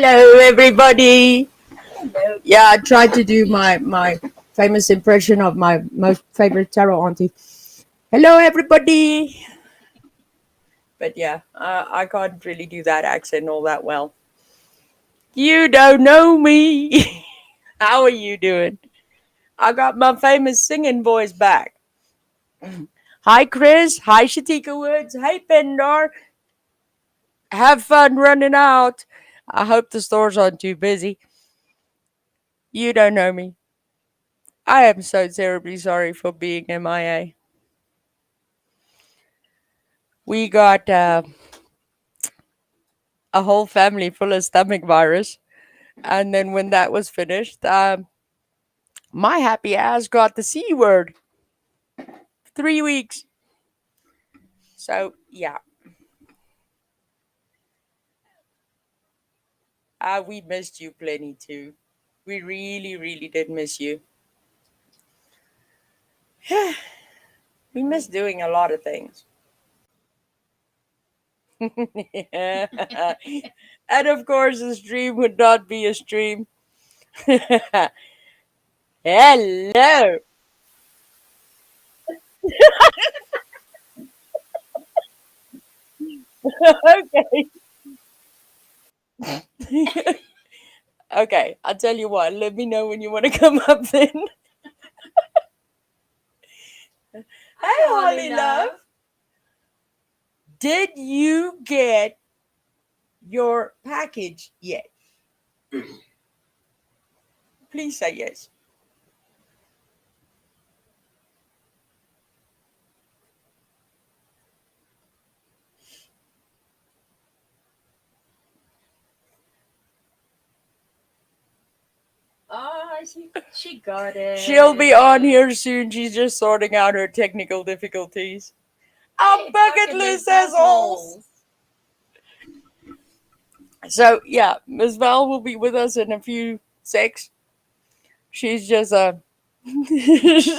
Hello, everybody. Yeah, I tried to do my famous impression of my most favorite tarot auntie. Hello, everybody. But yeah, I can't really do that accent all that well. You don't know me. How are you doing? I got my famous singing voice back. Hi, Chris. Hi, Shatika Woods. Hey, Pendar. Have fun running out. I hope the stores aren't too busy. You don't know me. I am so terribly sorry for being MIA. We got a whole family full of stomach virus. And then when that was finished, my happy ass got the C word. 3 weeks. So, yeah. We missed you plenty too. We really, really did miss you. We miss doing a lot of things. And of course, a stream would not be a stream. Hello. Okay. Okay, I'll tell you what. Let me know when you want to come up then. Hey, Holly love. Did you get your package yet? Please say yes. Oh, she got it. She'll be on here soon. She's just sorting out her technical difficulties. Our bucket list has holes. So yeah, Miss Val will be with us in a few secs. She's just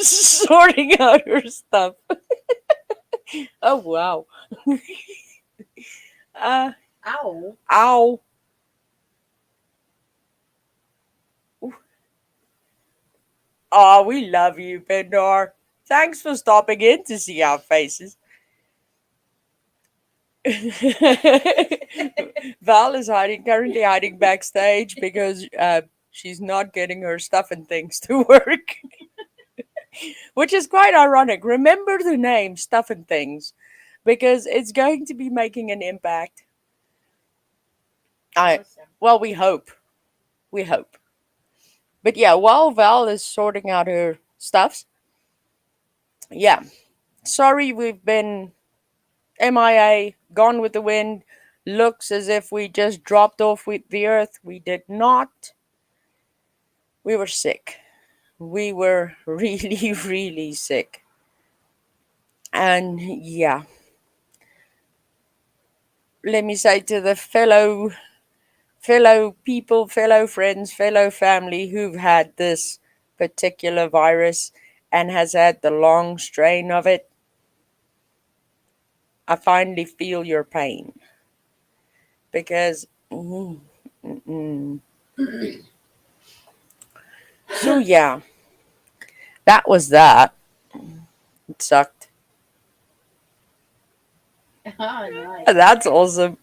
sorting out her stuff. Oh wow. Ow. Ow. Oh, we love you, Pendar. Thanks for stopping in to see our faces. Val is currently hiding backstage because she's not getting her stuff and things to work, which is quite ironic. Remember the name Stuff and Things because it's going to be making an impact. Well, we hope. We hope. But yeah, while Val is sorting out her stuffs, yeah. Sorry we've been MIA, gone with the wind. Looks as if we just dropped off with the earth. We did not. We were sick. We were really, really sick. And yeah, let me say to the fellow people, fellow friends, fellow family who've had this particular virus and has had the long strain of it, I finally feel your pain because so yeah, that was that. It sucked. Oh, nice. That's awesome.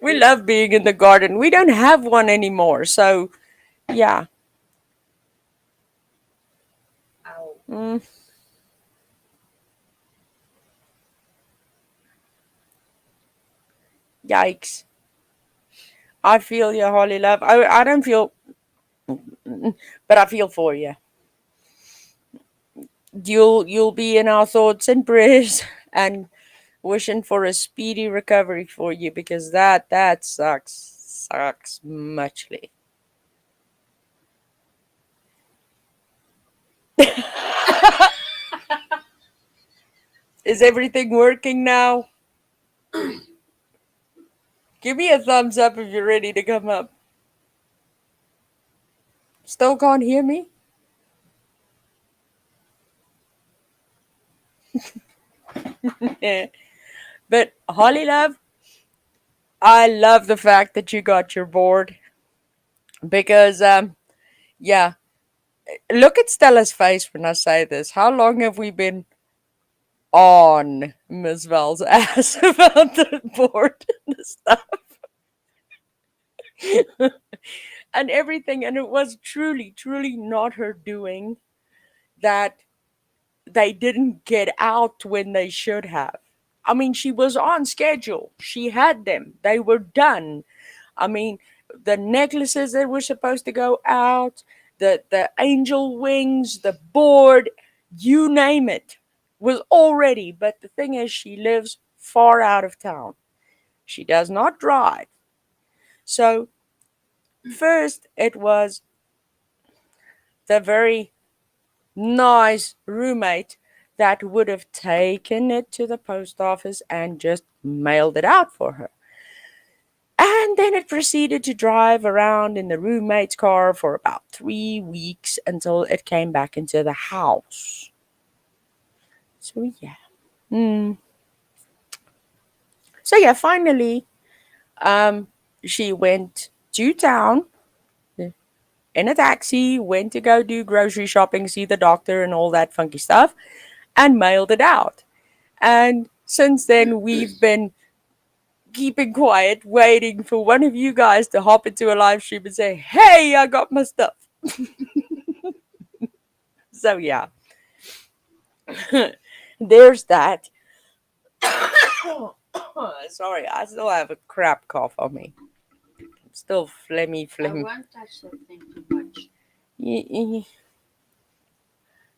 We love being in the garden. We don't have one anymore, so yeah. Ow. Mm, yikes. I feel you, Holly Love. I don't feel, but I feel for you. You'll be in our thoughts and prayers, and wishing for a speedy recovery for you because that sucks muchly. Is everything working now? Give me a thumbs up if you're ready to come up. Still can't hear me? But Holly Love, I love the fact that you got your board. because yeah, look at Stella's face when I say this. How long have we been on Miss Val's ass about the board and the stuff and everything? And it was truly, truly not her doing that they didn't get out when they should have. I mean, she was on schedule. She had them. They were done. I mean, the necklaces that were supposed to go out, the angel wings, the board, you name it, was all ready. But the thing is, she lives far out of town. She does not drive. So, first, it was the very nice roommate that would have taken it to the post office and just mailed it out for her. And then it proceeded to drive around in the roommate's car for about 3 weeks until it came back into the house. So, yeah. So, yeah, finally, she went to town in a taxi, went to go do grocery shopping, see the doctor, and all that funky stuff, and mailed it out. And since then, we've been keeping quiet, waiting for one of you guys to hop into a live stream and say, "Hey, I got my stuff." So, yeah, there's that. Sorry, I still have a crap cough on me. I'm still phlegmy. I won't touch that thing too much.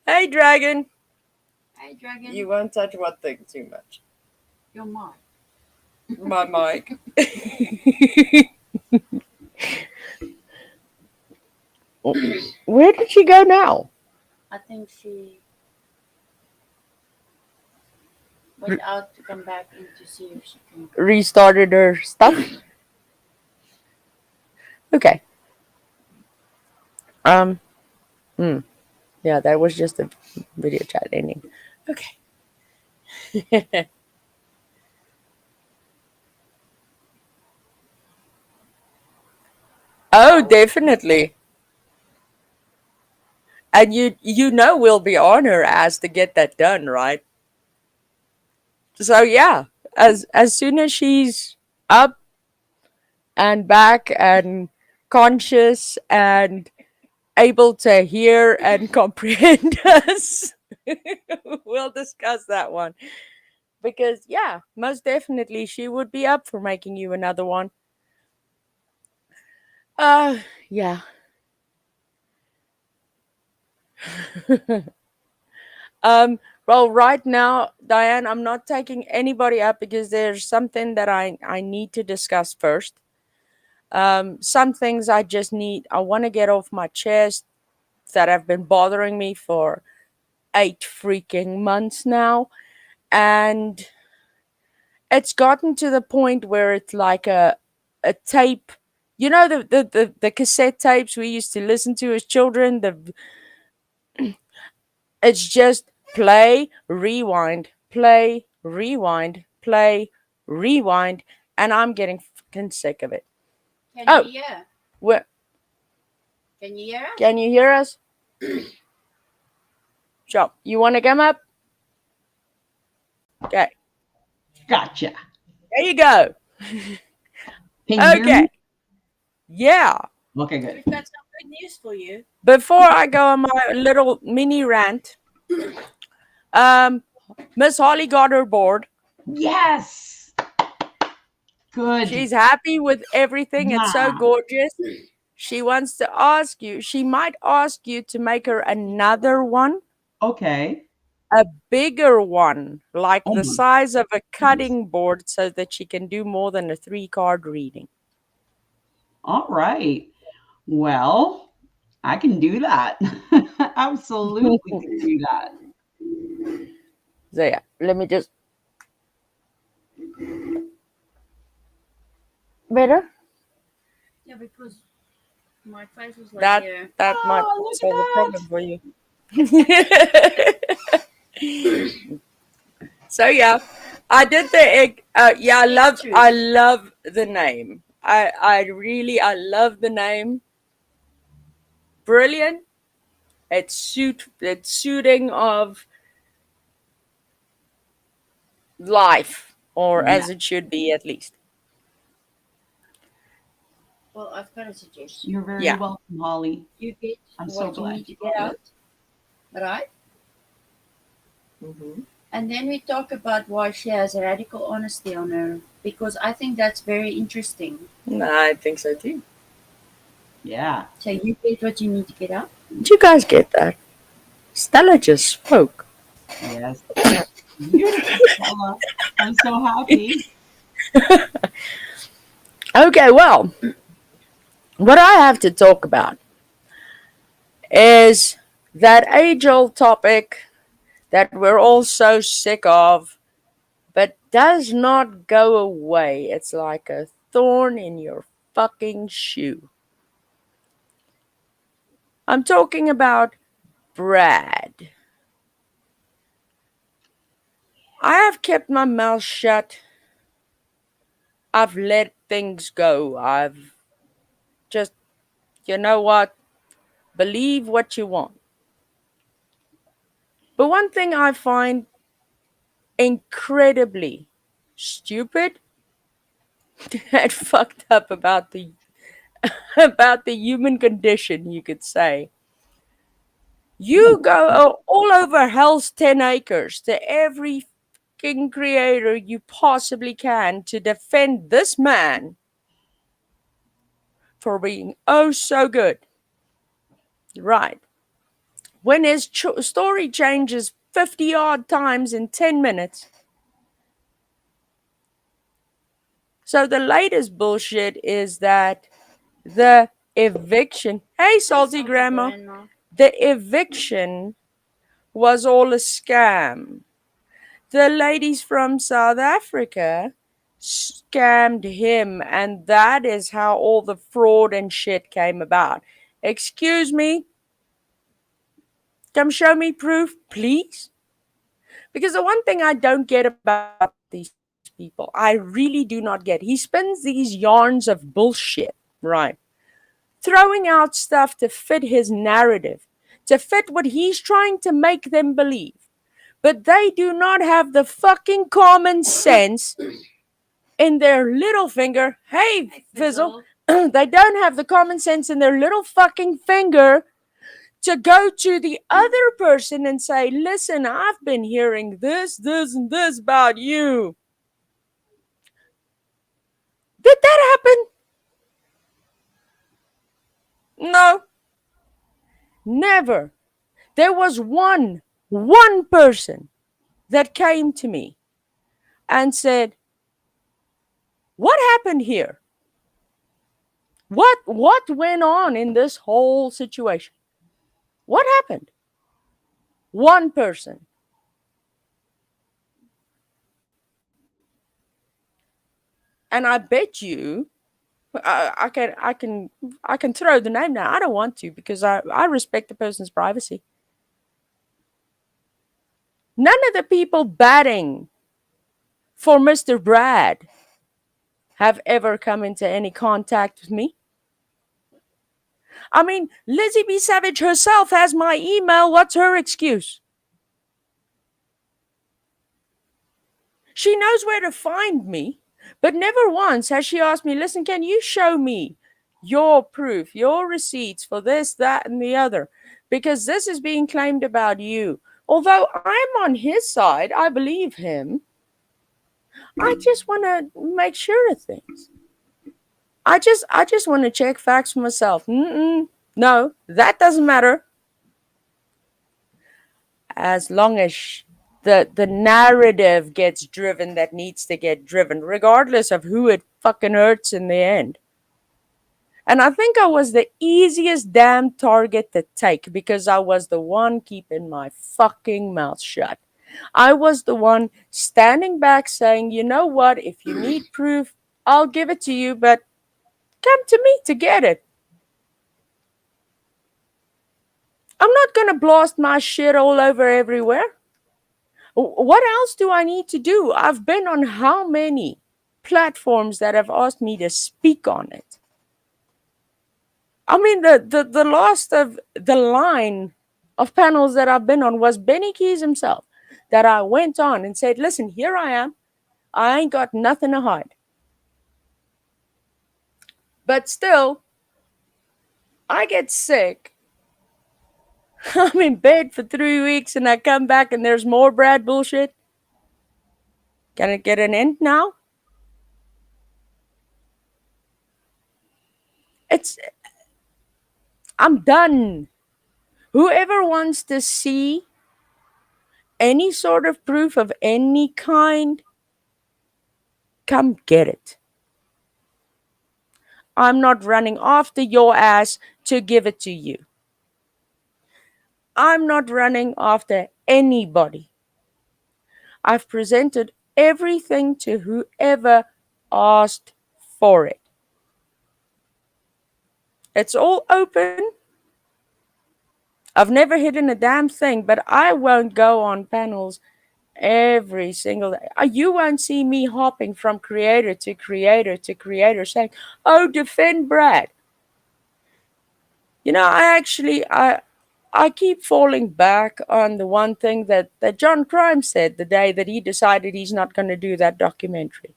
Hey, Dragon. Hey, Dragon. You won't touch what thing too much? Your mic. My mic. Where did she go now? I think she went out to come back in to see if she can. Restarted her stuff. Okay. Yeah, that was just a video chat ending. Okay. Oh, definitely. And you know we'll be on her ass to get that done, right? So yeah, as soon as she's up and back and conscious and able to hear and comprehend us, we'll discuss that one. Because yeah, most definitely she would be up for making you another one. Yeah. Well, right now, Diane, I'm not taking anybody up because there's something that I need to discuss first. Some things I want to get off my chest that have been bothering me for 8 freaking months now. And it's gotten to the point where it's like a tape. You know the cassette tapes we used to listen to as children? It's just play, rewind, play, rewind, play, rewind, and I'm getting fucking sick of it. Can you hear? What? Can you hear us? Can you hear us? Sure. You want to come up? Okay. Gotcha. There you go. Can you hear Okay. me? Yeah. Okay, good. We've got some good news for you. Before I go on my little mini rant, Miss Holly got her board. Yes. Good. She's happy with everything. It's so Yeah. gorgeous. She wants to ask you. She might ask you to make her another one, Okay. a bigger one, like Oh the my size of a cutting board, so that she can do more than a 3-card reading. All right. Well, I can do that. Absolutely can do that. So yeah, let me just better. Yeah, because my face was like That here. that might Oh, look solve the at problem that. for you. So yeah, I did the egg. Yeah, I love the name. I love the name. brilliant. It's suiting of life, or Yeah. as it should be at least. Well, I've got a suggestion. You're very Yeah. welcome, Holly. You get I'm so what you glad need to you get love out, right? Mm-hmm. And then we talk about why she has radical honesty on her, because I think that's very interesting. I think so too. Yeah. So you get what you need to get out. Did you guys get that? Stella just spoke. Yes. Beautiful, Stella. I'm so happy. Okay, well, what I have to talk about is that age old topic that we're all so sick of, but does not go away. It's like a thorn in your fucking shoe. I'm talking about Brad. I have kept my mouth shut. I've let things go. I've just, you know what? Believe what you want. But one thing I find incredibly stupid and fucked up about the human condition, you could say. You go all over hell's 10 acres to every fucking creator you possibly can to defend this man for being oh so good. Right. When his story changes 50 odd times in 10 minutes. So the latest bullshit is that the eviction, hey, salty grandma, the eviction was all a scam. The ladies from South Africa scammed him, and that is how all the fraud and shit came about. Excuse me? Come show me proof, please? Because the one thing I don't get about these people, I really do not get, he spins these yarns of bullshit, right? Throwing out stuff to fit his narrative, to fit what he's trying to make them believe. But they do not have the fucking common sense in their little finger. Hey, Fizzle. They don't have the common sense in their little fucking finger to go to the other person and say, listen, I've been hearing this, and this about you. Did that happen? No. Never. There was one person that came to me and said, what happened here? What went on in this whole situation? What happened? One person. And I bet you I can throw the name now. I don't want to because I respect the person's privacy. None of the people batting for Mr. Brad have ever come into any contact with me. I mean, Lizzie B. Savage herself has my email. What's her excuse? She knows where to find me, but never once has she asked me, listen, can you show me your proof, your receipts for this, that, and the other? Because this is being claimed about you. Although I'm on his side, I believe him. I just want to make sure of things. I just want to check facts for myself. No, that doesn't matter. As long as the narrative gets driven that needs to get driven, regardless of who it fucking hurts in the end. And I think I was the easiest damn target to take because I was the one keeping my fucking mouth shut. I was the one standing back saying, you know what, if you need proof, I'll give it to you, but come to me to get it. I'm not going to blast my shit all over everywhere. What else do I need to do? I've been on how many platforms that have asked me to speak on it? I mean, the last of the line of panels that I've been on was Benny Keys himself, that I went on and said, listen, here I am. I ain't got nothing to hide. But still, I get sick. I'm in bed for 3 weeks and I come back and there's more Brad bullshit. Can it get an end now? It's I'm done. Whoever wants to see any sort of proof of any kind, come get it. I'm not running after your ass to give it to you. I'm not running after anybody. I've presented everything to whoever asked for it. It's all open. I've never hidden a damn thing, but I won't go on panels every single day. You won't see me hopping from creator to creator to creator saying, oh, defend Brad. You know, I keep falling back on the one thing that John Crime said the day that he decided he's not going to do that documentary.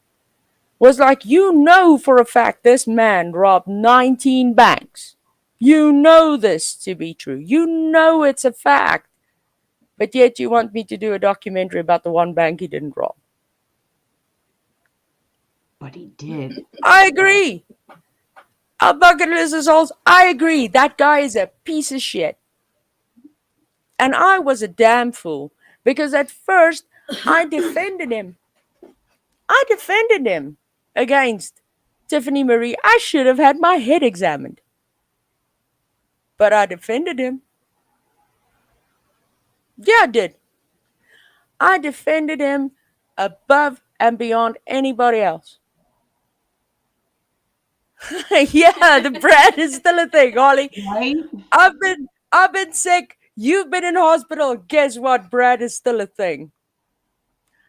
Was like, you know for a fact this man robbed 19 banks. You know this to be true. You know it's a fact. But yet you want me to do a documentary about the one bank he didn't rob. But he did. I agree. A bucket list assaults. I agree. That guy is a piece of shit. And I was a damn fool because at first I defended him. I defended him against Tiffany Marie. I should have had my head examined. But I defended him. Yeah, I did. I defended him above and beyond anybody else. Yeah, the Brad is still a thing, Holly. Right? I've been sick. You've been in hospital. Guess what? Brad is still a thing.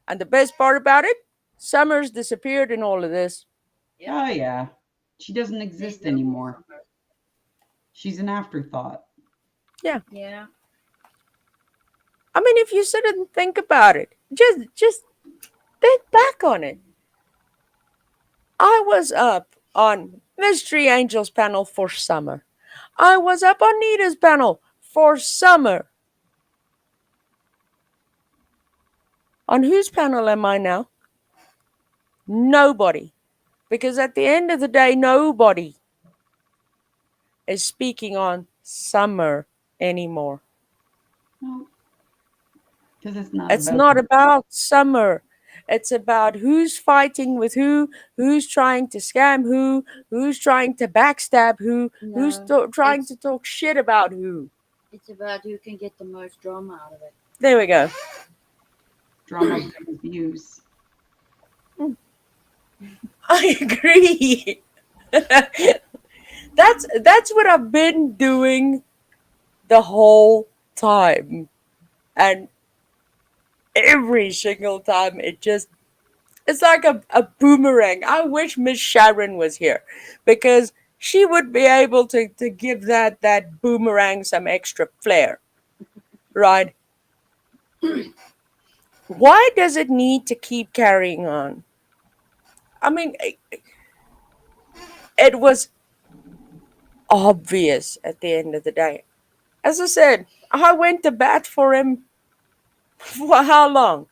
And the best part about it, Summers disappeared in all of this. Oh, yeah. She doesn't exist anymore. She's an afterthought. Yeah. Yeah. I mean, if you sit and think about it, just think back on it. I was up on Mystery Angels panel for Summer. I was up on Nita's panel for Summer. On whose panel am I now? Nobody. Because at the end of the day, nobody is speaking on Summer anymore. No. Because It's not about Summer. It's about who's fighting with who's trying to scam who's trying to backstab who's trying to talk shit about who. It's about who can get the most drama out of it. There we go. drama views. I agree. That's what I've been doing the whole time. And every single time it's like a boomerang. I wish Miss Sharon was here because she would be able to give that boomerang some extra flair. Right? Why does it need to keep carrying on? I mean, it was obvious at the end of the day. As I said, I went to bat for him for how long?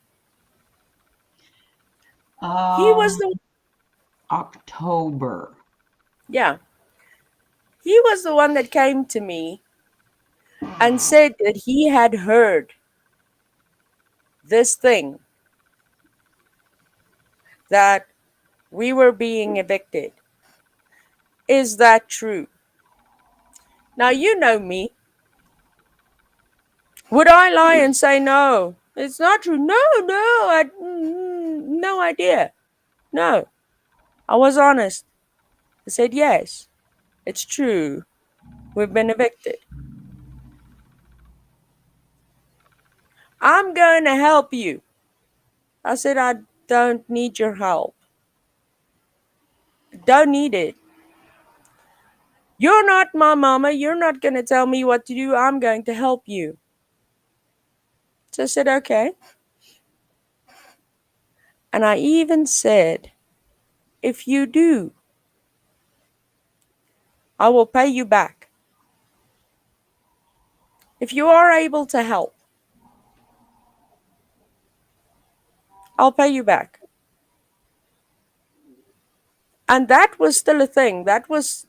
He was the October. Yeah. He was the one that came to me and said that he had heard this thing that we were being evicted. Is that true? Now, you know me. Would I lie and say no? It's not true. No, I no idea. No. I was honest. I said yes. It's true. We've been evicted. I'm going to help you. I said I don't need your help. Don't need it. You're not my mama. You're not going to tell me what to do. I'm going to help you. So I said, okay. And I even said, if you do, I will pay you back. If you are able to help, I'll pay you back. And that was still a thing. That was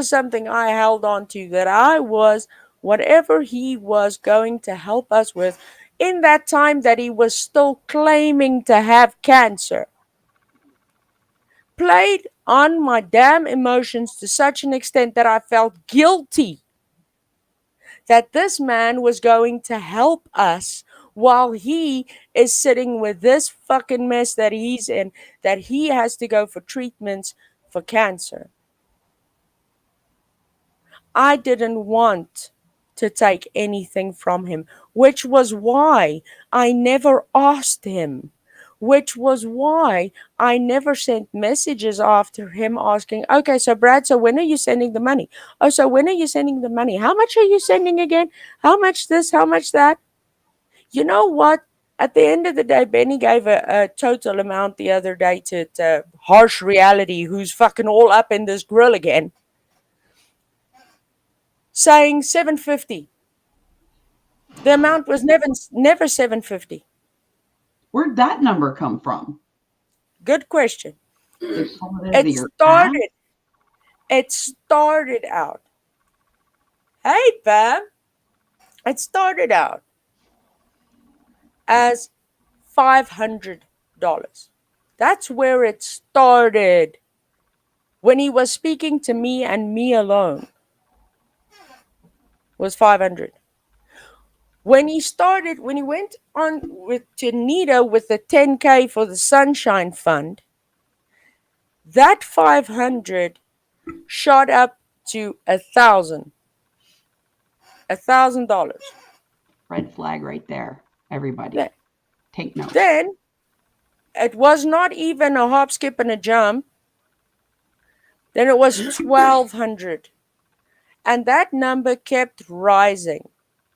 something I held on to, that I was, whatever he was going to help us with in that time that he was still claiming to have cancer, played on my damn emotions to such an extent that I felt guilty that this man was going to help us while he is sitting with this fucking mess that he's in, that he has to go for treatments for cancer. I didn't want to take anything from him, which was why I never asked him, which was why I never sent messages after him asking, okay, so Brad, so when are you sending the money? Oh, so when are you sending the money? How much are you sending again? How much this? How much that? You know what? At the end of the day, Benny gave a total amount the other day to Harsh Reality, who's fucking all up in this grill again, saying 750. The amount was never 750. Where'd that number come from? Good question. They pulled it out of It your ass? started out. Hey, Pam. It started out as $500. That's where it started. When he was speaking to me and me alone, was 500. When he went on with to Nita with the 10K for the Sunshine Fund, that 500 shot up to $1,000. $1,000. Red flag right there. Everybody. Yeah. Take notes. Then it was not even a hop, skip, and a jump. Then it was 1,200. And that number kept rising.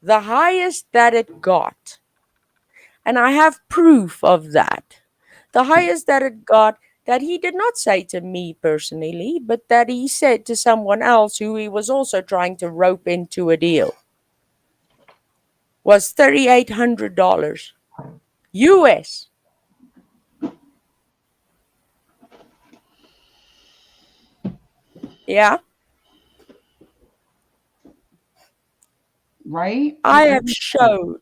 The highest that it got, and I have proof of that, the highest that it got, that he did not say to me personally, but that he said to someone else who he was also trying to rope into a deal, was $3,800 US. Yeah, Right? I have showed.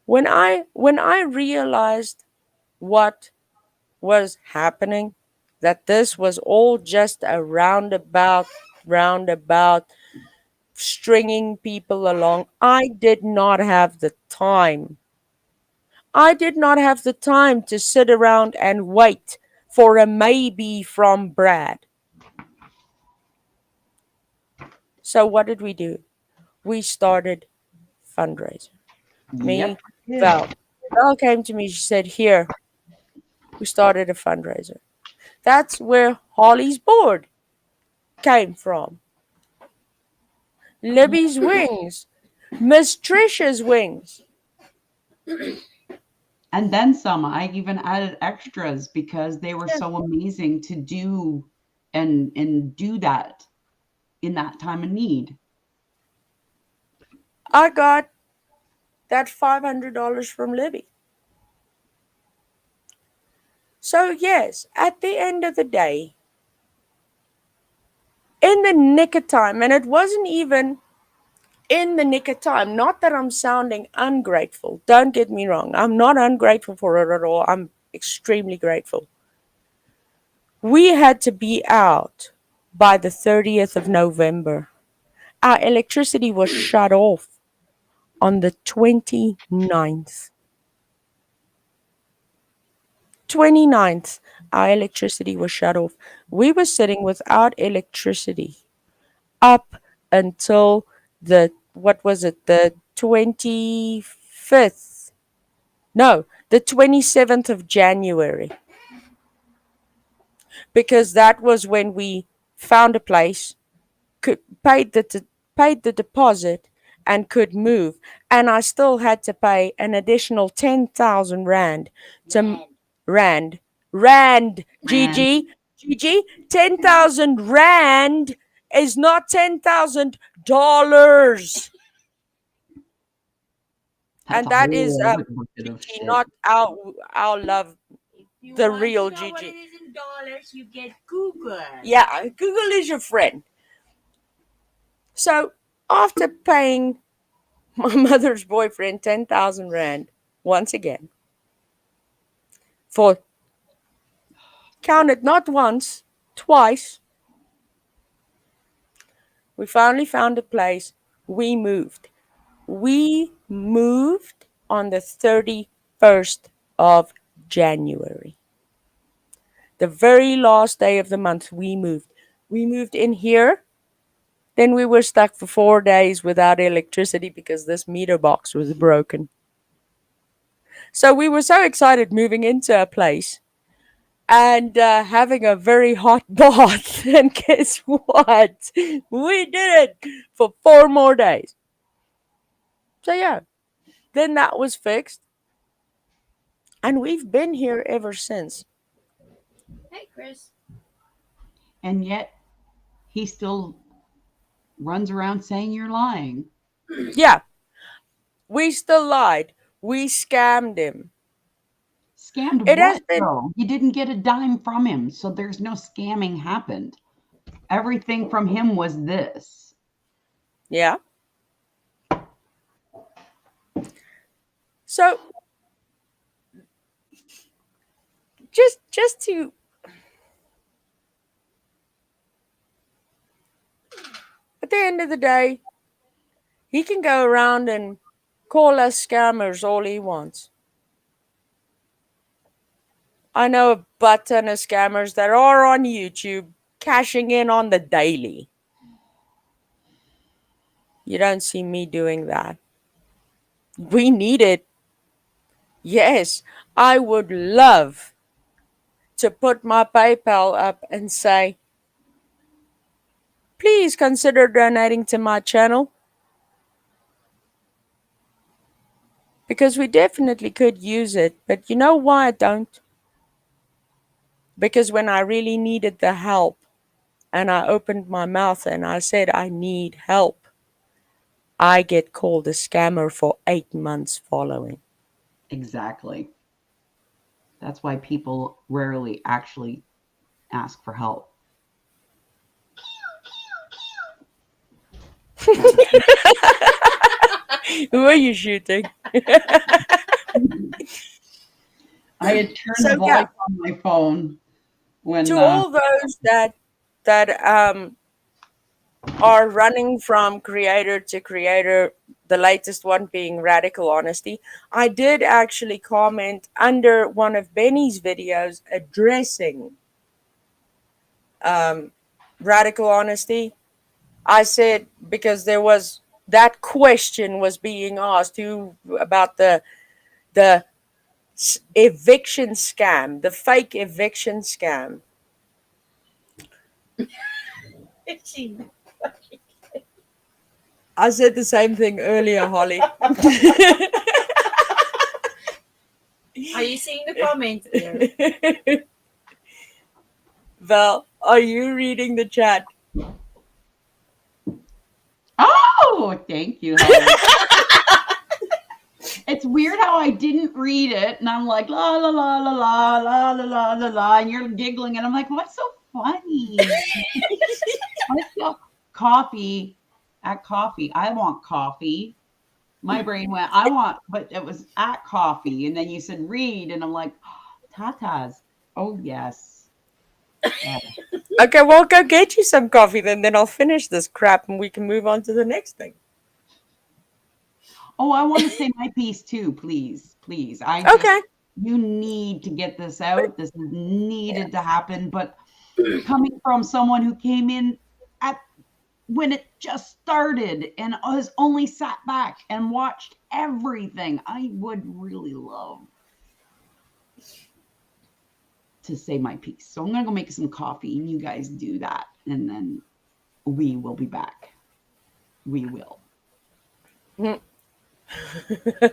When I realized what was happening, that this was all just a roundabout stringing people along, I did not have the time. I did not have the time to sit around and wait for a maybe from Brad. So what did we do? We started fundraiser. Me, Yep. Val. Val came to me, she said, here, we started a fundraiser. That's where Holly's board came from. Libby's wings. Miss Trisha's wings. And then some. I even added extras because they were so amazing to do and do that in that time of need. I got that $500 from Libby. So yes, at the end of the day, in the nick of time, and it wasn't even in the nick of time, not that I'm sounding ungrateful, don't get me wrong, I'm not ungrateful for it at all, I'm extremely grateful. We had to be out by the 30th of November. Our electricity was shut off on the 29th. 29th, our electricity was shut off. We were sitting without electricity up until the, what was it, the 25th? No, the 27th of January. Because that was when we found a place, could paid the deposit and could move, and I still had to pay an additional 10,000 rand to rand rand Man, Gigi 10,000 rand is not $10,000, that's and a that is whole other bucket of Gigi, shit. not our love. If you The want real to know what Gigi. it is in dollars, you get Google. Yeah, Google is your friend. So after paying my mother's boyfriend 10,000 rand once again for, counted not once, twice, we finally found a place. We moved. We moved on the 31st of January. The very last day of the month, we moved. We moved in here. Then we were stuck for 4 days without electricity because this meter box was broken. So we were so excited moving into a place and having a very hot bath. And guess what? We did it for 4 more days. So yeah, then that was fixed. And we've been here ever since. Hey, Chris. And yet he still runs around saying you're lying. Yeah, we still lied. We scammed him. Scammed It has what been, though? You didn't get a dime from him, so there's no scamming happened. Everything from him was this. yeah. So just to, at the end of the day, he can go around and call us scammers all he wants. I know a butt ton of scammers that are on YouTube cashing in on the daily. You don't see me doing that. We need it. Yes, I would love to put my PayPal up and say, please consider donating to my channel. Because we definitely could use it. But you know why I don't? Because when I really needed the help and I opened my mouth and I said I need help, I get called a scammer for 8 months following. Exactly. That's why people rarely actually ask for help. Who are you shooting? I had turned So, the volume yeah. on my phone when To all those that are running from creator to creator, the latest one being Radical Honesty, I did actually comment under one of Benny's videos addressing Radical Honesty. I said, because there was that question was being asked who about the eviction scam, the fake eviction scam. I said the same thing earlier, Holly. Are you seeing the comments there? Val, are you reading the chat? Oh, thank you, Holly. It's weird how I didn't read it, and I'm like la la la la la la la la la la, and you're giggling, and I'm like, what's so funny? What's so coffee? At coffee, I want coffee. My brain went, I want, but it was at coffee, and then you said read, and I'm like, tatas. Oh yes. Yeah. Okay, well, go get you some coffee then I'll finish this crap and we can move on to the next thing. Oh, I want to say my piece too, please, please. Okay. You need to get this out. This needed to happen, but coming from someone who came in at when it just started and has only sat back and watched everything, I would really love to say my piece. So I'm gonna go make some coffee and you guys do that, and then we will be back. We will. Mm.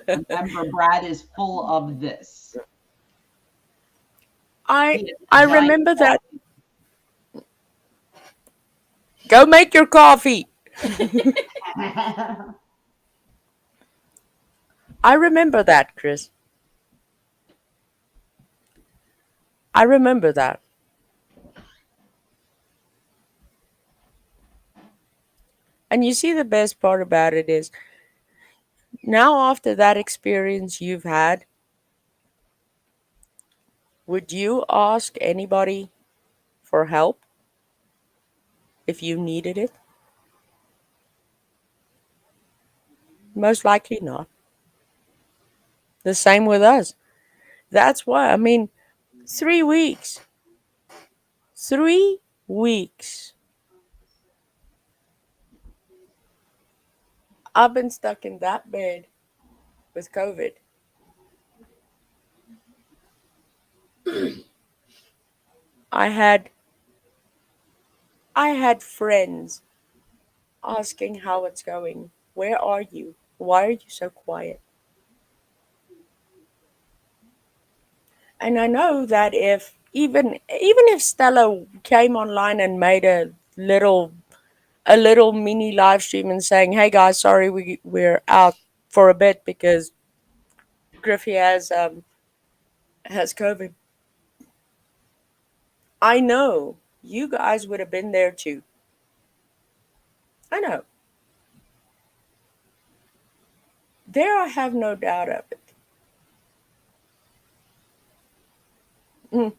Remember, Brad is full of this. I He is I a giant remember that. Go make your coffee. coffee. I remember that, Chris. I remember that. And you see, the best part about it is now, after that experience you've had, would you ask anybody for help if you needed it? Most likely not. The same with us. That's why, I mean, 3 weeks. 3 weeks. I've been stuck in that bed with COVID. I had I had friends asking how it's going. Where are you? Why are you so quiet? And I know that if even if Stella came online and made a little mini live stream and saying, "Hey guys, sorry we're out for a bit because Griffey has COVID." I know you guys would have been there too. I know. There, I have no doubt of it. Mm.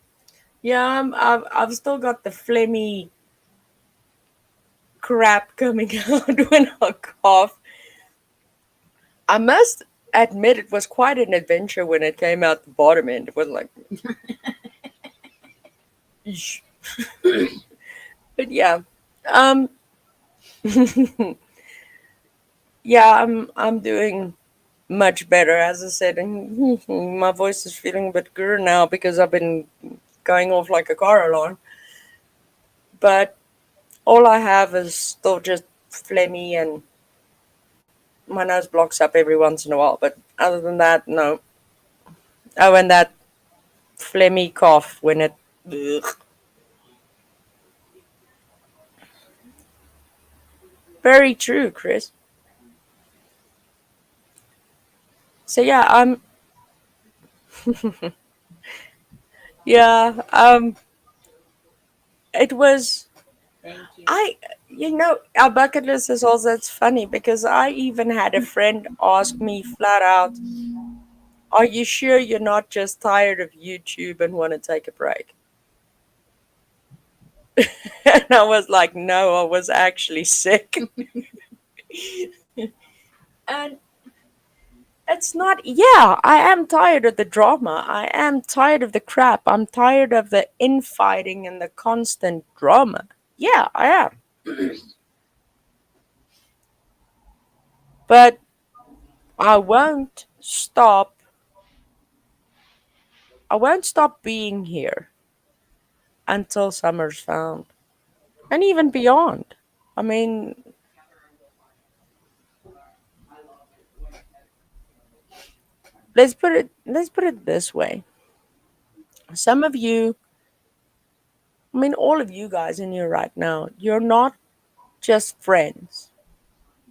Yeah, I've still got the phlegmy crap coming out when I cough. I must admit it was quite an adventure when it came out the bottom end. It was like, eesh. But yeah, um, yeah, I'm doing much better, as I said, and my voice is feeling a bit good now because I've been going off like a car alarm. But all I have is still just phlegmy and my nose blocks up every once in a while. But other than that, no. Oh, and that phlegmy cough when it. Ugh. Very true, Chris. So yeah, yeah, it was. Thank you. Our bucket list is also, it's funny because I even had a friend ask me flat out, "Are you sure you're not just tired of YouTube and want to take a break?" And I was like, "No, I was actually sick." And it's not, yeah, I am tired of the drama. I am tired of the crap. I'm tired of the infighting and the constant drama. Yeah, I am. But I won't stop. I won't stop being here until summer's found. And even beyond. I mean, let's put it this way. Some of you, I mean all of you guys in here right now, you're not just friends.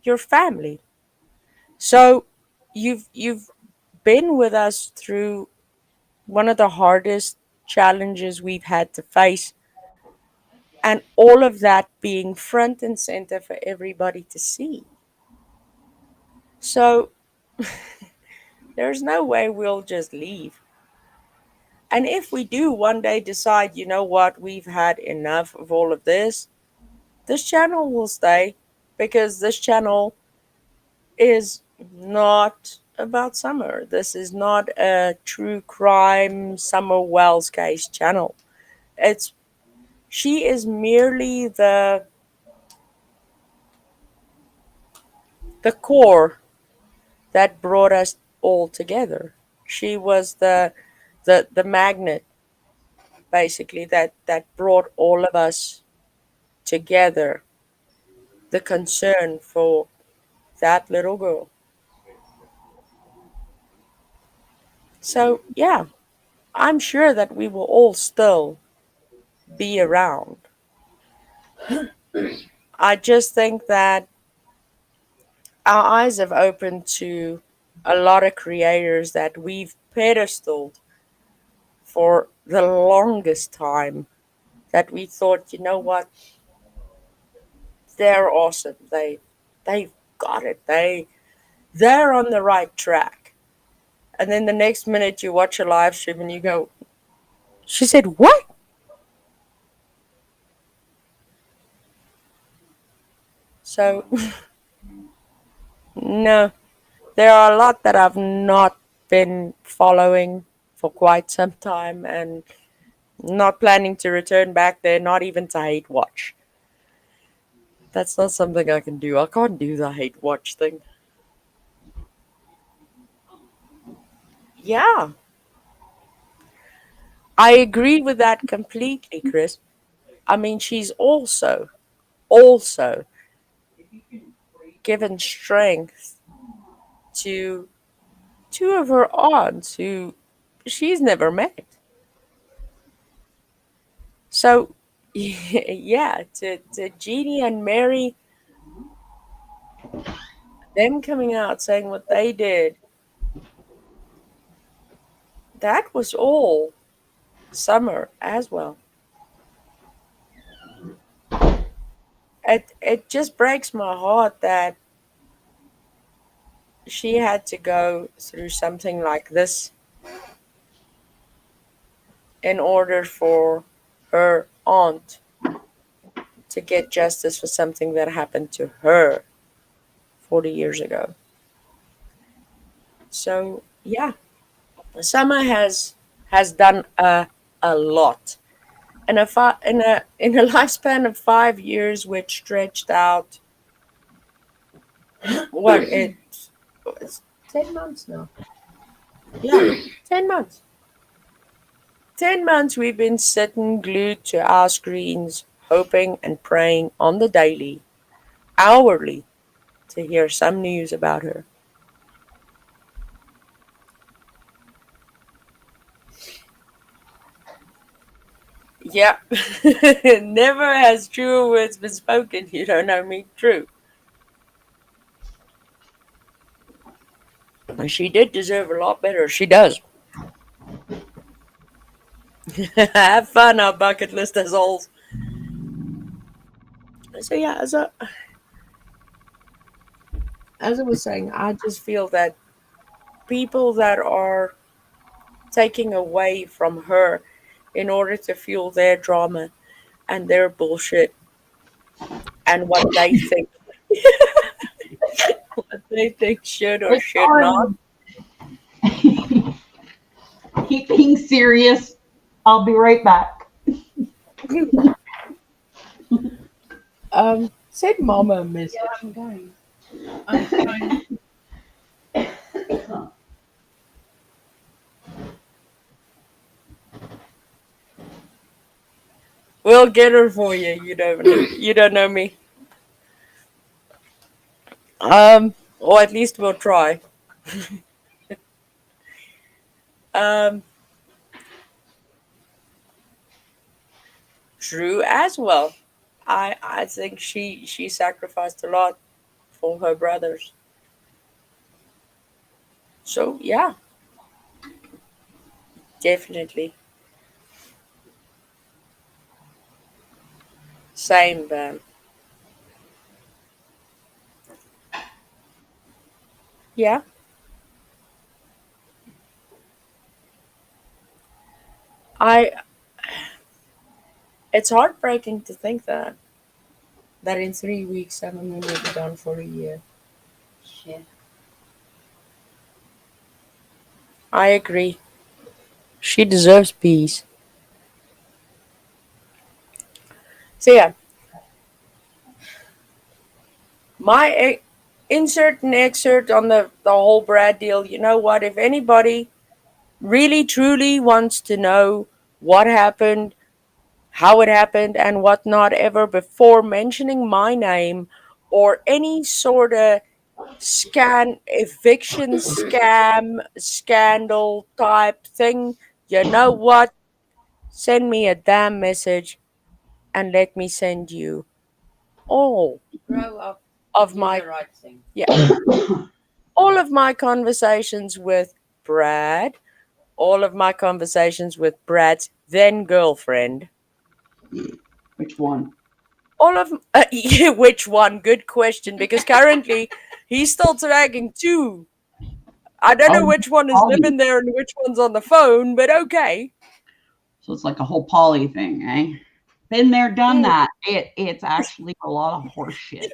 You're family. So you've been with us through one of the hardest challenges we've had to face, and all of that being front and center for everybody to see. So there's no way we'll just leave. And if we do one day decide, you know what, we've had enough of all of this channel will stay because this channel is not about Summer. This is not a true crime Summer Wells case channel. It's she is merely the core that brought us all together. She was the magnet basically that brought all of us together the concern for that little girl. So, yeah, I'm sure that we will all still be around. I just think that our eyes have opened to a lot of creators that we've pedestaled for the longest time, that we thought, you know what, they're awesome. They've got it. They're on the right track. And then the next minute you watch a live stream and you go, she said what? So no. There are a lot that I've not been following for quite some time and not planning to return back there, not even to hate watch. That's not something I can do. I can't do the hate watch thing. Yeah, I agree with that completely, Chris. I mean, she's also given strength to two of her aunts who she's never met. So, yeah, to Jeannie and Mary, them coming out saying what they did, that was all Summer as well. It just breaks my heart that she had to go through something like this in order for her aunt to get justice for something that happened to her 40 years ago. So, yeah, Summer has done a lot. In a lifespan of 5 years, which stretched out what it's 10 months now. Yeah, 10 months. 10 months we've been sitting glued to our screens, hoping and praying on the daily, hourly, to hear some news about her. Yeah, never has truer words been spoken. You don't know me, true. She did deserve a lot better. She does. Have fun, our bucket list as always. So yeah, as I was saying, I just feel that people that are taking away from her in order to fuel their drama and their bullshit and what they think should or Hey, should not. keep being serious. I'll be right back. Send Mama a message. Yeah, I'm going. I'm trying. We'll get her for you. You don't know me. Or at least we'll try. Um, True as well. I think she sacrificed a lot for her brothers. So yeah, definitely. Same, Bam. Yeah, I. It's heartbreaking to think that in 3 weeks Simon will be gone for a year. Shit. I agree. She deserves peace. So yeah, my insert an excerpt on the whole Brad deal. You know what? If anybody really truly wants to know what happened, how it happened, and whatnot ever before mentioning my name or any sort of eviction scam, scandal type thing, you know what? Send me a damn message and let me send you all Grow up, of do my, the right thing. yeah, all of my conversations with Brad, all of my conversations with Brad's then girlfriend, Which one? all of yeah, which one? Good question, because currently he's still dragging two. I don't know Oh, which one is Polly. living there and which one's on the phone, but okay. So it's like a whole Polly thing, eh? Been there, done Mm. that. It's actually a lot of horse shit.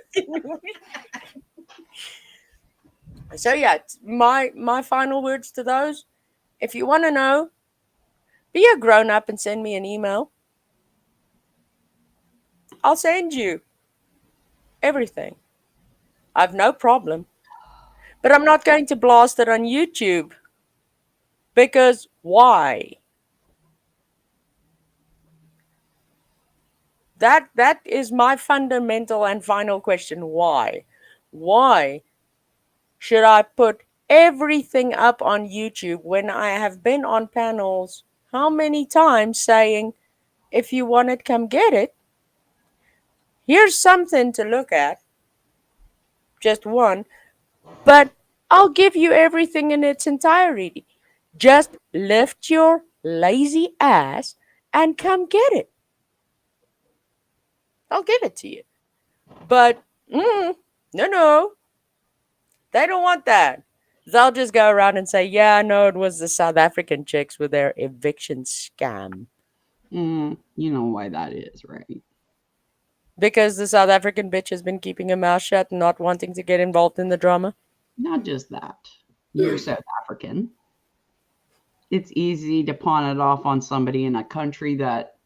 So yeah, my final words to those: if you want to know, be a grown up and send me an email. I'll send you everything. I've no problem. But I'm not going to blast it on YouTube. Because why? That is my fundamental and final question. Why? Why should I put everything up on YouTube when I have been on panels how many times saying, if you want it, come get it? Here's something to look at. Just one. But I'll give you everything in its entirety. Just lift your lazy ass and come get it. I'll give it to you. But no, they don't want that. They'll just go around and say, yeah, no, it was the South African chicks with their eviction scam. You know why that is, right? Because the South African bitch has been keeping her mouth shut and not wanting to get involved in the drama. Not just that. You're South African. It's easy to pawn it off on somebody in a country that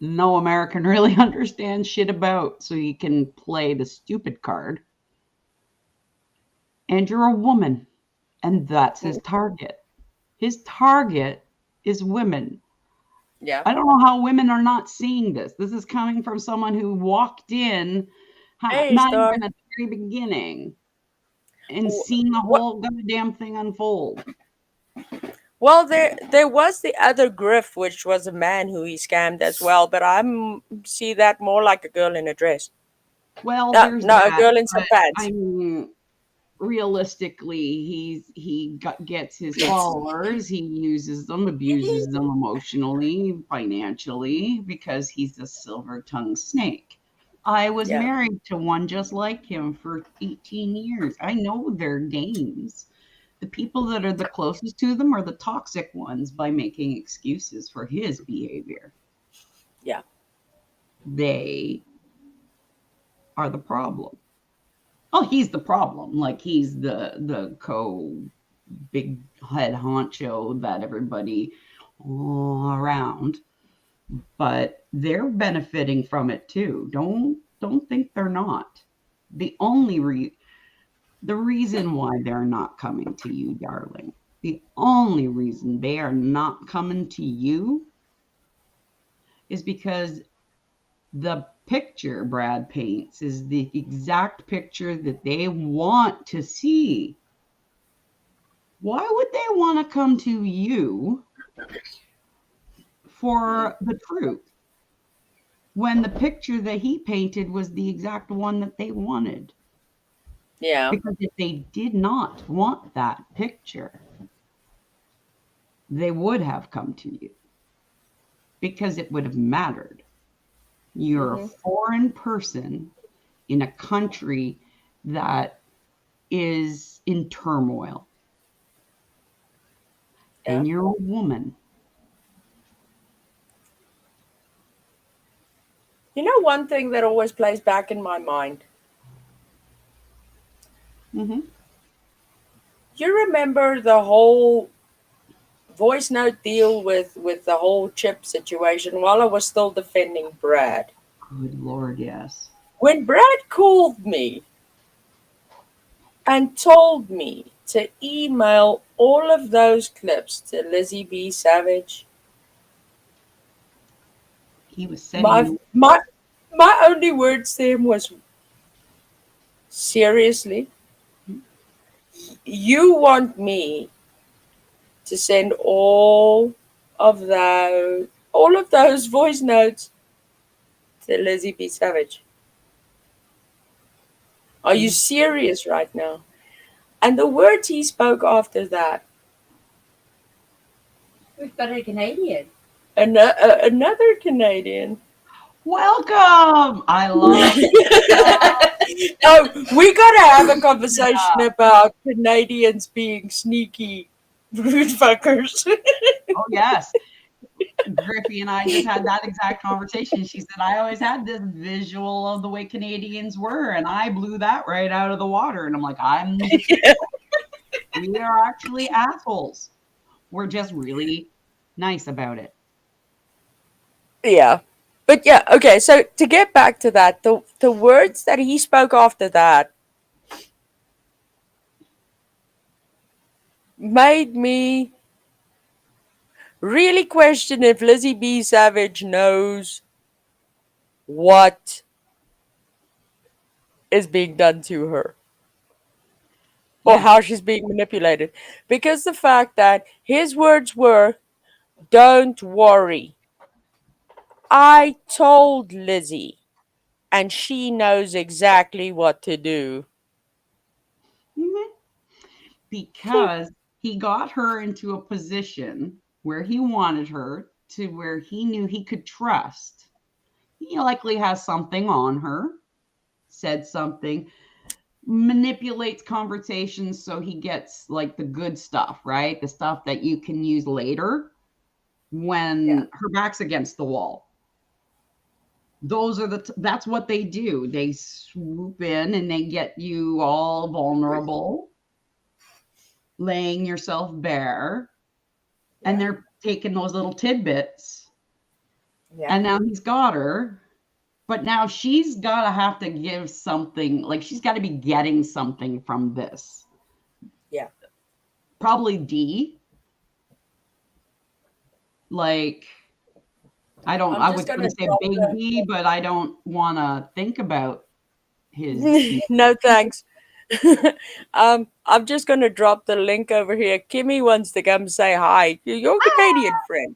no American really understands shit about, so you can play the stupid card. And you're a woman, and that's his target. His target is women. Yeah. I don't know how women are not seeing this. This is coming from someone who walked in, Hey, not Star. even at the very beginning, and seen the What? whole goddamn thing unfold. Well, there was the other grift, which was a man who he scammed as well, but I see that more like a girl in a dress. Well, No, there's no, a that, girl in some but pants. I mean, realistically, gets his followers, he uses them, abuses them emotionally, financially, because he's a silver-tongued snake. I was Yeah. married to one just like him for 18 years. I know their games. The people that are the closest to them are the toxic ones by making excuses for his behavior. Yeah. They are the problem. Oh, he's the problem. Like he's the big head honcho that everybody around, but they're benefiting from it too. Don't think they're not. The only the reason why they're not coming to you, darling, the only reason they are not coming to you is because the picture Brad paints is the exact picture that they want to see. Why would they want to come to you for the truth when the picture that he painted was the exact one that they wanted? Yeah. Because if they did not want that picture, they would have come to you because it would have mattered. You're a foreign person in a country that is in turmoil, Yeah. and you're a woman. You know, one thing that always plays back in my mind. Mm-hmm. You remember the whole voice note deal with the whole chip situation while I was still defending Brad. Good Lord, yes. When Brad called me and told me to email all of those clips to Lizzie B. Savage, He was setting my you. my my only words to him was, Seriously? You want me to send all of those voice notes to Lizzie B. Savage? Are you serious right now? And the words he spoke after that, We've got a Canadian. another Canadian. Welcome. I love Oh, we gotta have a conversation about Canadians being sneaky rude fuckers. Oh, yes. Griffey and I just had that exact conversation. She said, I always had this visual of the way Canadians were, and I blew that right out of the water. And I'm like, we are actually assholes. We're just really nice about it. Yeah. But yeah, okay, so to get back to that, the words that he spoke after that made me really question if Lizzie B. Savage knows what is being done to her or how she's being manipulated. Because the fact that his words were, don't worry. I told Lizzie, and she knows exactly what to do. Because he got her into a position where he wanted her to where he knew he could trust. He likely has something on her, said something, manipulates conversations so he gets like the good stuff, right? The stuff that you can use later when her back's against the wall. Those are that's what they do. They swoop in and they get you all vulnerable, laying yourself bare, and they're taking those little tidbits. And now he's got her, but now she's got to have to give something, like she's got to be getting something from this. Yeah. Probably D. Like, I was going to say big D, but I don't want to think about his. No thanks. I'm just gonna drop the link over here. Kimmy wants to come say hi. Your Canadian friend.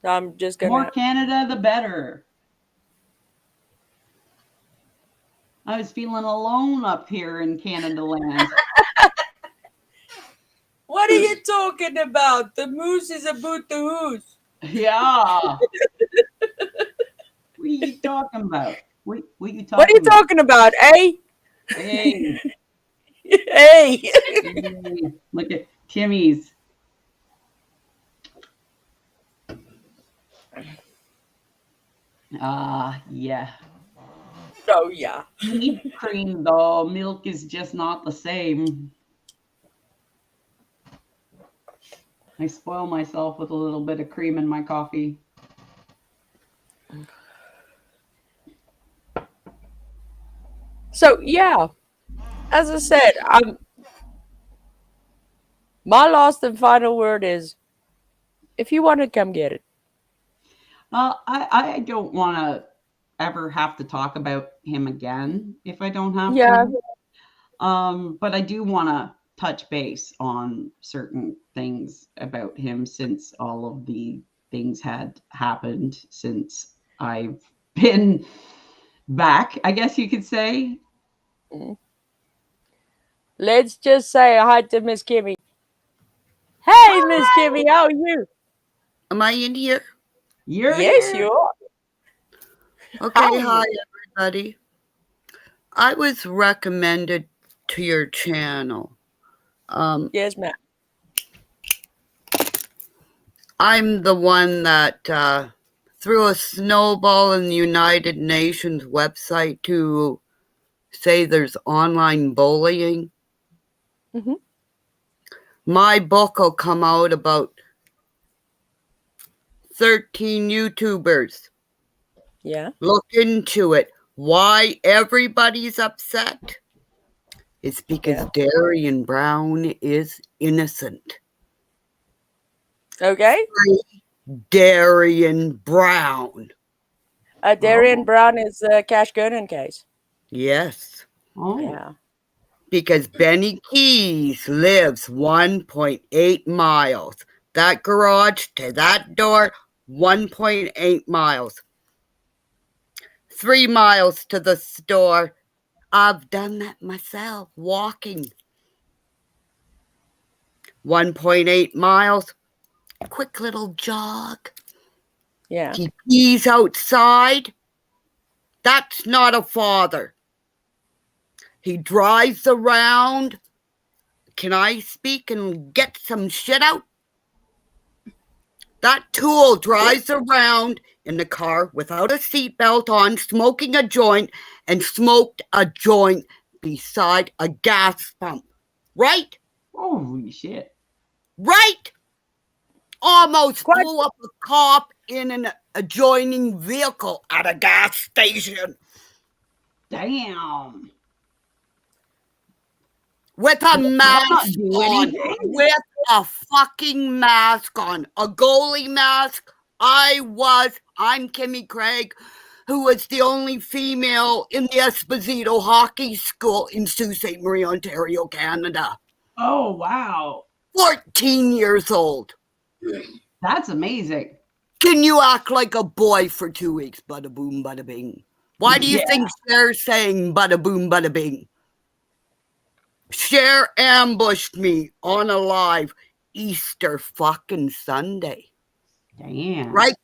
I'm just gonna. More Canada, the better. I was feeling alone up here in Canada land. What are you talking about? The moose is about the hoose. Yeah. What are you talking about? What are you talking What are you talking about, eh? Hey. Hey. Hey. Look at Timmy's. Yeah. Oh, yeah. Need cream, though. Milk is just not the same. I spoil myself with a little bit of cream in my coffee. So, yeah. As I said, my last and final word is, if you want it, come get it. I don't want to ever have to talk about him again if I don't have to. But I do want to touch base on certain things about him since all of the things had happened since I've been back, I guess you could say. Let's just say hi to Miss Kimmy. Hey, Miss Kimmy, how are you? Am I in here? Yes, you are. Okay, hi everybody. I was recommended to your channel. Yes, ma'am. I'm the one that threw a snowball in the United Nations website to say there's online bullying. Mm-hmm. My book will come out about 13 YouTubers. Yeah. Look into it. Why everybody's upset? It's because Darian Brown is innocent. Okay. Darian Brown. Darian Oh. Brown is Cash Goonan case. Yes. Oh. Yeah. Because Benny Keys lives 1.8 miles. That garage to that door, 1.8 miles. 3 miles to the store. I've done that myself, walking. 1.8 miles. Quick little jog. Yeah. He pees outside. That's not a father. He drives around. Can I speak and get some shit out? That tool drives around in the car without a seatbelt on, smoking a joint, and smoked a joint beside a gas pump. Right? Holy shit. Right? Almost Quite- blew up a cop in an adjoining vehicle at a gas station. Damn. With a mask not do on. anything. With a fucking mask on. A goalie mask. I'm Kimmy Craig, who was the only female in the Esposito Hockey School in Sault Ste. Marie, Ontario, Canada. Oh, wow. 14 years old. That's amazing. Can you act like a boy for 2 weeks? Bada boom, bada bing. Why do you Yeah. think Cher's saying bada boom, bada bing? Cher ambushed me on a live Easter fucking Sunday. Damn. Right?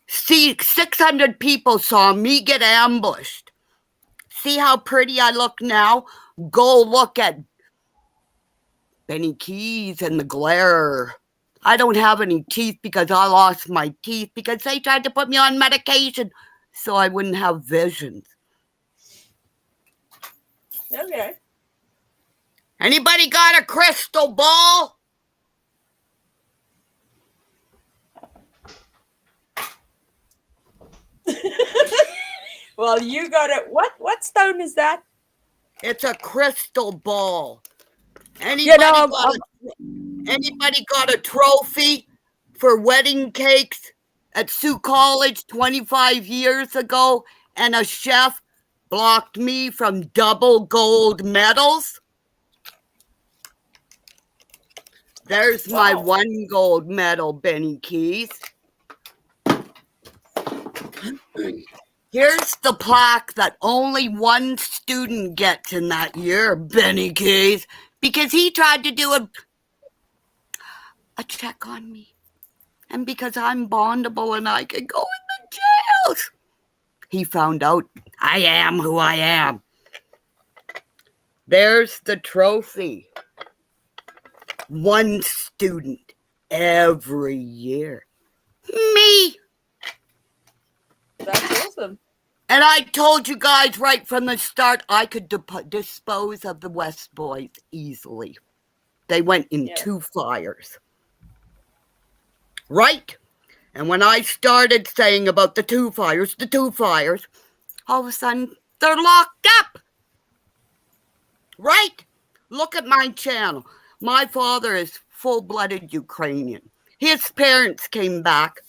See, 600 people saw me get ambushed. See how pretty I look now? Go look at Benny Keys and the glare. I don't have any teeth because I lost my teeth because they tried to put me on medication so I wouldn't have visions. Okay. Anybody got a crystal ball? Well, you got it. What stone is that? It's a crystal ball. You know, Anybody got a trophy for wedding cakes at Sioux College 25 years ago and a chef blocked me from double gold medals? There's my Wow. 1 gold medal, Benny Keys. Here's the plaque that only 1 student gets in that year, Benny Keys, because he tried to do a check on me. And because I'm bondable and I could go in the jails, he found out I am who I am. There's the trophy. 1 student every year. Me. That's awesome. And I told you guys right from the start I could dispose of the West Boys easily. They went in 2 fires. Right? And when I started saying about the 2 fires, all of a sudden they're locked up. Right? Look at my channel. My father is full-blooded Ukrainian. His parents came back.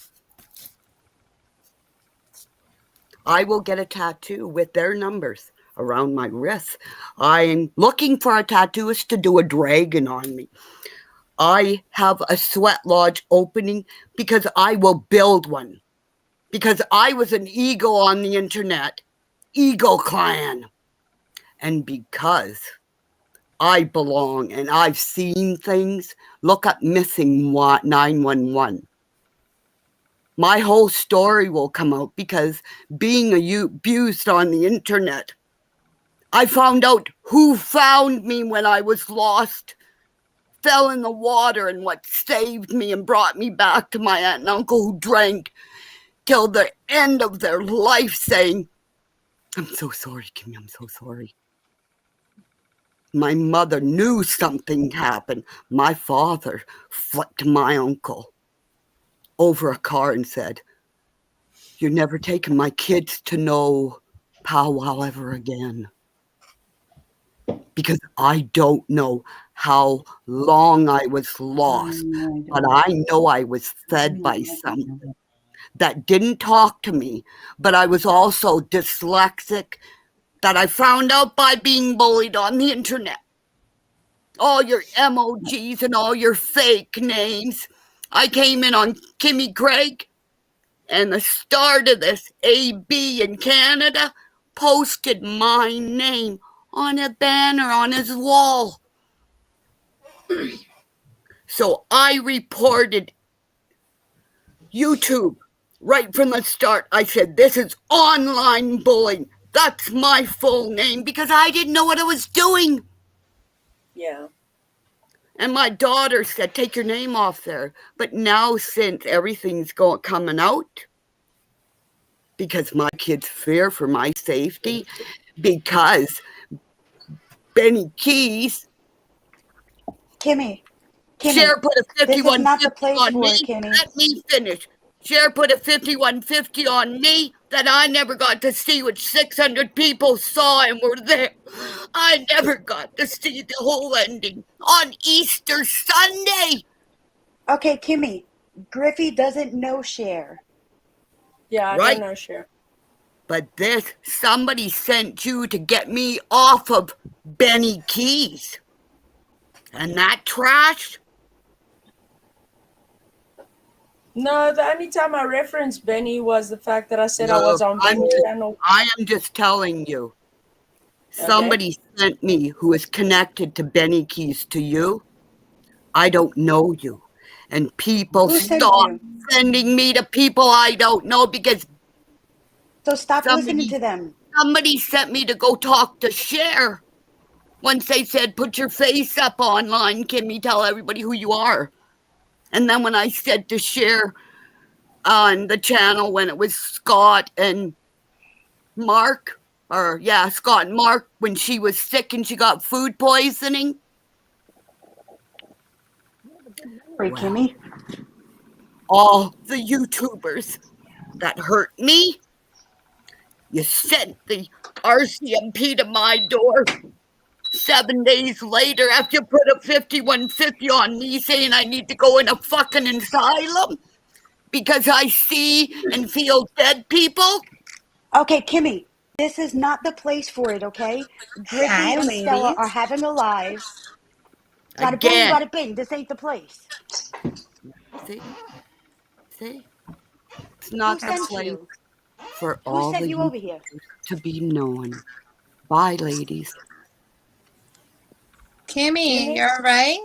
I will get a tattoo with their numbers around my wrist. I'm looking for a tattooist to do a dragon on me. I have a sweat lodge opening because I will build one. Because I was an ego on the internet. Ego clan. And because I belong and I've seen things, look up Missing 911. My whole story will come out because being abused on the internet, I found out who found me when I was lost, fell in the water, and what saved me and brought me back to my aunt and uncle who drank till the end of their life saying, "I'm so sorry, Kimmy, I'm so sorry." My mother knew something happened. My father flicked my uncle over a car and said, "You're never taking my kids to no powwow ever again." Because I don't know how long I was lost, but I know I was fed by something. that didn't talk to me, but I was also dyslexic, that I found out by being bullied on the internet. All your emojis and all your fake names. I came in on Kimmy Craig, and the start of this, AB in Canada, posted my name on a banner on his wall. So I reported YouTube right from the start. I said, this is online bullying. That's my full name because I didn't know what I was doing. Yeah. And my daughter said, take your name off there. But now since everything's coming out, because my kids fear for my safety, because Benny Keys, Kimmy, Cher put a this is not the 5150 place on for me. it, Kimmy. Let me finish. Cher put a 5150 on me that I never got to see, which 600 people saw and were there. I never got to see the whole ending on Easter Sunday. Okay, Kimmy, Griffey doesn't know Cher. Yeah, I Right. don't know, sure. But this, somebody sent you to get me off of Benny Keys. And that trash? No, the only time I referenced Benny was the fact that I said I No, was on Benny's channel. I am just telling you. Somebody sent me who is connected to Benny Keys to you. I don't know you. And people Who sent stop you? sending me to people I don't know because So stop Somebody- listening to them. somebody sent me to go talk to Cher. Once they said, put your face up online, Kimmy, tell everybody who you are. And then when I said to Cher on the channel when it was Scott and Mark, Scott and Mark, when she was sick and she got food poisoning. Wait, Wow. Kimmy? All the YouTubers that hurt me, you sent the RCMP to my door 7 days later after you put a 5150 on me saying I need to go in a fucking asylum because I see and feel dead people. Okay, Kimmy, this is not the place for it, okay? Griffey Hi, and Stella ladies. are having their lives. Bada boom, Again. bada bing. This ain't the place. See? It's not Who the sent place you? for Who all sent the you over here? to be known. Bye, ladies. Kimmy, you're right.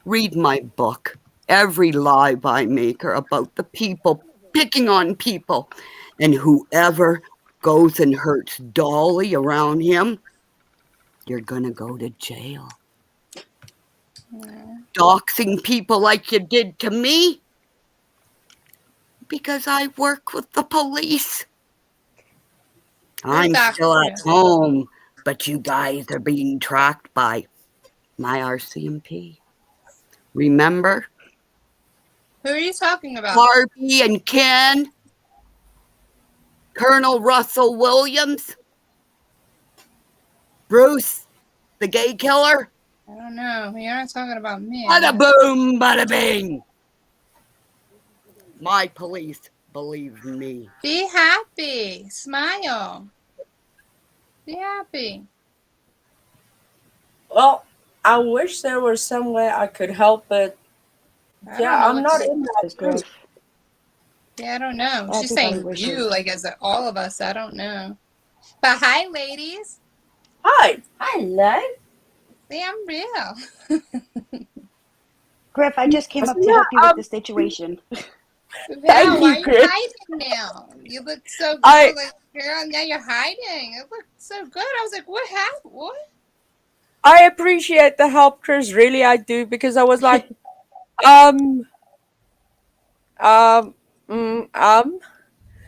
Read my book. Every live I make are about the people picking on people. And whoever goes and hurts Dolly around him, you're going to go to jail. Doxing people like you did to me because I work with the police. I'm doxed still you? at home, but you guys are being tracked by my RCMP. Remember? Who are you talking about? Harvey and Ken? Colonel Russell Williams? Bruce, the gay killer? I don't know. You're not talking about me. Bada boom, bada bing. My police believe me. Be happy. Smile. Be happy. Well, I wish there was some way I could help, but I don't yeah, know I'm what not to- in that group. Griff. Yeah, I don't know. She's Everybody saying wishes. you, like as all of us. I don't know. But hi, ladies. Hi. Hello. See, I'm real. Griff, I just came up to Yeah, help you with the situation. Val, you, why are you Chris. hiding now? You look so good. I- Like, girl, now you're hiding. It looked so good. I was like, what happened? What? I appreciate the help, Chris. Really, I do, because I was like, mm, And,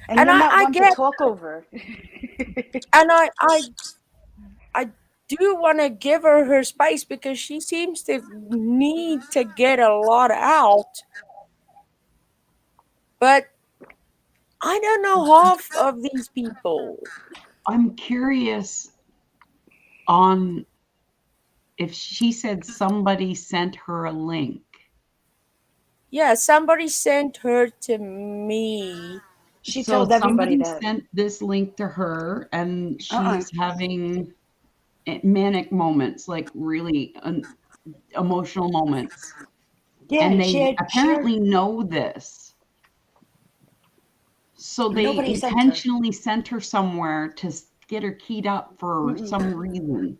And you're I- not I one get- to talk over. and I do want to give her space because she seems to need to get a lot out. But I don't know half of these people. I'm curious on if she said somebody sent her a link. Yeah, somebody sent her to me. She So tells everybody somebody that. sent this link to her, and Uh-uh. she's having manic moments, like really emotional moments. Yeah, And she they had shared. apparently know this. So they Nobody sent her. intentionally sent her somewhere to get her keyed up for Mm-mm. some reason.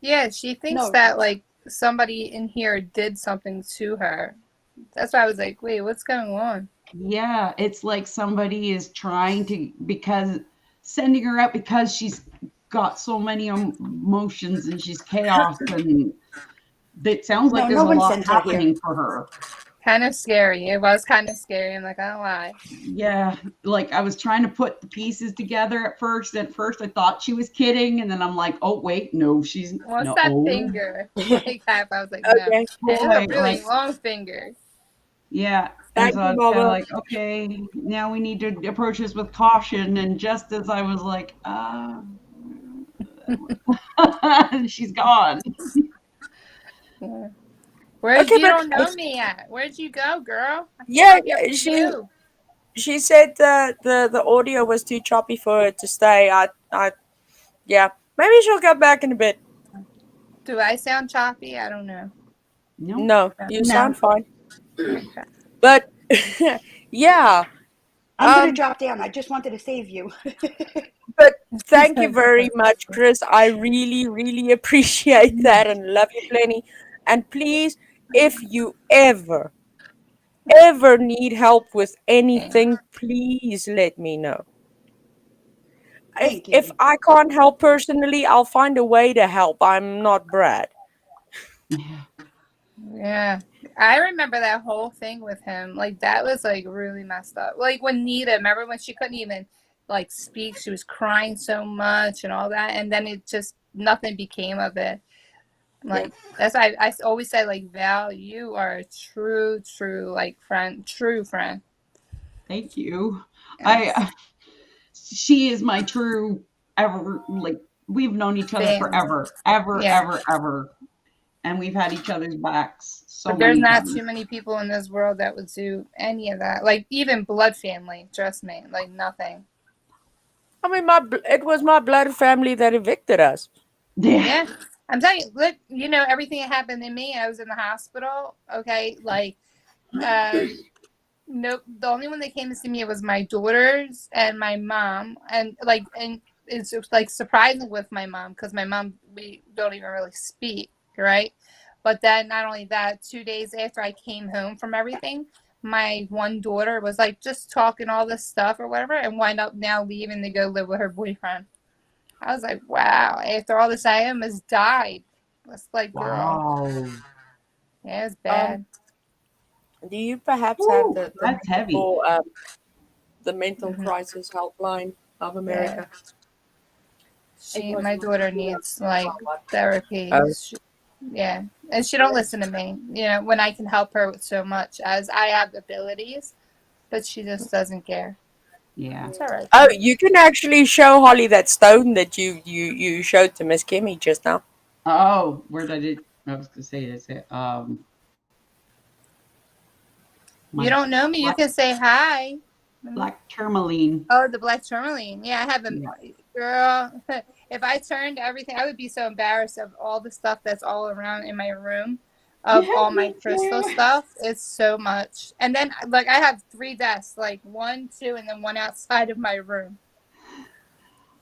Yeah, she thinks No. that like somebody in here did something to her. That's why I was like, wait, what's going on? Yeah, it's like somebody is trying to, because sending her out because she's got so many emotions and she's chaos, and it sounds like No, there's no a one lot sent her here. happening for her. Kind of scary. It was kind of scary. I'm like, I don't lie. Yeah, like I was trying to put the pieces together at first. At first, I thought she was kidding, and then I'm like, oh wait, no, she's What's no. that Oh finger? Like that. I was like, no. Okay. It's boy, a really like long finger. yeah. And Thank so I you, was kind of Mama. like, okay, now we need to approach this with caution. And just as I was like, she's gone. Yeah. Where'd Okay, you but don't know me at? Where'd you go, girl? I yeah, came up here for you. she said the audio was too choppy for her to stay. Yeah, maybe she'll come back in a bit. Do I sound choppy? I don't know. No, No, you No. sound fine. Okay. But yeah, I'm gonna um, drop down. I just wanted to save you. but thank you very much, Chris. I really, really appreciate that and love you plenty. And please, if you ever need help with anything, please let me know. Thank If you. I can't help personally, I'll find a way to help. I'm not Brad. yeah, Yeah. I remember that whole thing with him. Like that was like really messed up. Like when Nita, remember when she couldn't even like speak, she was crying so much and all that, and then it just nothing became of it. Like that's why I always say like Val, you are a true like friend, true friend. thank you. Yes. She is my true ever. Like we've known each other Family. forever, ever, Yeah. ever, ever, and we've had each other's backs so But there's many not times. too many people in this world that would do any of that. Like even blood family, trust me, like nothing. I mean, it was my blood family that evicted us. Yeah. Yeah. I'm telling you, look, you know, everything that happened to me, I was in the hospital. Okay. Like, nope. The only one that came to see me was my daughters and my mom. And it's just, like surprising with my mom because my mom, we don't even really speak. Right. But then not only that, 2 days after I came home from everything, my one daughter was like just talking all this stuff or whatever and wind up now leaving to go live with her boyfriend. I was like, wow, after all this, I almost died. It's like, girl, Wow. yeah, it's bad. Do you perhaps Ooh, have the that's heavy. mental, the mental Mhm. crisis helpline of America? My daughter needs like therapy. Oh. Yeah, and she don't listen to me. You know, when I can help her with so much as I have abilities, but she just doesn't care. Yeah. It's all right. Oh, you can actually show Holly that stone that you showed to Miss Kimmy just now. Oh, where did I did? I was gonna say this. You don't know me, you can say hi. Black tourmaline. Oh, the black tourmaline. Yeah, I have a Yeah. girl. If I turned everything, I would be so embarrassed of all the stuff that's all around in my room, of all my crystal stuff. It's so much. And then, like, I have 3 desks, like 1, 2, and then one outside of my room.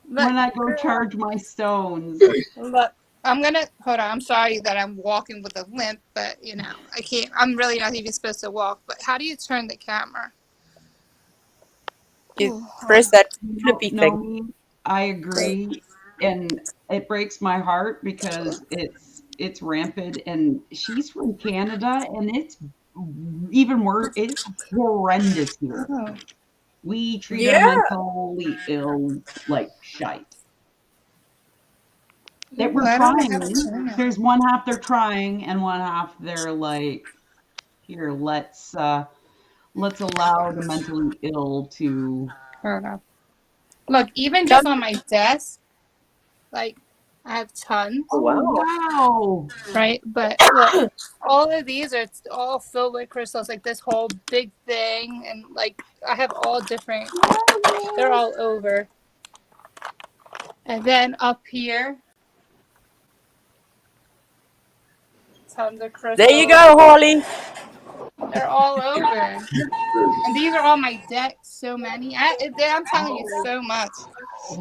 Look, When I go charge my stones. look, I'm gonna hold on. I'm sorry that I'm walking with a limp, but you know, I can't. I'm really not even supposed to walk. But how do you turn the camera? You press that flippy No, thing. I agree, and it breaks my heart because it's rampant, and she's from Canada, and it's even worse. It's horrendous here. Oh. We treat Yeah. our mentally ill like shite. That we're I don't trying. know. There's one half they're trying, and one half they're like, here, let's allow the mentally ill to. Hold on. Look, even just on my desk, like I have tons, Oh, wow. right? But look, all of these are all filled with crystals, like this whole big thing, and like I have all different. They're all over. And then up here, tons of crystals. There you go, Holly. They're all over. And these are all my decks. So many. I'm telling you so much.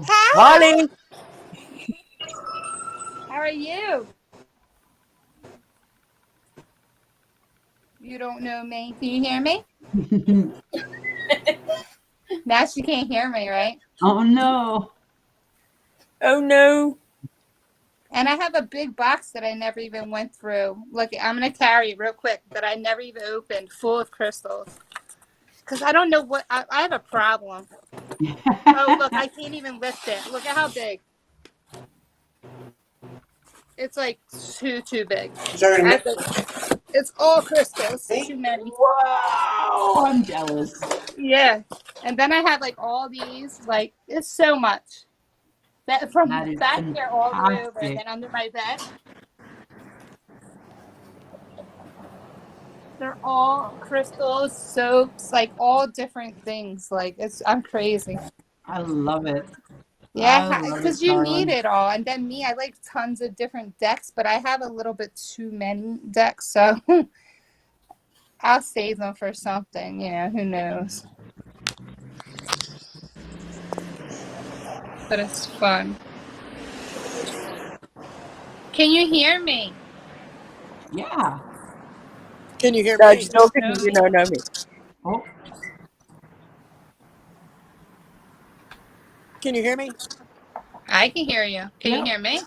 Hi. Holly. How are you? You don't know me. Can you hear me? Now she can't hear me, right? Oh, no. Oh no. And I have a big box that I never even went through. Look, I'm going to carry it real quick that I never even opened, full of crystals. Because I don't know what, I have a problem. Oh, look, I can't even lift it. Look at how big. It's like too big. It's all crystals. Too many. Wow. I'm jealous. Yeah. And then I have like all these, like, it's so much. That from That is back here all the way over, fantastic. and then under my bed. They're all crystals, soaps, like all different things. Like I'm crazy. I love it. Yeah, I love because it, you darling. need it all. And then me, I like tons of different decks, but I have a little bit too many decks, so I'll save them for something. You know, who knows? But it's fun. Can you hear me? Yeah. Can you hear No, me? she's talking to you, no, me. Oh, Can you hear me? I can hear you. Can Yeah. you hear me?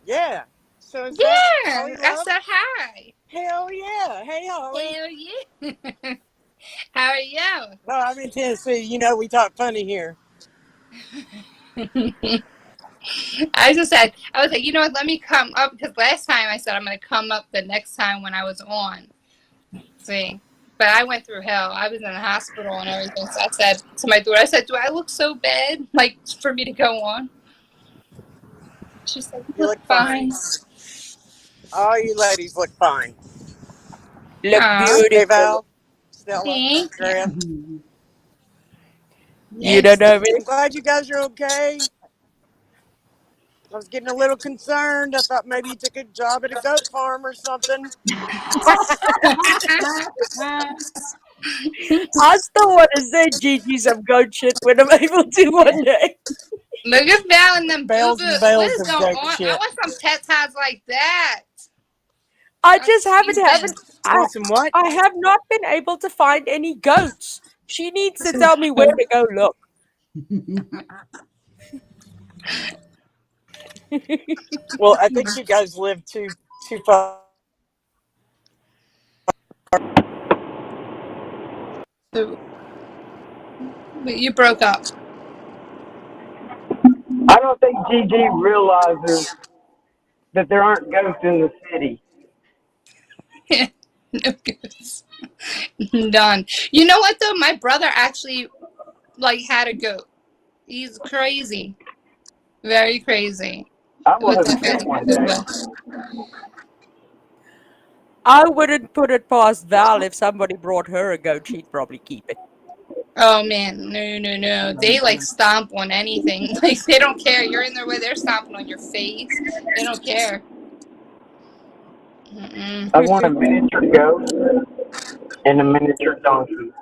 Yeah. So is Yeah, that Holly I Love? said hi. Hell yeah. Hey Holly. Hell yeah. How are you? No, I'm in Tennessee. You know we talk funny here. I was like, you know what, let me come up, because last time I said I'm going to come up the next time when I was on. See? But I went through hell. I was in the hospital and everything. So I said to my daughter, do I look so bad, like, for me to go on? She said, You look fine. All you ladies look fine. Look Aw. Hey beautiful. Val, Stella, Thank you. Andrea. You don't know me? I'm glad you guys are okay. I was getting a little concerned. I thought maybe you took a job at a goat farm or something. I still want to say Gigi some goat shit when I'm able to one day. Look at Val and them Bales boo-boo. and bales What is of going goat on? shit. I want some pet ties like that. I just haven't You want some what? I have not been able to find any goats. She needs to tell me where to go look. Well, I think you guys live too far. But you broke up. I don't think Gigi realizes that there aren't ghosts in the city. No goats. Done. You know what though? My brother actually like had a goat. He's crazy. Very crazy. I It was want to see definitely one a good day. one. I wouldn't put it past Val if somebody brought her a goat, she'd probably keep it. Oh man, no. They like stomp on anything. Like they don't care. You're in their way, they're stomping on your face. They don't care. Mm-mm. I want a miniature goat and a miniature donkey.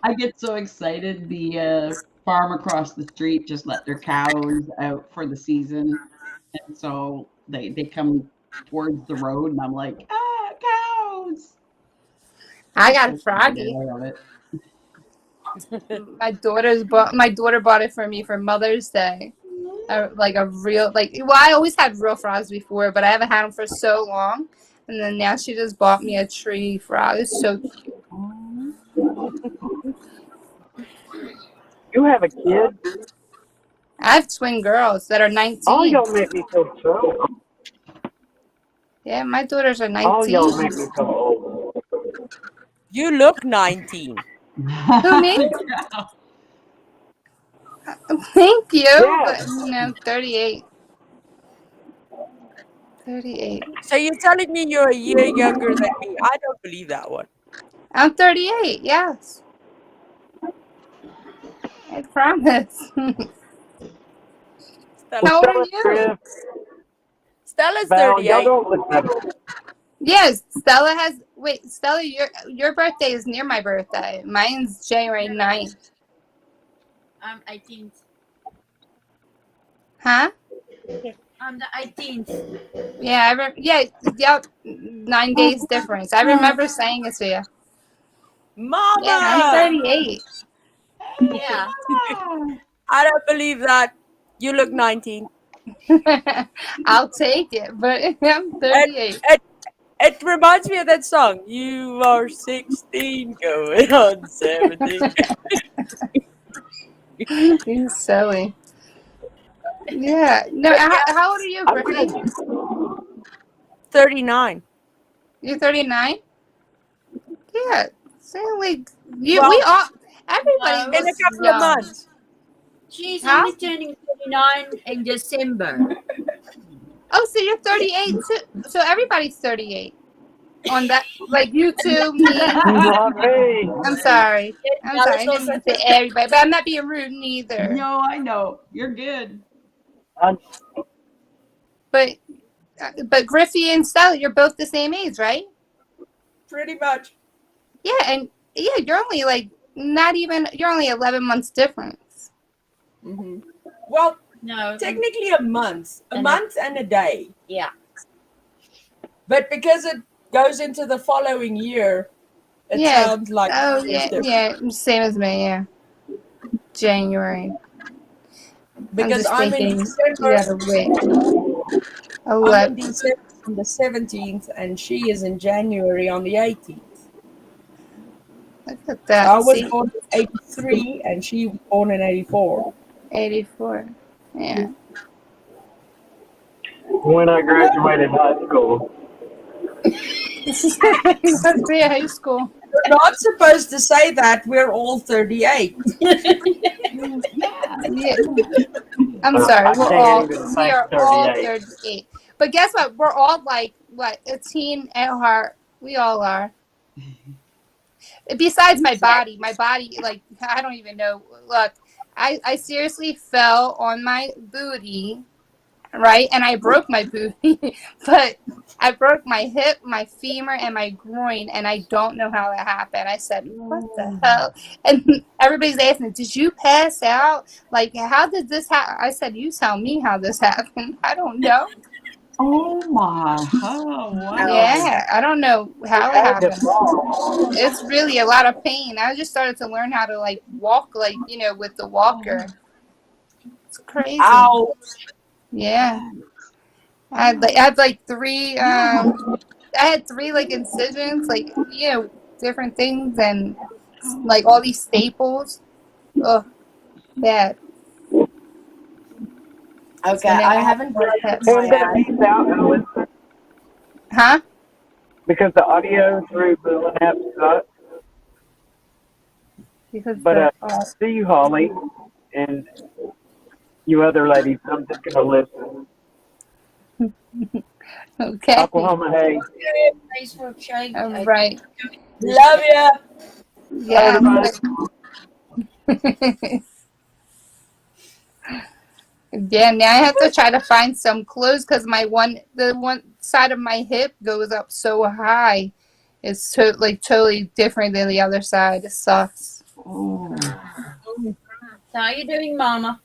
I get so excited. The farm across the street just let their cows out for the season. And so they come towards the road and I'm like, cows. I got a I froggy. love it. My daughter bought it for me for Mother's Day. Like a real, like, well, I always had real frogs before, but I haven't had them for so long. And then now she just bought me a tree frog. It's so cute. You have a kid? I have twin girls that are 19. All y'all make me feel so. Yeah, my daughters are 19. All y'all make me feel old. You look 19. Who, me? Thank you. Yes. But no, 38. 38. So you're telling me you're a year younger than me? I don't believe that one. I'm 38. Yes. I promise. Stella, How old are Stella, you? Chris, Stella's Val, y'all 38. don't look that old. Yes, Stella has. Wait, Stella, your birthday is near my birthday. Mine's January 9th. I'm 18th. Huh? I'm the 18th. Yeah, yep. 9 days difference. I remember saying it to you. Yeah, I'm Mama! 38. Yeah. I don't believe that. You look 19. I'll take it, but I'm 38. It reminds me of that song. You are 16 going on 17. You're silly. Yeah. No, But yeah, how old are you, I'm Griffin? good. 39. You're 39? Yeah. So like we Well, all everybody No. in a looks couple of young. months. She's Huh? only turning 39 in December. Oh, so you're 38 too. So everybody's 38. On that, like you two, me. Not me. I'm sorry. I'm sorry. I Dallas didn't also mean to say everybody, but I'm not being rude neither. No, I know. You're good. But Griffey and Stella, you're both the same age, right? Pretty much. Yeah, and yeah, you're only like not even. You're only 11 months difference. Hmm. Well, no. technically a month. A And month and a day. Yeah. But because it goes into the following year, it Yeah. sounds like Oh it's yeah, different. yeah. Same as me. Yeah. January. Because I'm I'm just in thinking. You December. gotta wait. I'm in 11. December on the 17th, and she is in January on the 18th. Look at So that. I was See, born in 83, and she was born in 84. 84. Yeah. When I graduated high school. That's me high school. We're not supposed to say that. We're all 38. Yeah. I'm sorry. I We can't even say are all 38. 38. But guess what? We're all like a teen at heart. We all are. Besides my body, like I don't even know. Look, I seriously fell on my booty, right? And I broke my booty, but I broke my hip, my femur, and my groin, and I don't know how that happened. I said, "What the hell?" And everybody's asking, "Did you pass out? Like, how did this happen?" I said, "You tell me how this happened. I don't know." Oh my. Oh, wow. Yeah, I don't know how it Had to happened. fall. It's really a lot of pain. I just started to learn how to like walk, like with the walker. It's crazy. Ow. Yeah, I had like three. I had three like incisions, like different things, and like all these staples. Oh, bad. Okay, And then I I haven't had broken hips. my And that ass. beats out and listen Huh? because the audio through the app sucks. Because But see you, Holly, and you other ladies. I'm just gonna listen. okay. Oklahoma, hey. Facebook shake. All right. Love ya. Yeah. Yeah, now I have to try to find some clothes because the one side of my hip goes up so high. It's totally different than the other side. It sucks. Oh. So how you doing, Mama?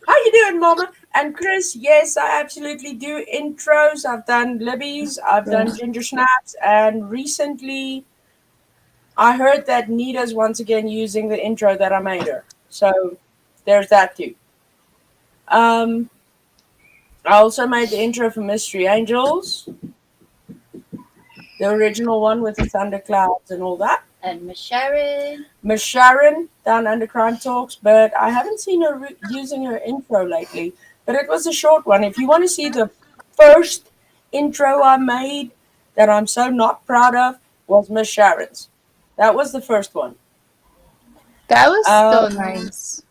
How you doing, Mama? And Chris, yes, I absolutely do intros. I've done Libby's, I've done Ginger Snaps, and recently I heard that Nita's once again using the intro that I made her. So there's that too. I also made the intro for Mystery Angels, the original one with the thunderclouds and all that. And Miss Sharon. Miss Sharon down under Crime Talks, but I haven't seen her using her intro lately. But it was a short one. If you want to see the first intro I made that I'm so not proud of, was Miss Sharon's. That was the first one. That was still nice.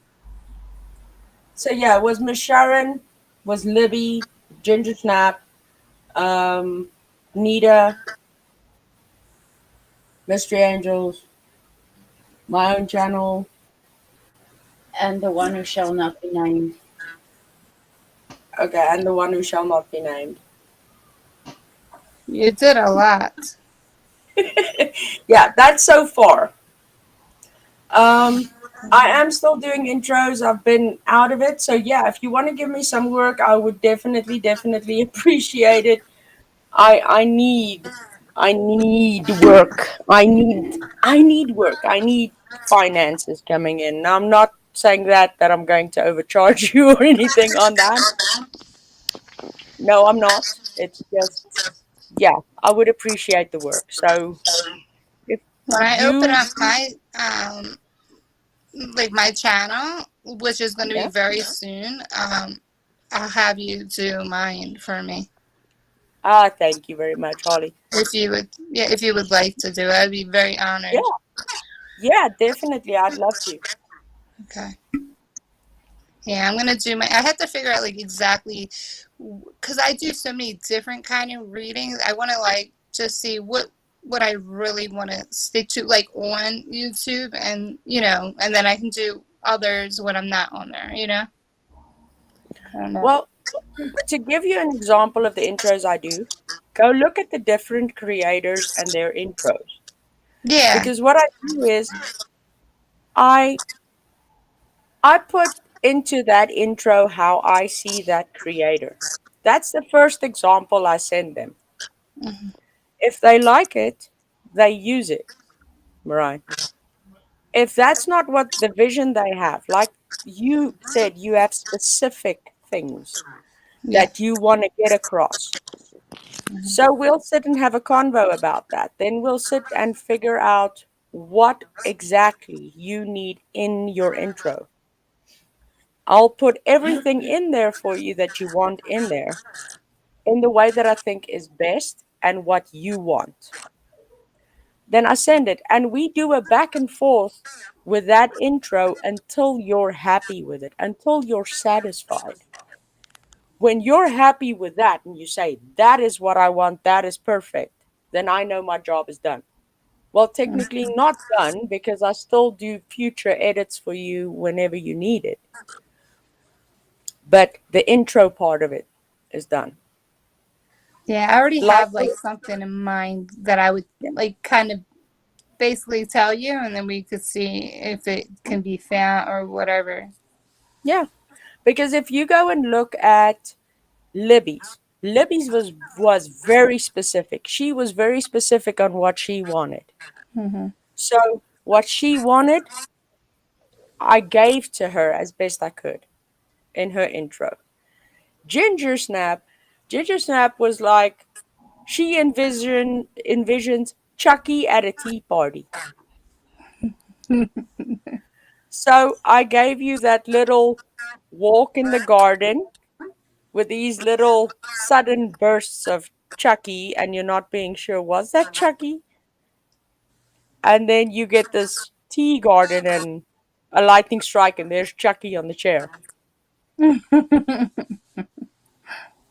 So yeah, it was Miss Sharon, was Libby, Ginger Snap, Nita, Mystery Angels, my own channel. And the one who shall not be named. Okay, and the one who shall not be named. You did a lot. Yeah, that's so far. I am still doing intros. I've been out of it. So yeah, if you want to give me some work, I would definitely appreciate it. I need work. I need work. I need finances coming in. Now, I'm not saying that I'm going to overcharge you or anything on that. No, I'm not. It's just yeah, I would appreciate the work. So if When I open you up my like my channel, which is going to be yeah. very soon, I'll have you do mine for me. Thank you very much, Holly. If you would, yeah, if you would like to do it, I'd be very honored. Yeah. Yeah, definitely. I'd love to. Okay. Yeah, I'm gonna do my. I have to figure out like exactly, because I do so many different kind of readings. I want to like just see what I really want to stick to, like on YouTube, and and then I can do others when I'm not on there. I don't know. Well, to give you an example of the intros I do, go look at the different creators and their intros. Yeah. Because what I do is I put into that intro how I see that creator. That's the first example I send them. Mhm. If they like it, they use it, right? If that's not what the vision they have, like you said, you have specific things Yeah. that you want to get across. So we'll sit and have a convo about that. Then we'll sit and figure out what exactly you need in your intro. I'll put everything in there for you that you want in there in the way that I think is best and what you want. Then I send it and we do a back and forth with that intro until you're happy with it, until you're satisfied. When you're happy with that and you say, that is what I want, that is perfect, then I know my job is done. Well, technically not done because I still do future edits for you whenever you need it. But the intro part of it is done. Yeah, I already Like, have like something in mind that I would like kind of basically tell you, and then we could see if it can be found or whatever. yeah, because if you go and look at Libby's was very specific. She was very specific on what she wanted. Mm-hmm. So what she wanted, I gave to her as best I could in her intro. Ginger Snap, Ginger Snap was like she envisioned Chucky at a tea party. So I gave you that little walk in the garden with these little sudden bursts of Chucky, and you're not being sure, was that Chucky? And then you get this tea garden and a lightning strike, and there's Chucky on the chair.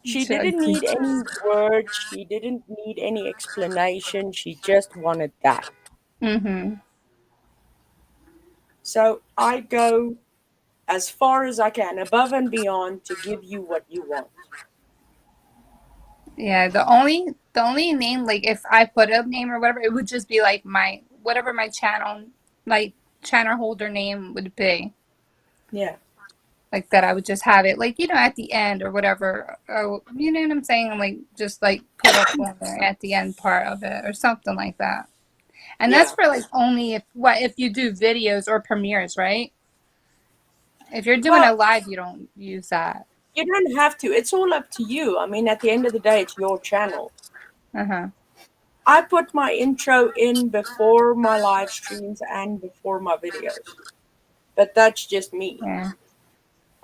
She didn't need any words, she didn't need any explanation, she just wanted that. Mm-hmm. So I go as far as I can, above and beyond, to give you what you want. Yeah, the only name, like if I put a name or whatever, it would just be like my whatever my channel, like channel holder name would be. Yeah. Like that I would just have it like, at the end or whatever. Or, you know what I'm saying? Like just like put up on there at the end part of it or something like that. And that's Yeah. for like only if you do videos or premieres, right? If you're doing Well, a live, you don't use that. you don't have to. It's all up to you. I mean, at the end of the day, it's your channel. Uh-huh. I put my intro in before my live streams and before my videos. But that's just me. Yeah.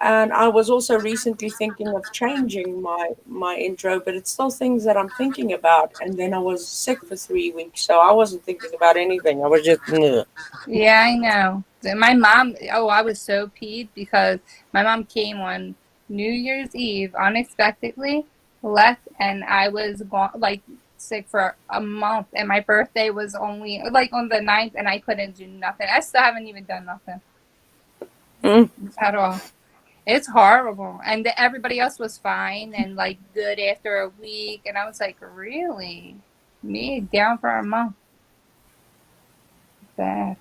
And I was also recently thinking of changing my intro, but it's still things that I'm thinking about. And then I was sick for 3 weeks, so I wasn't thinking about anything. I was just, "Ugh." Yeah, I know. My mom, oh, I was so peeved because my mom came on New Year's Eve unexpectedly, left, and I was gone, like sick for a month. And my birthday was only like on the 9th, and I couldn't do nothing. I still haven't even done nothing Mm. at all. It's horrible. And everybody else was fine and like good after a week. And I was like, really? Me down for a month? Bad.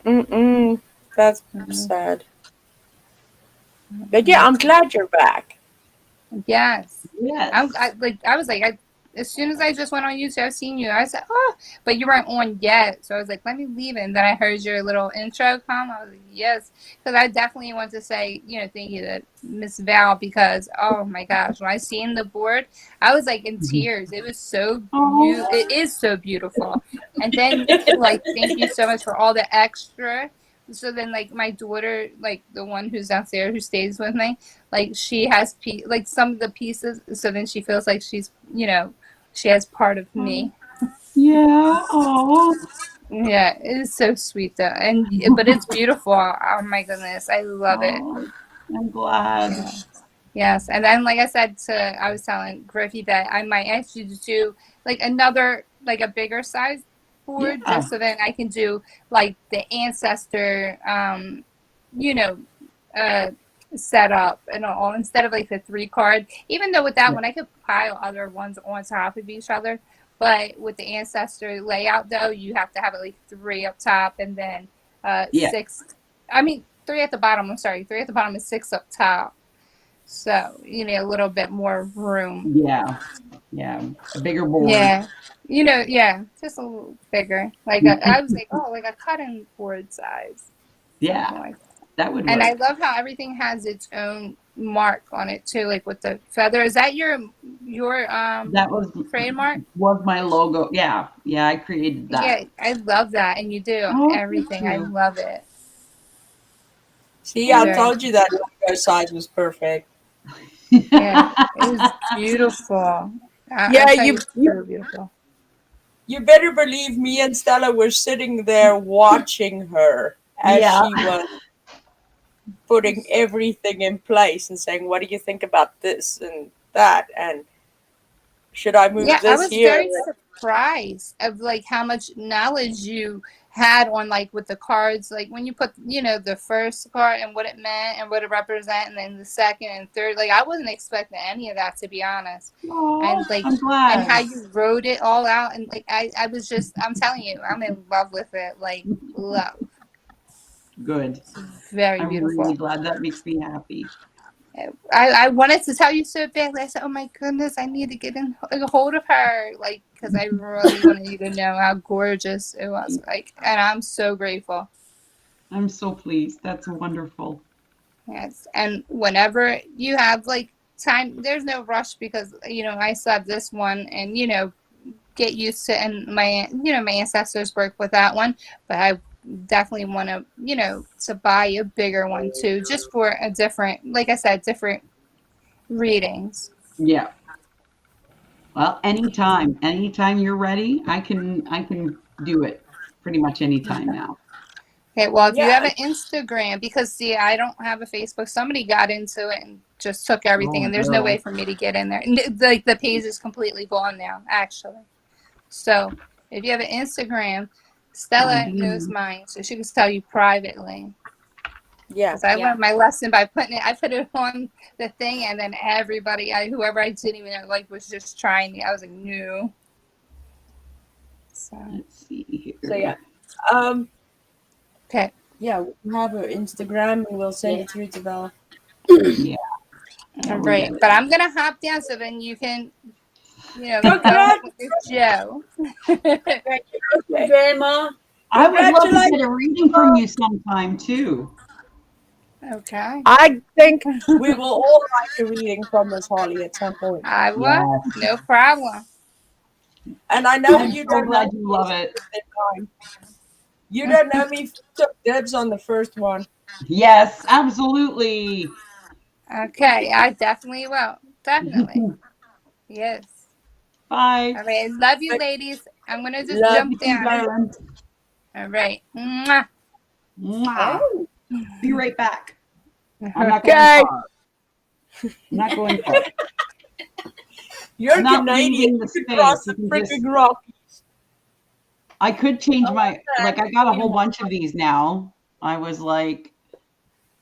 Mm-mm. That's Mhm. sad. But yeah, I'm glad you're back. Yes. Yes. I was like, as soon as I just went on YouTube, I've seen you. I said, oh, but you weren't on yet. So I was like, let me leave it. And then I heard your little intro come. I was like, yes. Because I definitely want to say, thank you to Miss Val because, oh my gosh, when I seen the board, I was like in tears. It was so beautiful. It is so beautiful. And then, like, thank you so much for all the extra. So then, like, my daughter, like, the one who's downstairs who stays with me, like, she has, like, some of the pieces. So then she feels like she's, she has part of me. Yeah. Oh. Yeah, it is so sweet though, but it's beautiful. Oh my goodness, I love it. I'm glad. Yeah. Yes, and then like I said I was telling Griffey that I might ask you to do like another like a bigger size board Yeah. just so that I can do like the ancestor, set up and all instead of like the 3 card. Even though with that one I could pile other ones on top of each other. But with the ancestor layout, though, you have to have at least 3 up top and then 6. I mean, 3 at the bottom. I'm sorry, 3 at the bottom and 6 up top. So you need a little bit more room. Yeah. Yeah. A bigger board. Yeah. Just a little bigger. Like I was like, oh, like a cutting board size. Yeah. Like that would work. And I love how everything has its own mark on it too, like with the feather. Is that your that was trademark? Was my logo. Yeah, I created that. Yeah, I love that, and you do everything. I love it. See, I told you that logo size was perfect. Yeah, it was beautiful. So beautiful. You better believe me and Stella were sitting there watching her as she was putting everything in place and saying, what do you think about this and that? And should I move this here? I was very surprised of like how much knowledge you had on like with the cards, like when you put, the first card and what it meant and what it represent, and then the second and third, like I wasn't expecting any of that, to be honest. And like, I'm glad. and how you wrote it all out. And like, I was just, I'm telling you, I'm in love with it. Like love. Good. Very beautiful. I'm really glad. That makes me happy. I wanted to tell you so badly. I said, oh my goodness, I need to get in a hold of her. Like, because I really wanted you to know how gorgeous it was. Like, and I'm so grateful. I'm so pleased. That's wonderful. Yes. And whenever you have like time, there's no rush because, I still have this one and, get used to, and my ancestors work with that one, but I definitely want to, to buy a bigger one too, just for a different, like I said, different readings. Yeah. Well, anytime you're ready, I can do it pretty much anytime now. Okay. Well, if you have an Instagram, because see, I don't have a Facebook. Somebody got into it and just took everything, and there's no way for me to get in there. Like the page is completely gone now, actually. So if you have an Instagram, Stella knows mine, so she can tell you privately. Yes, I learned my lesson by I put it on the thing, and then everybody, whoever I didn't even know, like, was just trying me. I was like, no. So let's see here. So yeah, okay. Yeah, we have her Instagram, and we'll send it through to Bella. Yeah. All right, but I'm gonna hop down so then you can. Go with Joe. Grandma. I would love to get a reading from you sometime too. Okay. I think we will all like a reading from Miss Holly at some point. I will. Yes. No problem. And I know I'm you so don't glad know you love it. You don't know me. Took dibs on the first one. Yes, absolutely. Okay, I definitely will. Definitely. Yes. Bye. All right. Love you, ladies. I'm gonna just Love You jump too, down. darling. All right. Mwah. Mwah. Oh, Be right back. I'm not going okay. far. I'm not going far. You're I'm not Canadian. leaving the You can space. cross You the can just. freaking Rockies. I could change my. Like, I got a whole You bunch of these now. I was like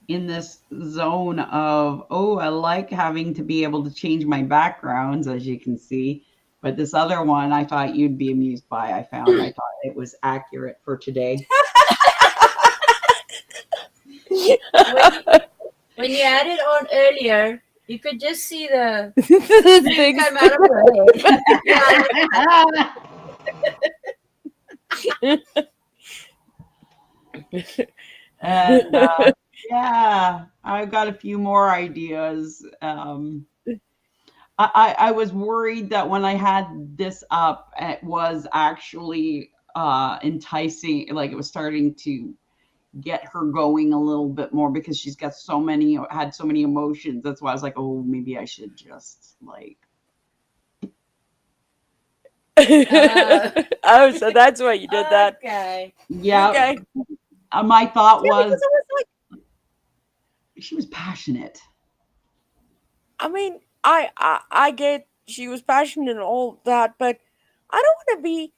in this zone of, oh, I like having to be able to change my backgrounds, as you can see. But this other one, I thought you'd be amused by. I thought it was accurate for today. when you had it on earlier, you could just see the This thing thing. come out of her head. And yeah, I've got a few more ideas. I was worried that when I had this up, it was actually enticing, like it was starting to get her going a little bit more because she's got had so many emotions. That's why I was like, oh, maybe I should just like. Oh, so that's why you did that. Okay. Yeah. Okay. My thought Yeah, was because I was like, she was passionate. I mean, I get she was passionate and all that, but I don't want to be.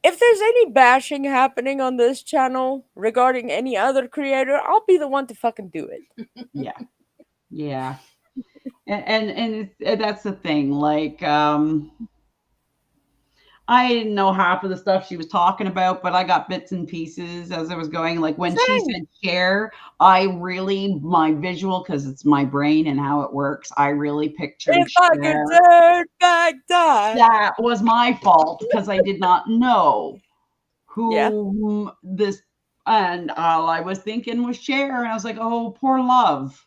If there's any bashing happening on this channel regarding any other creator, I'll be the one to fucking do it. Yeah. Yeah. And that's the thing. Like, I didn't know half of the stuff she was talking about, but I got bits and pieces as I was going. Like when she Same. said share, my visual, because it's my brain and how it works, I really pictured If I could share. turn back time. That was my fault because I did not know Yeah. who this, and all I was thinking was share, and I was like, oh, poor love.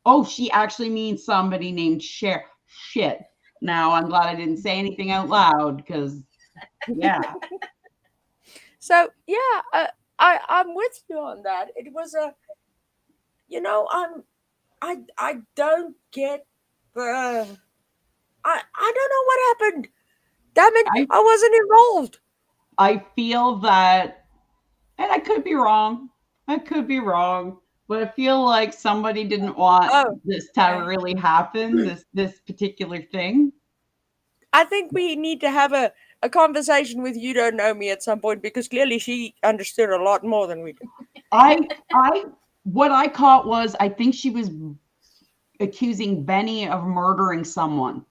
Oh, she actually means somebody named Cher. Shit. Now I'm glad I didn't say anything out loud because, yeah. So yeah, I'm with you on that. It was a, I don't get the, I don't know what happened. Damn it, I wasn't involved. I feel that, and I could be wrong. But I feel like somebody didn't want this to really happen, this particular thing. I think we need to have a conversation with You Don't Know Me at some point because clearly she understood a lot more than we did. What I caught was, I think she was accusing Benny of murdering someone,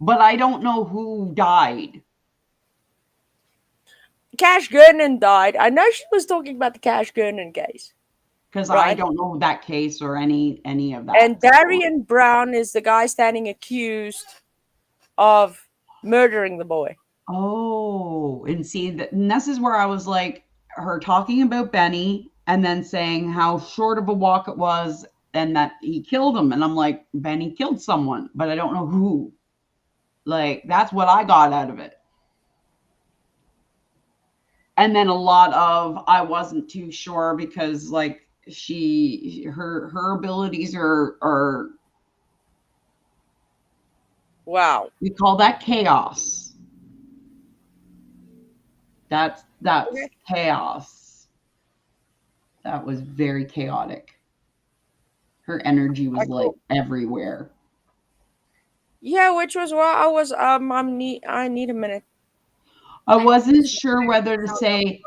but I don't know who died. Cash Gurnan died. I know she was talking about the Cash Gurnan case. Because I don't know that case or any of that. And Darian Brown is the guy standing accused of murdering the boy. Oh, and see, and this is where I was like, her talking about Benny and then saying how short of a walk it was and that he killed him. And I'm like, Benny killed someone, but I don't know who. Like, that's what I got out of it. And then a lot of, I wasn't too sure because like her abilities are wow. We call that chaos. That's chaos. That was very chaotic. Her energy was like everywhere. Yeah, which was why I was I need a minute. I wasn't sure whether to say,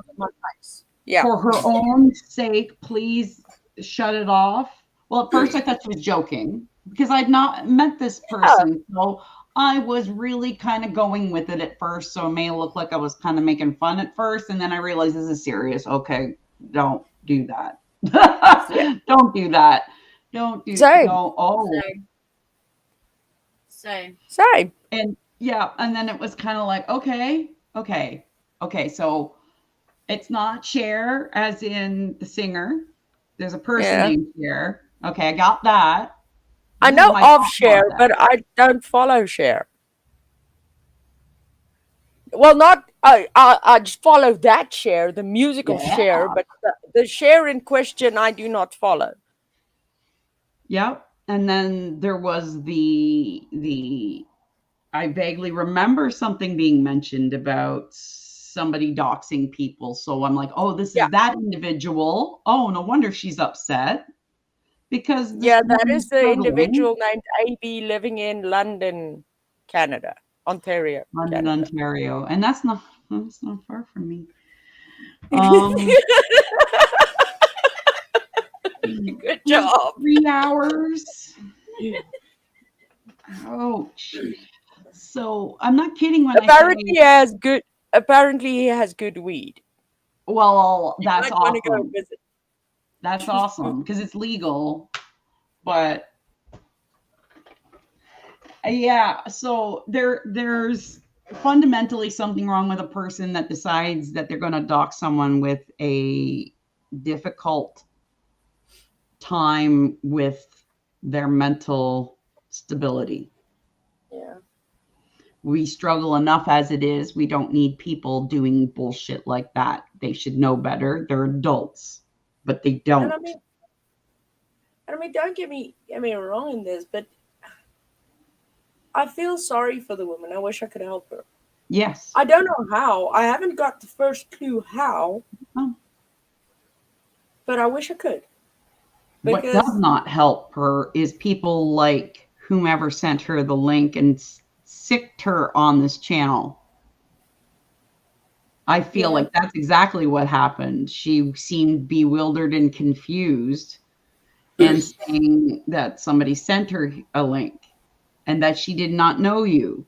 for her own sake, please shut it off. Well, at first I thought she was joking because I'd not met this person. So I was really kind of going with it at first. So it may look like I was kind of making fun at first. And then I realized this is serious. Okay, don't do that. Don't do that. Don't do that. No. Oh. Same. And yeah, and then it was kind of like, okay. So it's not Cher as in the singer. There's a person named Cher. Okay, I got that. I know of Cher, but I don't follow Cher. Well, not I just follow that Cher, the musical Cher, but the Cher in question I do not follow. Yep. And then there was the I vaguely remember something being mentioned about somebody doxing people. So I'm like, oh, this Yeah. is that individual. Oh, no wonder she's upset because this Yeah, that woman is is the struggling. individual named AB living in London, Canada, Ontario, London, Canada. Ontario, and that's not far from me. Um, Good job. 3 hours. Ouch. So I'm not kidding when I Apparently, say, he has good. Apparently, he has good weed. well, You that's might want to go awesome. visit. That's awesome because it's legal. But yeah, so there's fundamentally something wrong with a person that decides that they're going to dox someone with a difficult time with their mental stability. Yeah. We struggle enough as it is. We don't need people doing bullshit like that. They should know better. They're adults, but they don't. And I mean, don't get me wrong in this, but I feel sorry for the woman. I wish I could help her. Yes. I don't know how. I haven't got the first clue how, Oh. but I wish I could. What does not help her is people like whomever sent her the link and sicked her on this channel. I feel like that's exactly what happened. She seemed bewildered and confused and saying that somebody sent her a link and that she did not know you.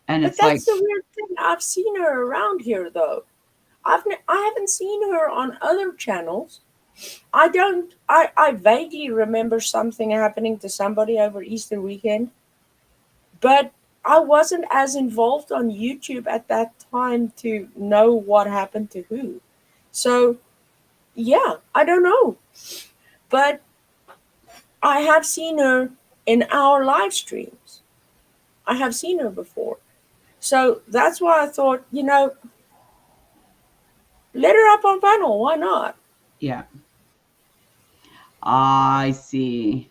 And But it's like, that's the weird thing. I've seen her around here, though. I haven't seen her on other channels. I vaguely remember something happening to somebody over Easter weekend, but I wasn't as involved on YouTube at that time to know what happened to who. So, yeah, I don't know. But I have seen her in our live streams. I have seen her before. So that's why I thought, let her up on panel. Why not? yeah. I see.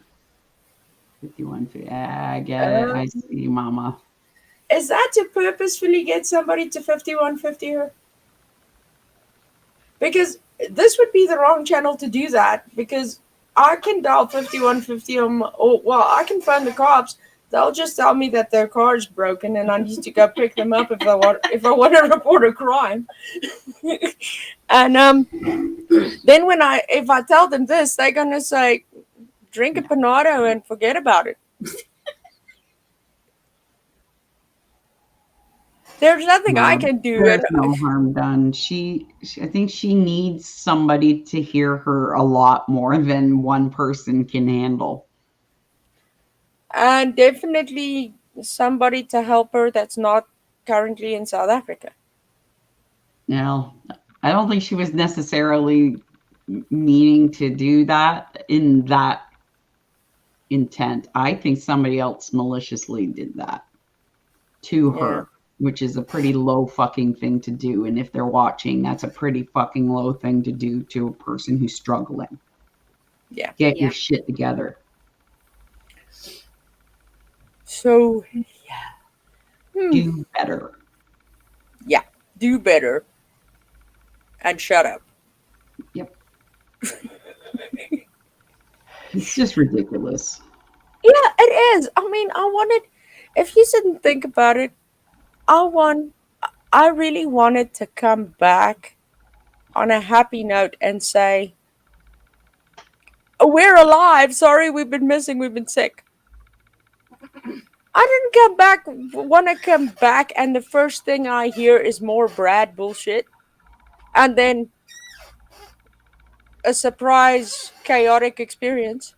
51. I get it. I see, Mama. Is that to purposefully get somebody to 5150 her? Because this would be the wrong channel to do that, because I can dial 5150 I can phone the cops. They'll just tell me that their car is broken and I need to go pick them up if I want to report a crime. And then if I tell them this, they're gonna say, drink a Panado and forget about it. There's nothing I can do. There's no harm done. I think she needs somebody to hear her a lot more than one person can handle. And definitely somebody to help her that's not currently in South Africa. Now, I don't think she was necessarily meaning to do that in that intent. I think somebody else maliciously did that to her, which is a pretty low fucking thing to do. And if they're watching, that's a pretty fucking low thing to do to a person who's struggling. Yeah. Get your shit together. So, do better. Yeah, do better. And shut up. Yep. It's just ridiculous. Yeah, it is. I mean, if you didn't think about it, I really wanted to come back on a happy note and say, we're alive. Sorry, we've been missing. We've been sick. I didn't want to come back, and the first thing I hear is more Brad bullshit. And then a surprise, chaotic experience.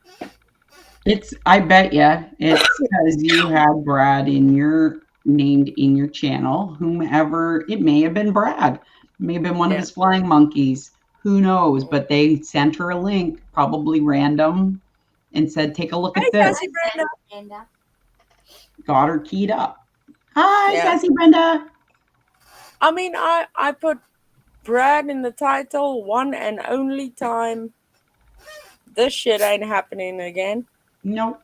I bet you it's because you had Brad named in your channel, whomever, it may have been Brad, may have been one of his flying monkeys, who knows, but they sent her a link, probably random, and said, take a look at this. Sassy Brenda. Got her keyed up. Hi, Sassy Brenda. I mean, I put Brad in the title one and only time This shit ain't happening again. Nope.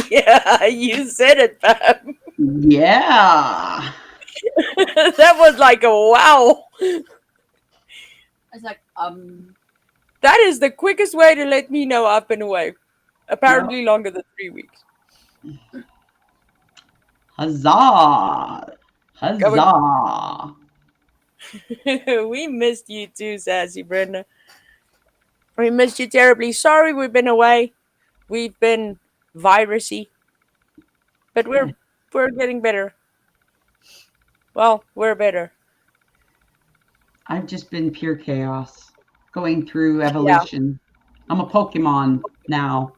Yeah, you said it, Pam. Yeah. That was like a wow. It's like, That is the quickest way to let me know I've been away. Apparently longer than 3 weeks. Huzzah. Huzzah. We missed you too, Sassy Brenda. We missed you terribly. Sorry we've been away. We've been virusy. But we're getting better. Well, we're better. I've just been pure chaos, going through evolution. I'm a Pokemon now.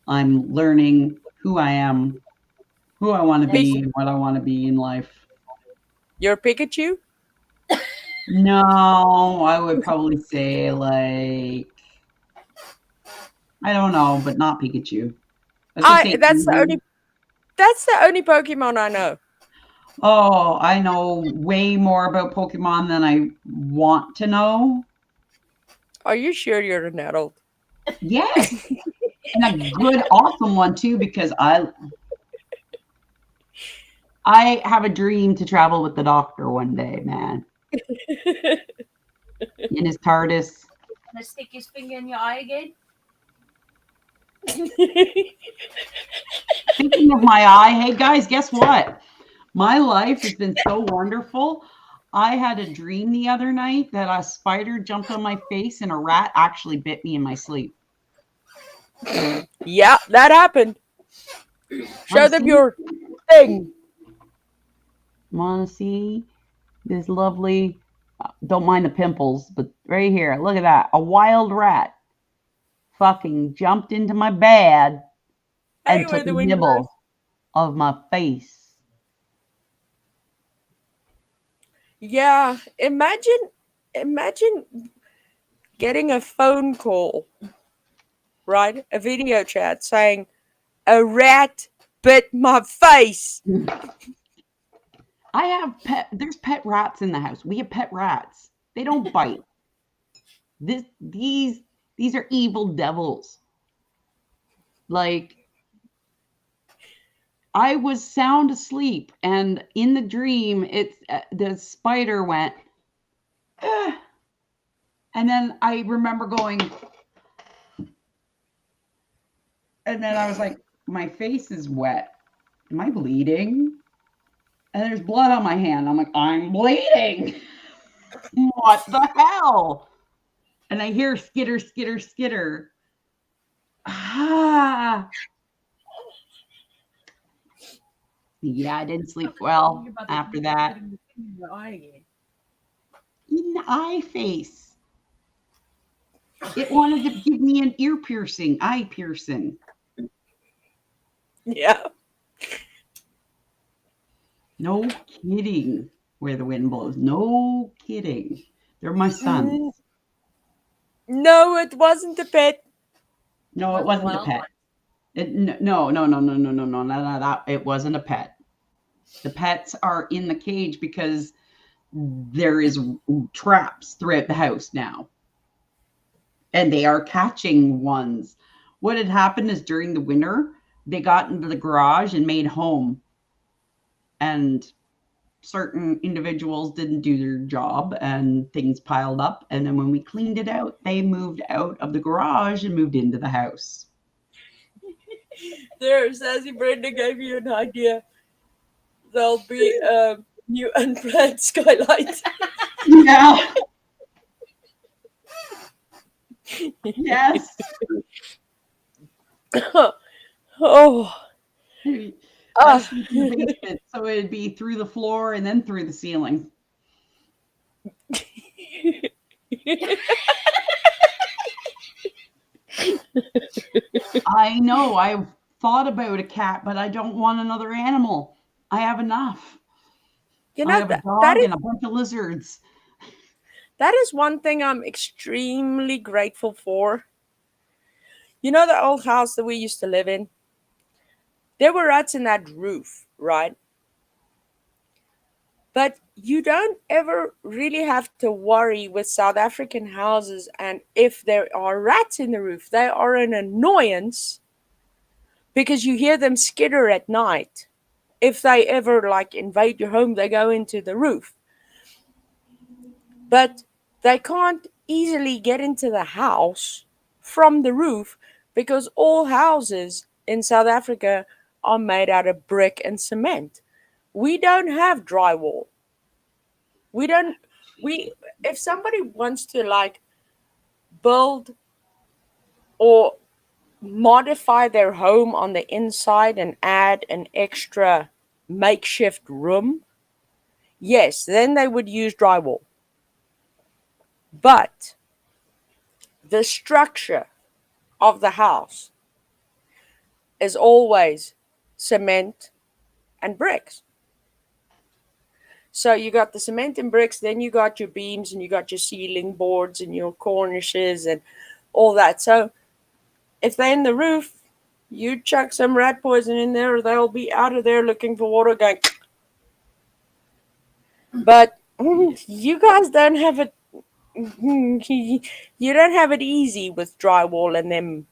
I'm learning who I am, who I want to be, and what I want to be in life. You're Pikachu? No, I would probably say like, I don't know, but not Pikachu. That's the only Pokemon I know. Oh, I know way more about Pokemon than I want to know. Are you sure you're an adult? Yes. And a good, awesome one too, because I have a dream to travel with the Doctor one day, man. In his TARDIS. gonna stick his finger in your eye again? Speaking of my eye, hey guys, guess what? My life has been so wonderful. I had a dream the other night that a spider jumped on my face and a rat actually bit me in my sleep. Yeah, that happened. Show them your thing. Want to see this lovely, don't mind the pimples, but right here, look at that. A wild rat fucking jumped into my bed and took a nibble of my face. Yeah, imagine getting a phone call, right? A video chat saying, a rat bit my face. I have there's pet rats in the house. We have pet rats. They don't bite. These are evil devils. Like, I was sound asleep, and in the dream, the spider went, "Ugh." And then I remember going, and then I was like, my face is wet. Am I bleeding? And there's blood on my hand. I'm like, I'm bleeding. What the hell? And I hear skitter, skitter, skitter. Ah. Yeah, I didn't sleep well after that. In the eye face. It wanted to give me an eye piercing. Yeah. No kidding where the wind blows. No kidding. They're my sons. No, it wasn't a pet. No, it wasn't a pet. No. It wasn't a pet. The pets are in the cage because there is traps throughout the house now. And they are catching ones. What had happened is during the winter, they got into the garage and made home. And certain individuals didn't do their job and things piled up. And then when we cleaned it out, they moved out of the garage and moved into the house. There, Sassy Brenda gave you an idea. There'll be a new unplanned skylight. Yeah. Yes. Oh. So it'd be through the floor and then through the ceiling. I know. I've thought about a cat, but I don't want another animal. I have enough. You know, I have a dog and a bunch of lizards. That is one thing I'm extremely grateful for. You know the old house that we used to live in? There were rats in that roof, right? But you don't ever really have to worry with South African houses, and if there are rats in the roof, they are an annoyance because you hear them skitter at night. If they ever like invade your home, they go into the roof. But they can't easily get into the house from the roof because all houses in South Africa are made out of brick and cement. We don't have drywall. We don't we if somebody wants to like build or modify their home on the inside and add an extra makeshift room, yes, then they would use drywall. But the structure of the house is always cement and bricks. So you got the cement and bricks, then you got your beams and you got your ceiling boards and your cornices and all that. So if they're in the roof, you chuck some rat poison in there, they'll be out of there looking for water going. But you guys don't have it. You don't have it easy with drywall and them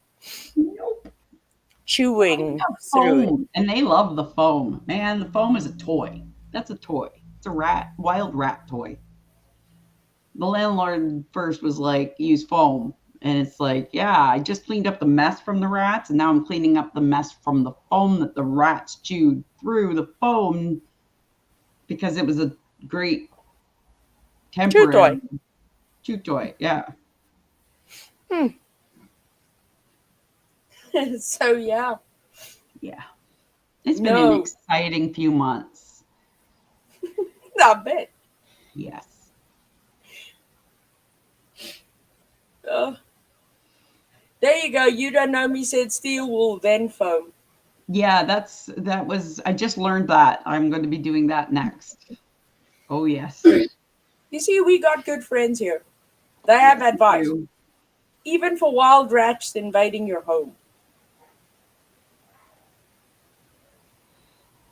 Nope. chewing through it. Foam, and they love the foam. Man, the foam is a toy. That's a toy. It's a wild rat toy. The landlord first was like, use foam. And it's like, yeah, I just cleaned up the mess from the rats, and now I'm cleaning up the mess from the foam that the rats chewed through the foam because it was a great temporary chew toy. Yeah. So yeah. Yeah. It's been an exciting few months. I bet. Yes. There you go. You don't know me said steel wool, then foam. Yeah, that was I just learned that. I'm going to be doing that next. Oh yes. You see, we got good friends here. They have advice. Even for wild rats invading your home.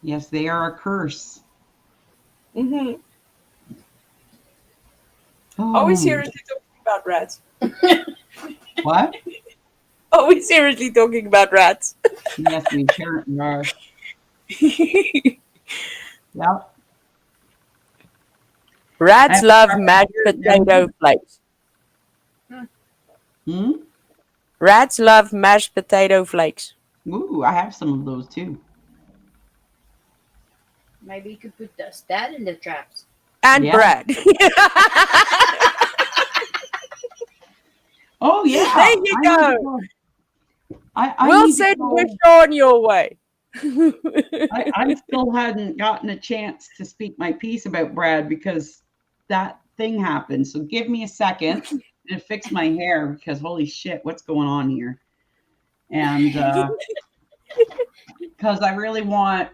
Yes, they are a curse. Mm-hmm. Oh. Are we seriously talking about rats? What? Are we seriously talking about rats? Yes, we apparently are. Yep. Rats love mashed potato flakes. Rats love mashed potato flakes. Ooh, I have some of those too. Maybe you could put that in the traps. And bread. Oh yeah. There you go. We'll send Sean your way. I still hadn't gotten a chance to speak my piece about Brad because that thing happened. So give me a second to fix my hair because holy shit, what's going on here? And because I really want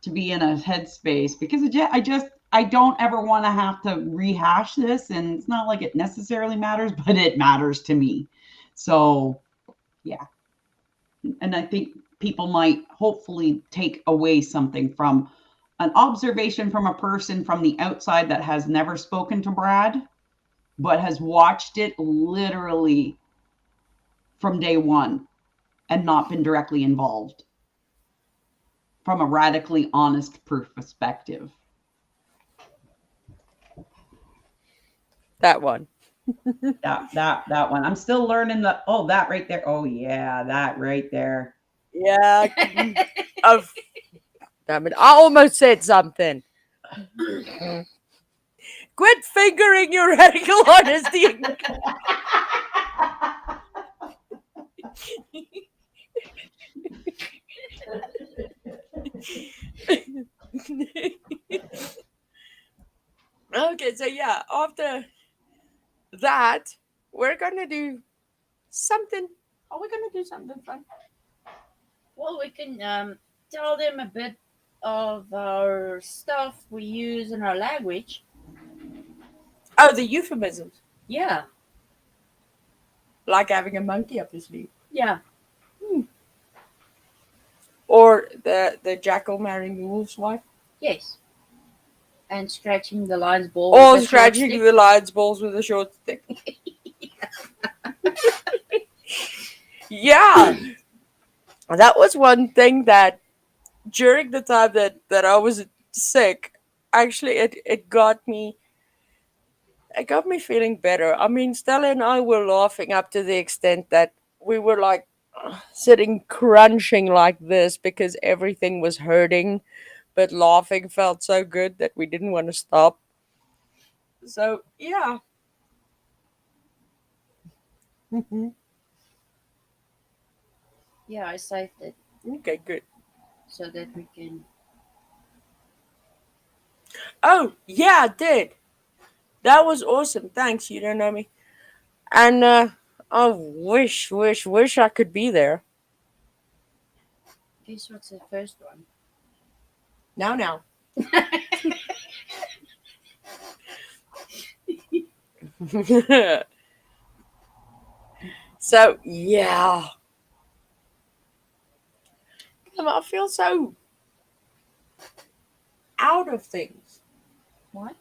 to be in a headspace because I don't ever want to have to rehash this, and it's not like it necessarily matters, but it matters to me. So yeah. And I think people might hopefully take away something from an observation from a person from the outside that has never spoken to Brad, but has watched it literally from day one and not been directly involved from a radically honest perspective. That one. that one. I'm still learning that right there. Oh yeah, that right there. Yeah. Damn it. I almost said something. Quit fingering your radical honesty. Okay, so yeah, after that, we're gonna do something. Are we gonna do something fun? Well, we can tell them a bit of our stuff we use in our language. Oh, the euphemisms. Yeah. Like having a monkey up your sleeve. Yeah. Or the jackal marrying the wolf's wife. Yes. And stretching the lion's ball. Or with a short scratching stick. the lion's balls with a short stick. Yeah, that was one thing that during the time that I was sick, actually it got me feeling better. I mean, Stella and I were laughing up to the extent that we were like sitting crunching like this because everything was hurting, but laughing felt so good that we didn't want to stop. So, yeah. Yeah, I saved it Okay, good. so that we can. Oh, yeah, I did. That was awesome. Thanks, you don't know me. And I wish I could be there. Guess what's the first one? Now. So, yeah. I feel so out of things What?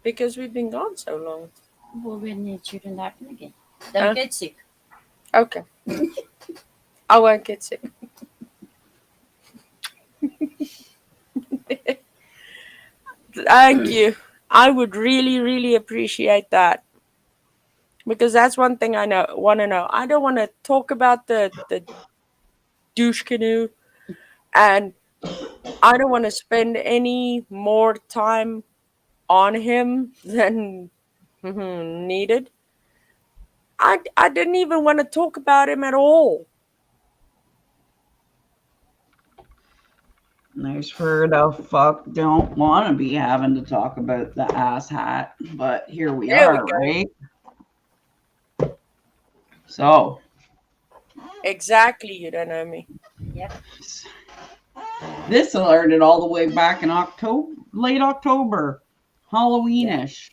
because we've been gone so long. Well, when it shouldn't happen again. Don't get sick. Okay. I won't get sick. Thank you. I would really appreciate that because that's one thing I want to know. I don't want to talk about the douche canoe, and I don't want to spend any more time on him than needed. I didn't even want to talk about him at all. I sure the fuck don't want to be having to talk about the ass hat, but here we There we are, go. right? So, Exactly, you don't know me. Yep. this alerted all the way back in October, late October, Halloweenish.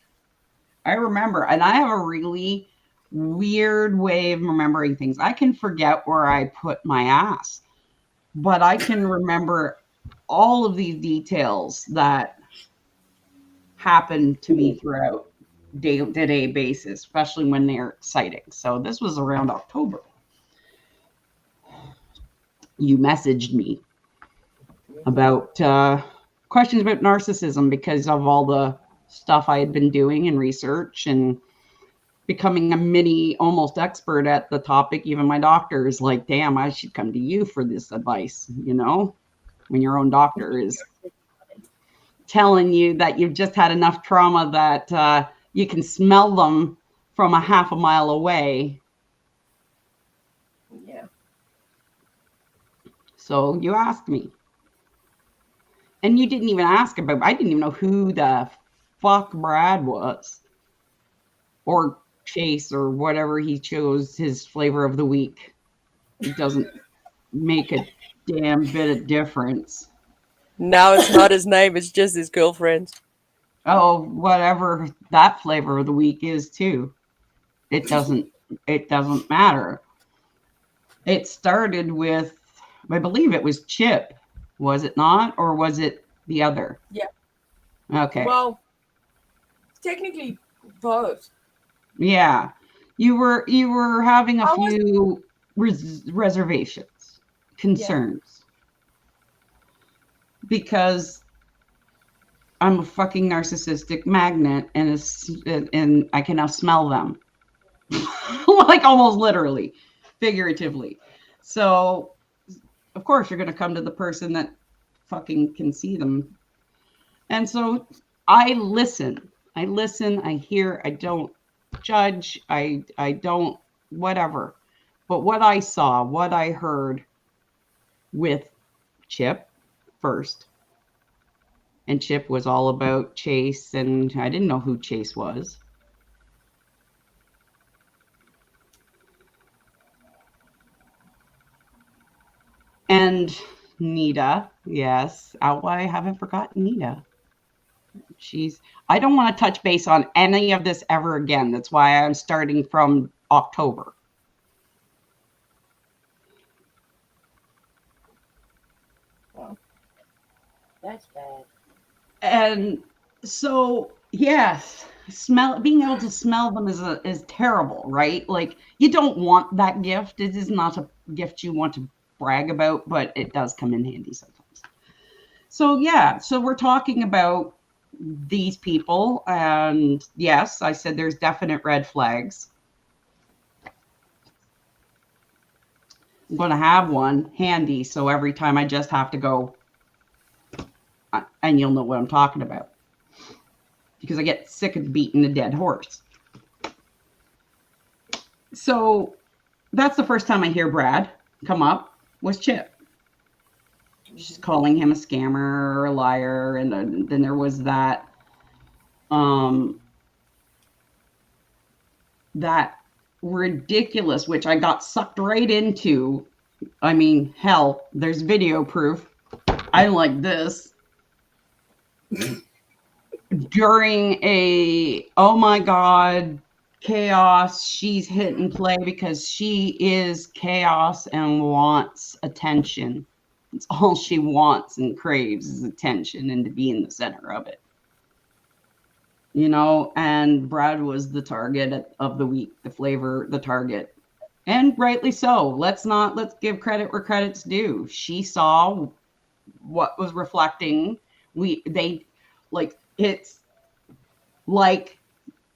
I remember, and I have a really weird way of remembering things. I can forget where I put my ass, but I can remember all of these details that happen to me throughout day-to-day basis, especially when they're exciting. So this was around October. You messaged me about questions about narcissism because of all the stuff I had been doing and research and becoming a mini almost expert at the topic. Even my doctor is like, damn, I should come to you for this advice, you know, when your own doctor is telling you that you've just had enough trauma that you can smell them from a half a mile away. Yeah. So you asked me. And you didn't even ask about, I didn't even know who the fuck Brad was. Or Chase or whatever he chose his flavor of the week. It doesn't make a damn bit of difference. Now it's not his name, it's just his girlfriend. Oh, whatever that flavor of the week is too. It doesn't matter. It started with, I believe it was Chip, was it not? Or was it the other? Yeah. Okay. Well, technically both. Yeah. You were having a few reservations, concerns. Because I'm a fucking narcissistic magnet and I can now smell them. Like almost literally, figuratively. So, of course, you're going to come to the person that fucking can see them. And so I listen, I hear, I don't judge, I don't whatever. But what I saw, what I heard with Chip first, and Chip was all about Chase, and I didn't know who Chase was. And Nita, yes, I haven't forgotten Nita. I don't want to touch base on any of this ever again. That's why I'm starting from October. Well, that's bad. And so, yes, being able to smell them is terrible, right? Like, you don't want that gift. It is not a gift you want to brag about, but it does come in handy sometimes. So yeah, so we're talking about these people, and yes, I said there's definite red flags. I'm going to have one handy, so every time I just have to go, and you'll know what I'm talking about, because I get sick of beating a dead horse. So that's the first time I hear Brad come up was Chip. She's calling him a scammer or a liar, and then there was that that ridiculous, which I got sucked right into. I mean, hell, there's video proof. I like this. During a, oh my God, chaos, she's hit and play because she is chaos and wants attention. It's all she wants and craves is attention and to be in the center of it. You know, and Brad was the target of the week, the flavor, the target. And rightly so. Let's give credit where credit's due. She saw what was reflecting. It's like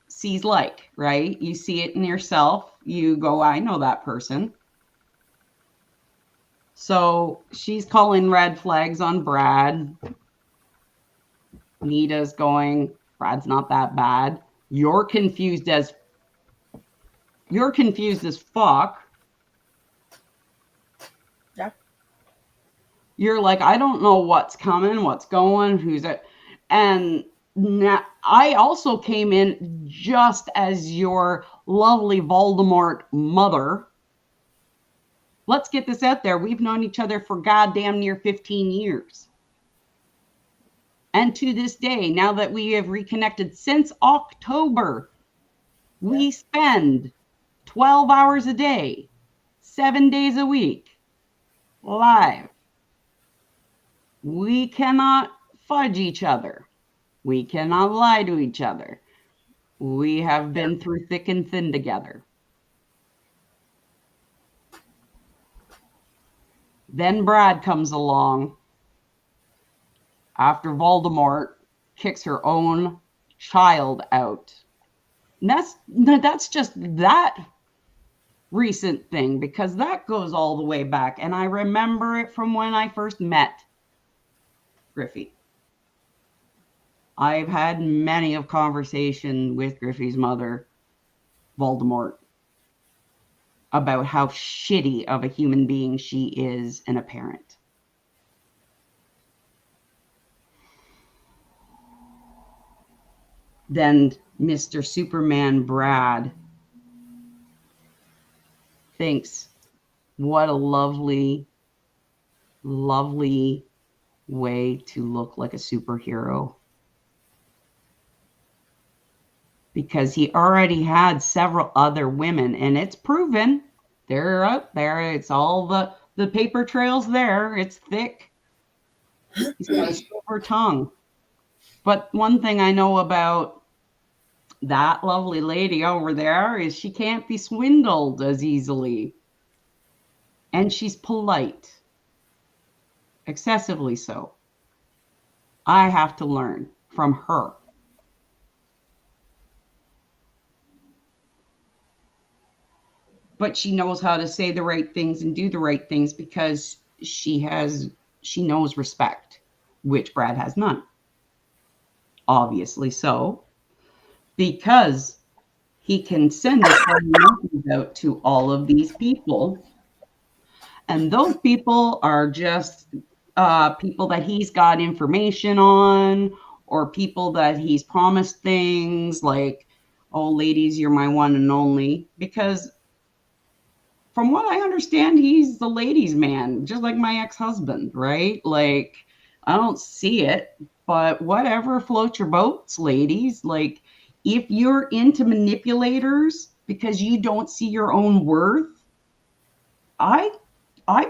sees like, right? You see it in yourself. You go, I know that person. So she's calling red flags on Brad. Nita's going, Brad's not that bad. You're confused as fuck. Yeah. You're like, I don't know what's coming, what's going, who's it. And now, I also came in just as your lovely Voldemort mother. Let's get this out there. We've known each other for goddamn near 15 years. And to this day, now that we have reconnected since October, we spend 12 hours a day, 7 days a week, live. We cannot fudge each other. We cannot lie to each other. We have been through thick and thin together. Then Brad comes along after Voldemort kicks her own child out. And that's just that recent thing, because that goes all the way back. And I remember it from when I first met Griffey. I've had many of conversation with Griffey's mother, Voldemort, about how shitty of a human being she is and a parent. Then Mr. Superman Brad thinks, what a lovely, lovely way to look like a superhero. Because he already had several other women, and it's proven. They're out there. It's all the paper trails there. It's thick. He's got a silver tongue. But one thing I know about that lovely lady over there is she can't be swindled as easily. And she's polite. Excessively so. I have to learn from her. But she knows how to say the right things and do the right things because she knows respect, which Brad has none. Obviously so, because he can send it out to all of these people. And those people are just people that he's got information on, or people that he's promised things like, oh, ladies, you're my one and only. Because from what I understand, he's the ladies' man, just like my ex-husband, right? Like, I don't see it, but whatever floats your boats, ladies. Like, if you're into manipulators because you don't see your own worth, I've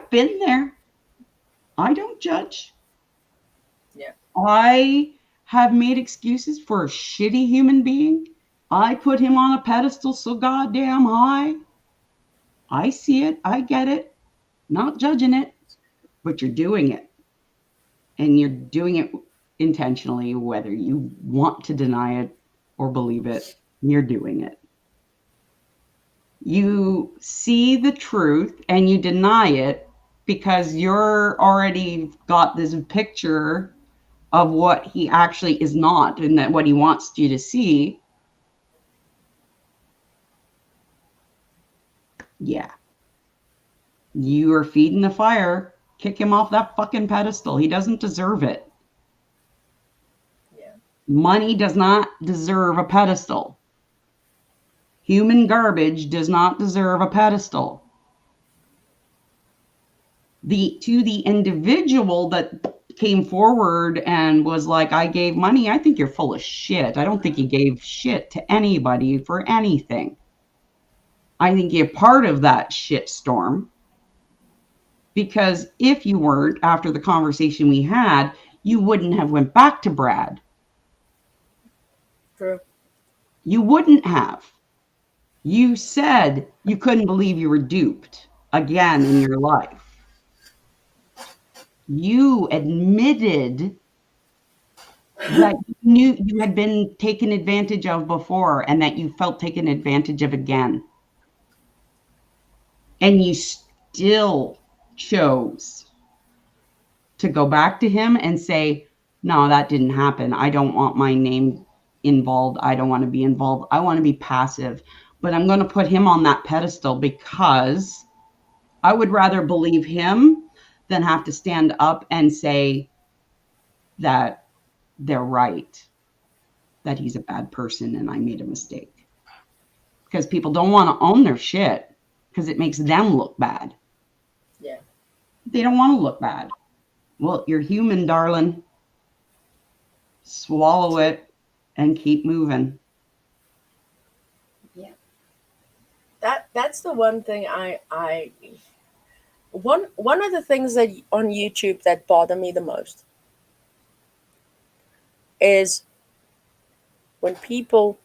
been there. I don't judge. Yeah. I have made excuses for a shitty human being. I put him on a pedestal so goddamn high. I see it. I get it. Not judging it, but you're doing it. And you're doing it intentionally, whether you want to deny it or believe it, you're doing it. You see the truth and you deny it because you're already got this picture of what he actually is not and that what he wants you to see. Yeah. You are feeding the fire. Kick him off that fucking pedestal. He doesn't deserve it. Yeah. Money does not deserve a pedestal. Human garbage does not deserve a pedestal. To the individual that came forward and was like, I gave money, I think you're full of shit. I don't think you gave shit to anybody for anything. I think you're part of that shit storm. Because if you weren't, after the conversation we had, you wouldn't have went back to Brad. True. You wouldn't have. You said you couldn't believe you were duped again in your life. You admitted that you knew you had been taken advantage of before and that you felt taken advantage of again. And you still chose to go back to him and say, no, that didn't happen. I don't want my name involved. I don't want to be involved. I want to be passive. But I'm going to put him on that pedestal because I would rather believe him than have to stand up and say that they're right, that he's a bad person and I made a mistake. Because people don't want to own their shit because it makes them look bad. Yeah. They don't want to look bad. Well, you're human, darling. Swallow it and keep moving. Yeah. That's the one thing one of the things that on YouTube that bother me the most is when people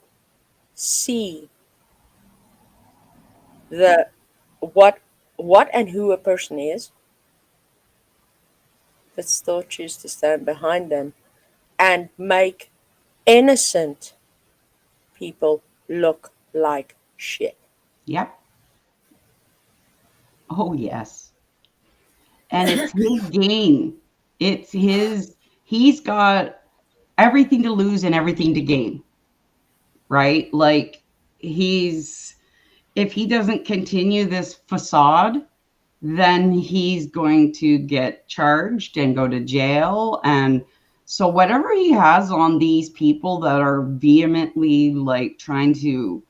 see the what and who a person is, but still choose to stand behind them and make innocent people look like shit. Yep. Oh, yes. And it's his game. It's he's got everything to lose and everything to gain. Right? Like if he doesn't continue this facade, then he's going to get charged and go to jail. And so whatever he has on these people that are vehemently like trying to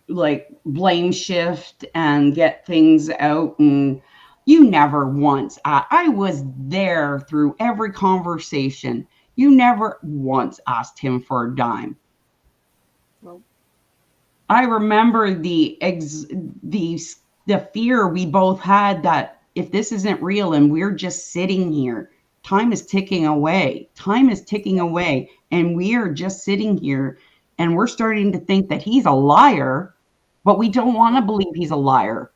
like blame shift and get things out, and you never once, I was there through every conversation. You never once asked him for a dime. Nope. I remember the fear we both had that if this isn't real and we're just sitting here, time is ticking away. Time is ticking away. And we are just sitting here and we're starting to think that he's a liar, but we don't want to believe he's a liar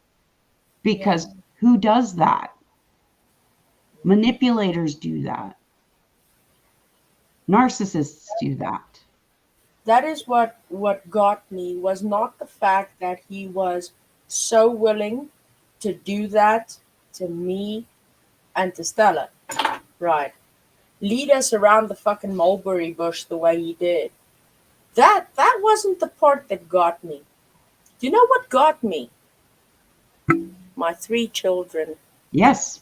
because who does that? Manipulators do that. Narcissists do that. That is what got me, was not the fact that he was so willing to do that to me and to Stella. Right. Lead us around the fucking mulberry bush the way he did. That wasn't the part that got me. Do you know what got me? My 3 children. Yes.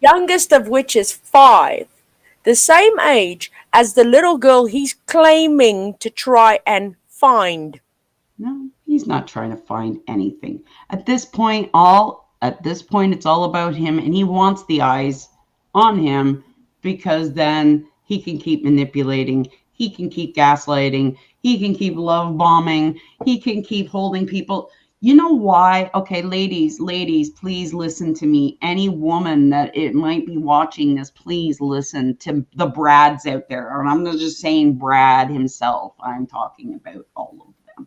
Youngest of which is 5. The same age as the little girl he's claiming to try and find. No, he's not trying to find anything. At this point, it's all about him, and he wants the eyes on him because then he can keep manipulating, he can keep gaslighting, he can keep love bombing, he can keep holding people. You know why? Okay, ladies, please listen to me. Any woman that it might be watching this, please listen to the Brads out there. And I'm not just saying Brad himself. I'm talking about all of them.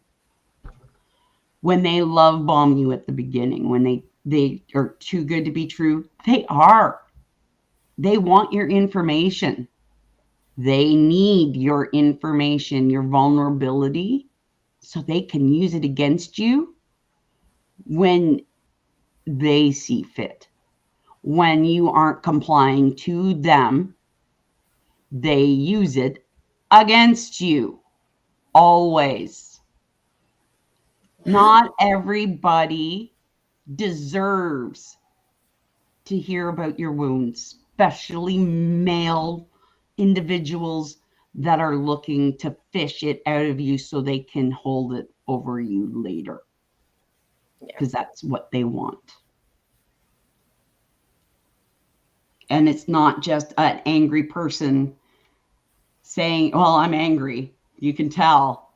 When they love bomb you at the beginning, when they are too good to be true, they are. They want your information. They need your information, your vulnerability, so they can use it against you when they see fit. When you aren't complying to them, they use it against you. Always. Not everybody deserves to hear about your wounds, especially male individuals that are looking to fish it out of you so they can hold it over you later. Because that's what they want. And it's not just an angry person saying, well, I'm angry. You can tell.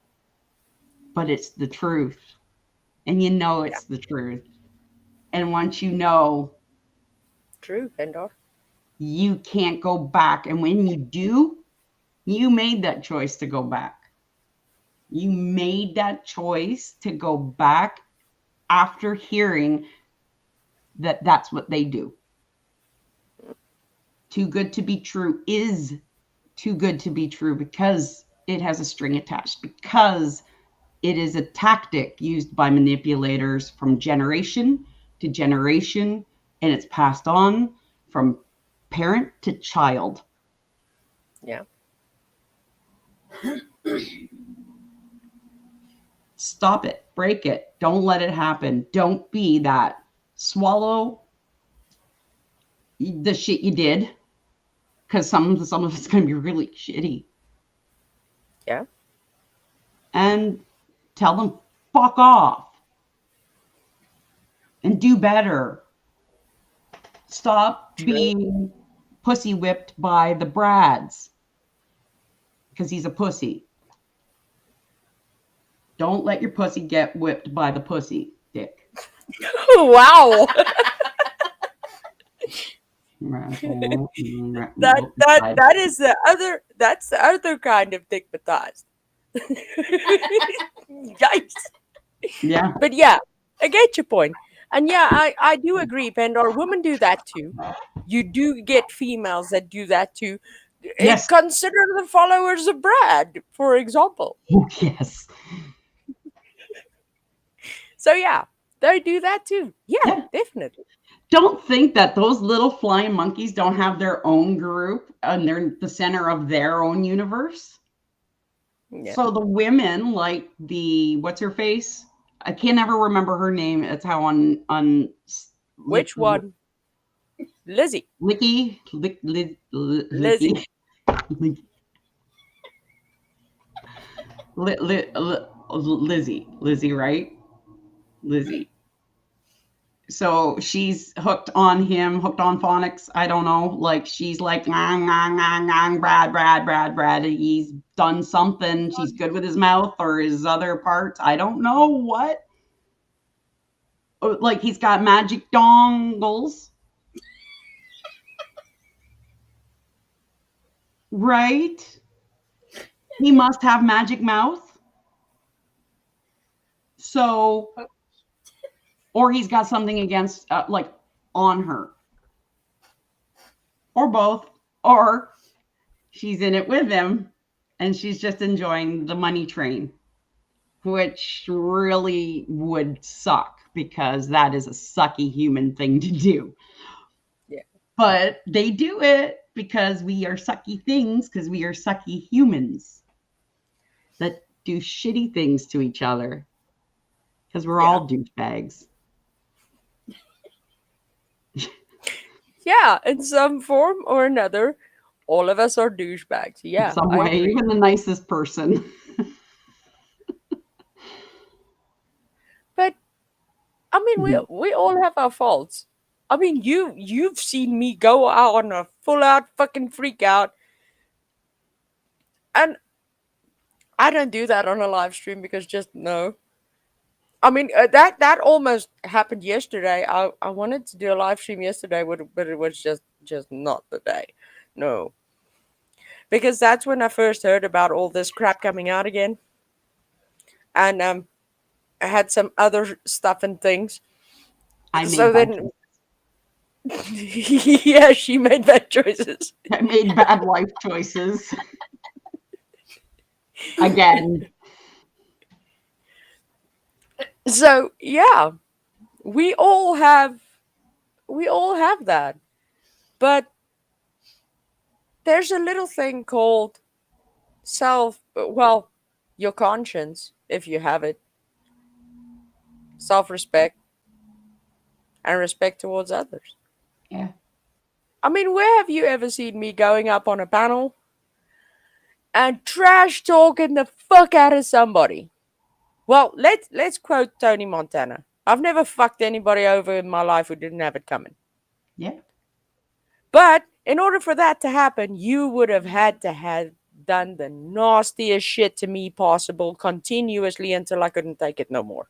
But it's the truth. And you know it's the truth. And once you know, True, Pendor. you can't go back. And when you do, you made that choice to go back. You made that choice to go back after hearing that that's what they do. Too good to be true is too good to be true because it has a string attached, because it is a tactic used by manipulators from generation to generation, and it's passed on from parent to child. Yeah. Stop it. Break it. Don't let it happen. Don't be that. Swallow the shit you did, because some of it's going to be really shitty. Yeah. And tell them, fuck off. And do better. Stop being pussy whipped by the Brads. Because he's a pussy. Don't let your pussy get whipped by the pussy, Dick. Wow. that is the other. That's the other kind of stigmatized. Yikes. Yeah. But yeah, I get your point. And yeah, I do agree, Pandora. Women do that too. You do get females that do that too. Yes. Consider the followers of Brad, for example. Oh, yes. So yeah, they do that too. Yeah, definitely. Don't think that those little flying monkeys don't have their own group and they're the center of their own universe. Yeah. So the women, like the what's her face? I can't ever remember her name. It's how on which one? Lizzie. Lizzie. Lizzie, right? Lizzie. So she's hooked on him, hooked on phonics. I don't know. Like she's like, Brad. He's done something. She's good with his mouth or his other parts. I don't know what. Like he's got magic dongles. Right? He must have magic mouth. So, or he's got something against, like, on her. Or both. Or she's in it with him and she's just enjoying the money train, which really would suck because that is a sucky human thing to do. Yeah. But they do it because we are sucky things, because we are sucky humans that do shitty things to each other. Because we're all douchebags. Yeah, in some form or another, all of us are douchebags. Yeah, in some way, even the nicest person. But I mean, we all have our faults. I mean, you've seen me go out on a full out fucking freak out, and I don't do that on a live stream because just no. I mean, that almost happened yesterday. I wanted to do a live stream yesterday, but it was just not the day. No, because that's when I first heard about all this crap coming out again, and I had some other stuff and things. I So made bad then, yeah, she made bad choices. I made bad life choices. Again. So yeah, we all have that, but there's a little thing called your conscience, if you have it, self-respect, and respect towards others. Yeah. I mean, where have you ever seen me going up on a panel and trash talking the fuck out of somebody? Well, let's quote Tony Montana. I've never fucked anybody over in my life who didn't have it coming. Yeah. But in order for that to happen, you would have had to have done the nastiest shit to me possible continuously until I couldn't take it no more.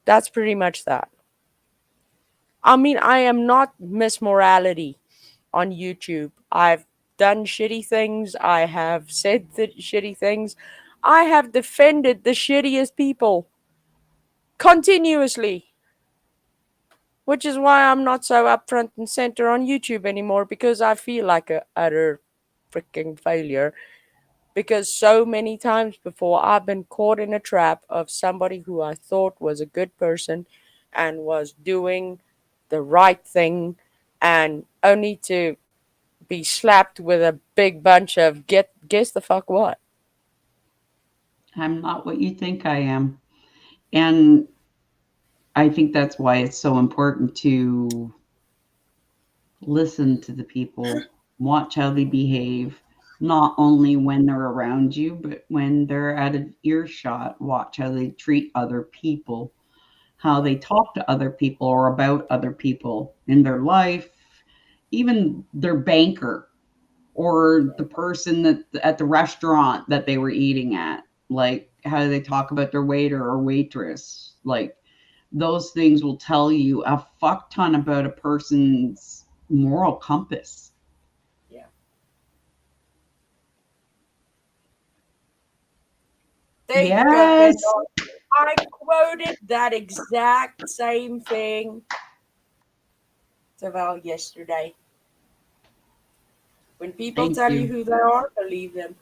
That's pretty much that. I mean, I am not Miss Morality on YouTube. I've done shitty things. I have said shitty things. I have defended the shittiest people continuously. Which is why I'm not so upfront and center on YouTube anymore, because I feel like a utter freaking failure. Because so many times before I've been caught in a trap of somebody who I thought was a good person and was doing the right thing, and only to be slapped with a big bunch of guess the fuck what. I'm not what you think I am. And I think that's why it's so important to listen to the people, watch how they behave, not only when they're around you, but when they're at an earshot. Watch how they treat other people, how they talk to other people or about other people in their life, even their banker or the person that at the restaurant that they were eating at. Like, how do they talk about their waiter or waitress? Like, those things will tell you a fuck ton about a person's moral compass. Yeah. There Yes. you go, Red Dog. I quoted that exact same thing to Val yesterday. When people Thank tell you. you who they are, believe them.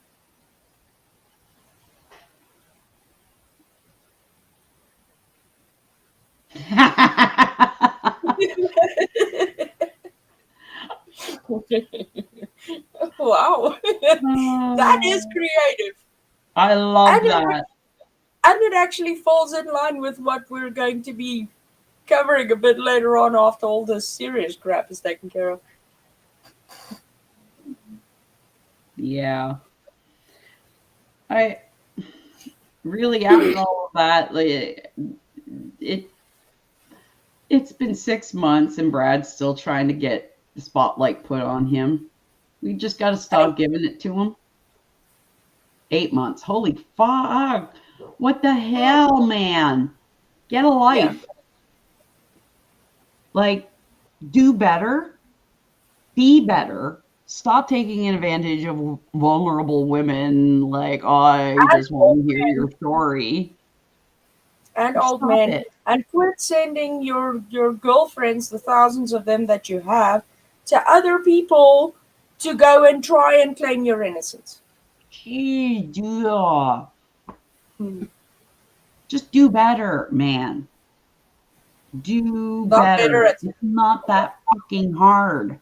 Wow. That is creative. I love And that. it actually falls in line with what we're going to be covering a bit later on after all this serious crap is taken care of. Yeah. I really, after all of that, like, it's been 6 months and Brad's still trying to get the spotlight put on him. We just got to stop giving it to him. 8 months. Holy fuck. What the hell, man? Get a life. Yeah. Like, do better. Be better. Stop taking advantage of vulnerable women. Like, oh, I just want to hear your story. And old Stop men. it. And quit sending your girlfriends, the thousands of them that you have, to other people to go and try and claim your innocence. Gee, yeah. Just do better, man. Do Not better better. at- It's not that fucking hard.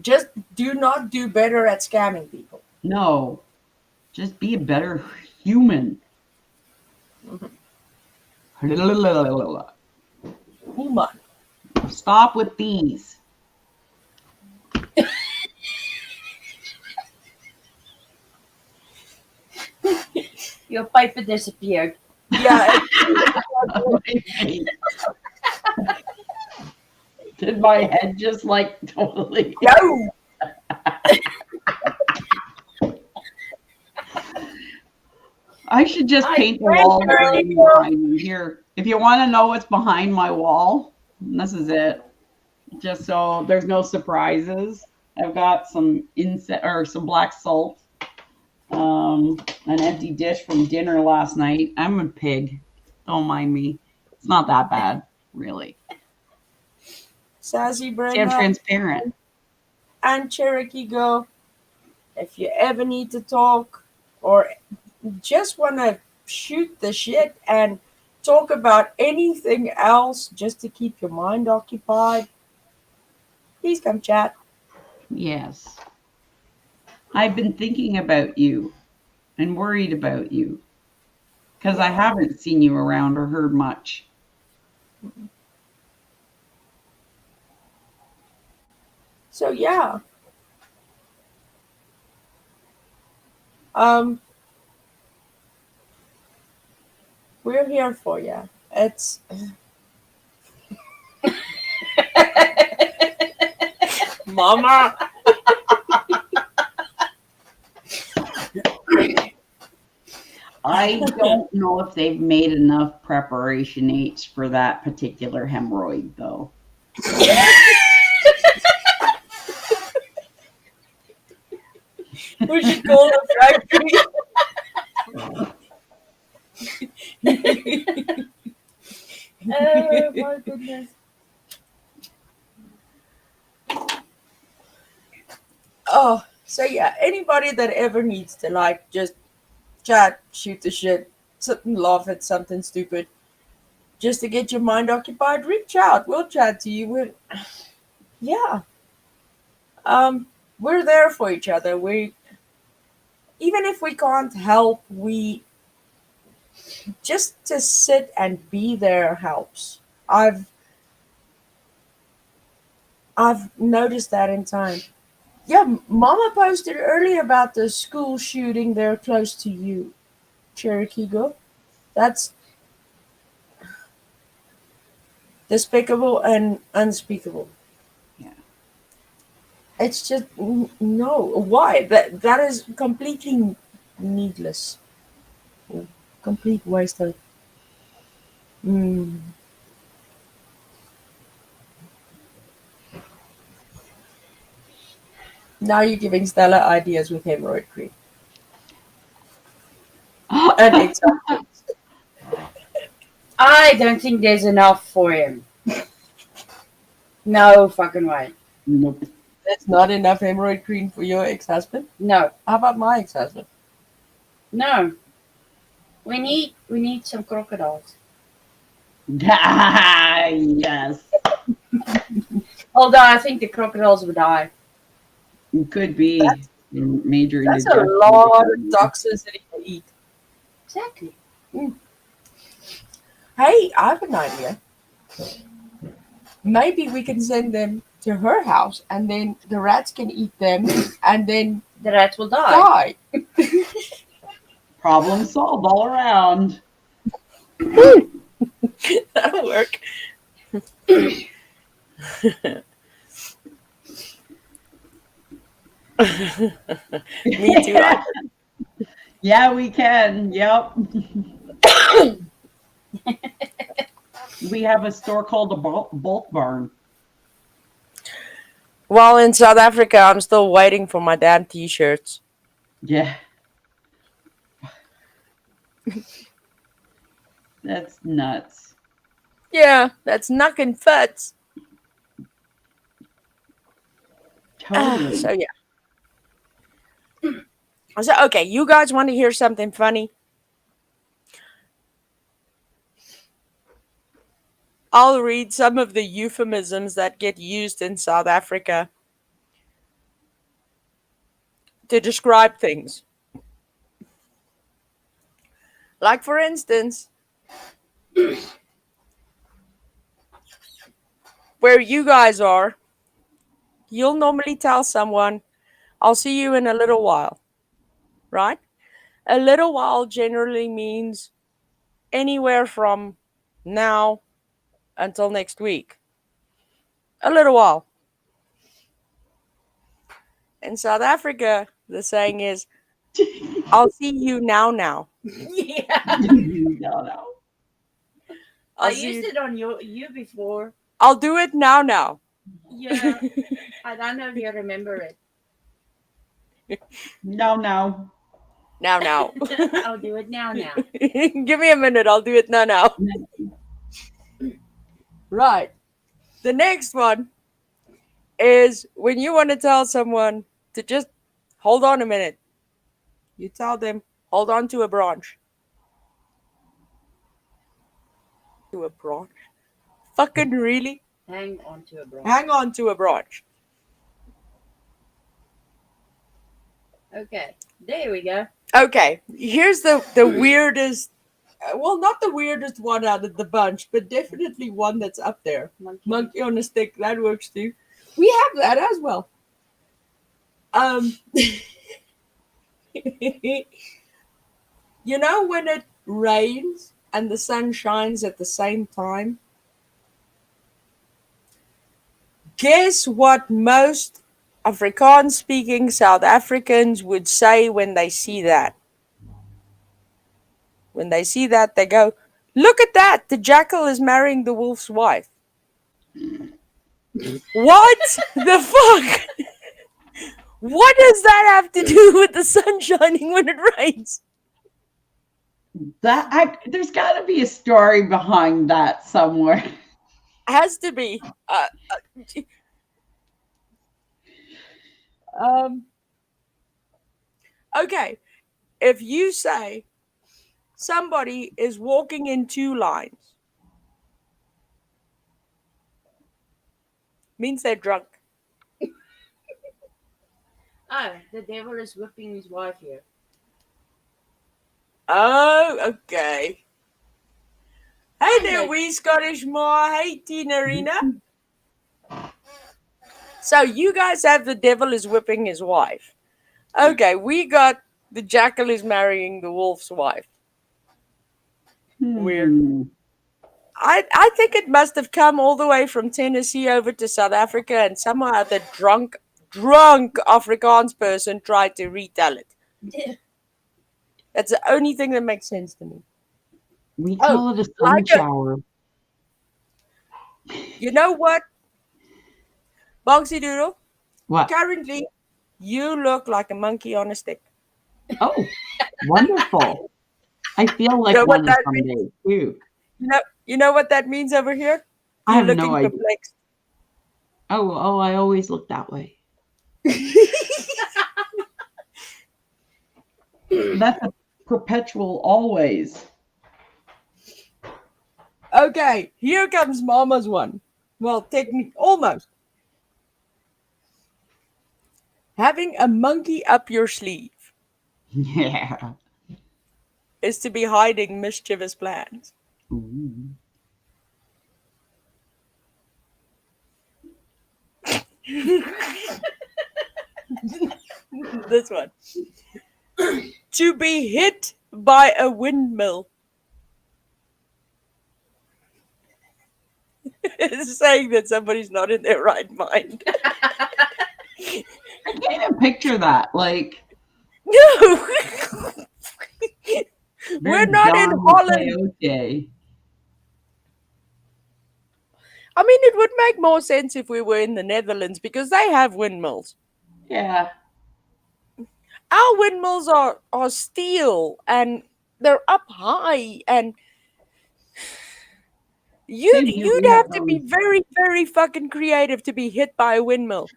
Just do not do better at scamming people. No. Just be a better human. Woman. Stop with these. Your piper disappeared. Yeah. Did my head just like totally? No. I should just Hi, paint the Frank, wall how are green you? behind me. Here, if you want to know what's behind my wall, this is it. Just so there's no surprises. I've got some some black salt, an empty dish from dinner last night. I'm a pig. Don't mind me. It's not that bad, really. Sassy See, I'm Brenda transparent. and Cherokee Girl, if you ever need to talk or just want to shoot the shit and talk about anything else just to keep your mind occupied, please come chat. Yes. I've been thinking about you and worried about you because I haven't seen you around or heard much. So yeah. Um we're here for you. It's Mama. I don't know if they've made enough preparation H for that particular hemorrhoid, though. We should call the factory. Oh my goodness. Oh, so yeah, anybody that ever needs to like just chat, shoot the shit, sit and laugh at something stupid, just to get your mind occupied, reach out. We'll chat to you. Yeah. We're there for each other. We even if we can't help, we just to sit and be there helps. I've noticed that in time. Yeah, Mama posted earlier about the school shooting there close to you, Cherokee Girl. That's despicable and unspeakable. Yeah. It's just no. Why? That is completely needless. Complete waste of. Mm. Now you're giving Stella ideas with hemorrhoid cream and examples. I don't think there's enough for him. No fucking way. Nope. There's not enough hemorrhoid cream for your ex-husband. No, How about my ex-husband? no. We need some crocodiles. Yes. Although I think the crocodiles would die. It could be That's- major That's a indigestion. lot of toxicity to eat. Exactly. Hey, I have an idea. Maybe we can send them to her house, and then the rats can eat them, and then The rats will die. die. Problem solved all around. That'll work. Me too. Yeah, we can. Yep. We have a store called the Bulk Barn. While in South Africa, I'm still waiting for my damn t-shirts. Yeah. That's nuts. Yeah, that's knocking futs. Totally. So yeah. So okay, you guys want to hear something funny? I'll read some of the euphemisms that get used in South Africa to describe things. Like for instance, where you guys are, you'll normally tell someone, I'll see you in a little while, right? A little while generally means anywhere from now until next week. A little while. In South Africa, the saying is, I'll see you now. Yeah. No. I I'll see used you. it on you before. I'll do it now. Yeah. I don't know if you remember it. No. Now. I'll do it now. Give me a minute. I'll do it now. Right. The next one is when you want to tell someone to just hold on a minute. You tell them, hold on to a branch. To a branch? Fucking really? Hang on to a branch. Hang on to a branch. Okay. There we go. Okay, here's the weirdest, well, not the weirdest one out of the bunch, but definitely one that's up there. Monkey on a stick, that works too. We have that as well. You know when it rains and the sun shines at the same time? Guess what most Afrikaans-speaking South Africans would say when they see that? When they see that, they go, look at that, the jackal is marrying the wolf's wife. What the fuck? What does that have to do with the sun shining when it rains? There's got to be a story behind that somewhere. Has to be. Okay, if you say somebody is walking in two lines, means they're drunk. Oh, the devil is whipping his wife here. Oh, okay. Hey there, Hey. wee Scottish Ma. Hey, Tinarina. So you guys have the devil is whipping his wife. Okay, we got the jackal is marrying the wolf's wife. Weird. I think it must have come all the way from Tennessee over to South Africa, and somehow the drunk Afrikaans person tried to retell it. That's the only thing that makes sense to me. We call it a sun like shower. You know what? Bonksy Doodle, What? currently you look like a monkey on a stick. Oh, wonderful. I feel like You know what one that someday too. You know what that means over here? I You're have no looking idea. perplexed. Oh, I always look that way. That's a perpetual always. Okay, here comes Mama's one. Well, technically, almost. Having a monkey up your sleeve Yeah. is to be hiding mischievous plans. Ooh. This one. To be hit by a windmill. It's saying that somebody's not in their right mind. I can't even picture that. Like, No! We're not in Holland. Okay. I mean, it would make more sense if we were in the Netherlands because they have windmills. Yeah. Our windmills are steel and they're up high, and Same here, you'd we have have to be very, very fucking creative to be hit by a windmill.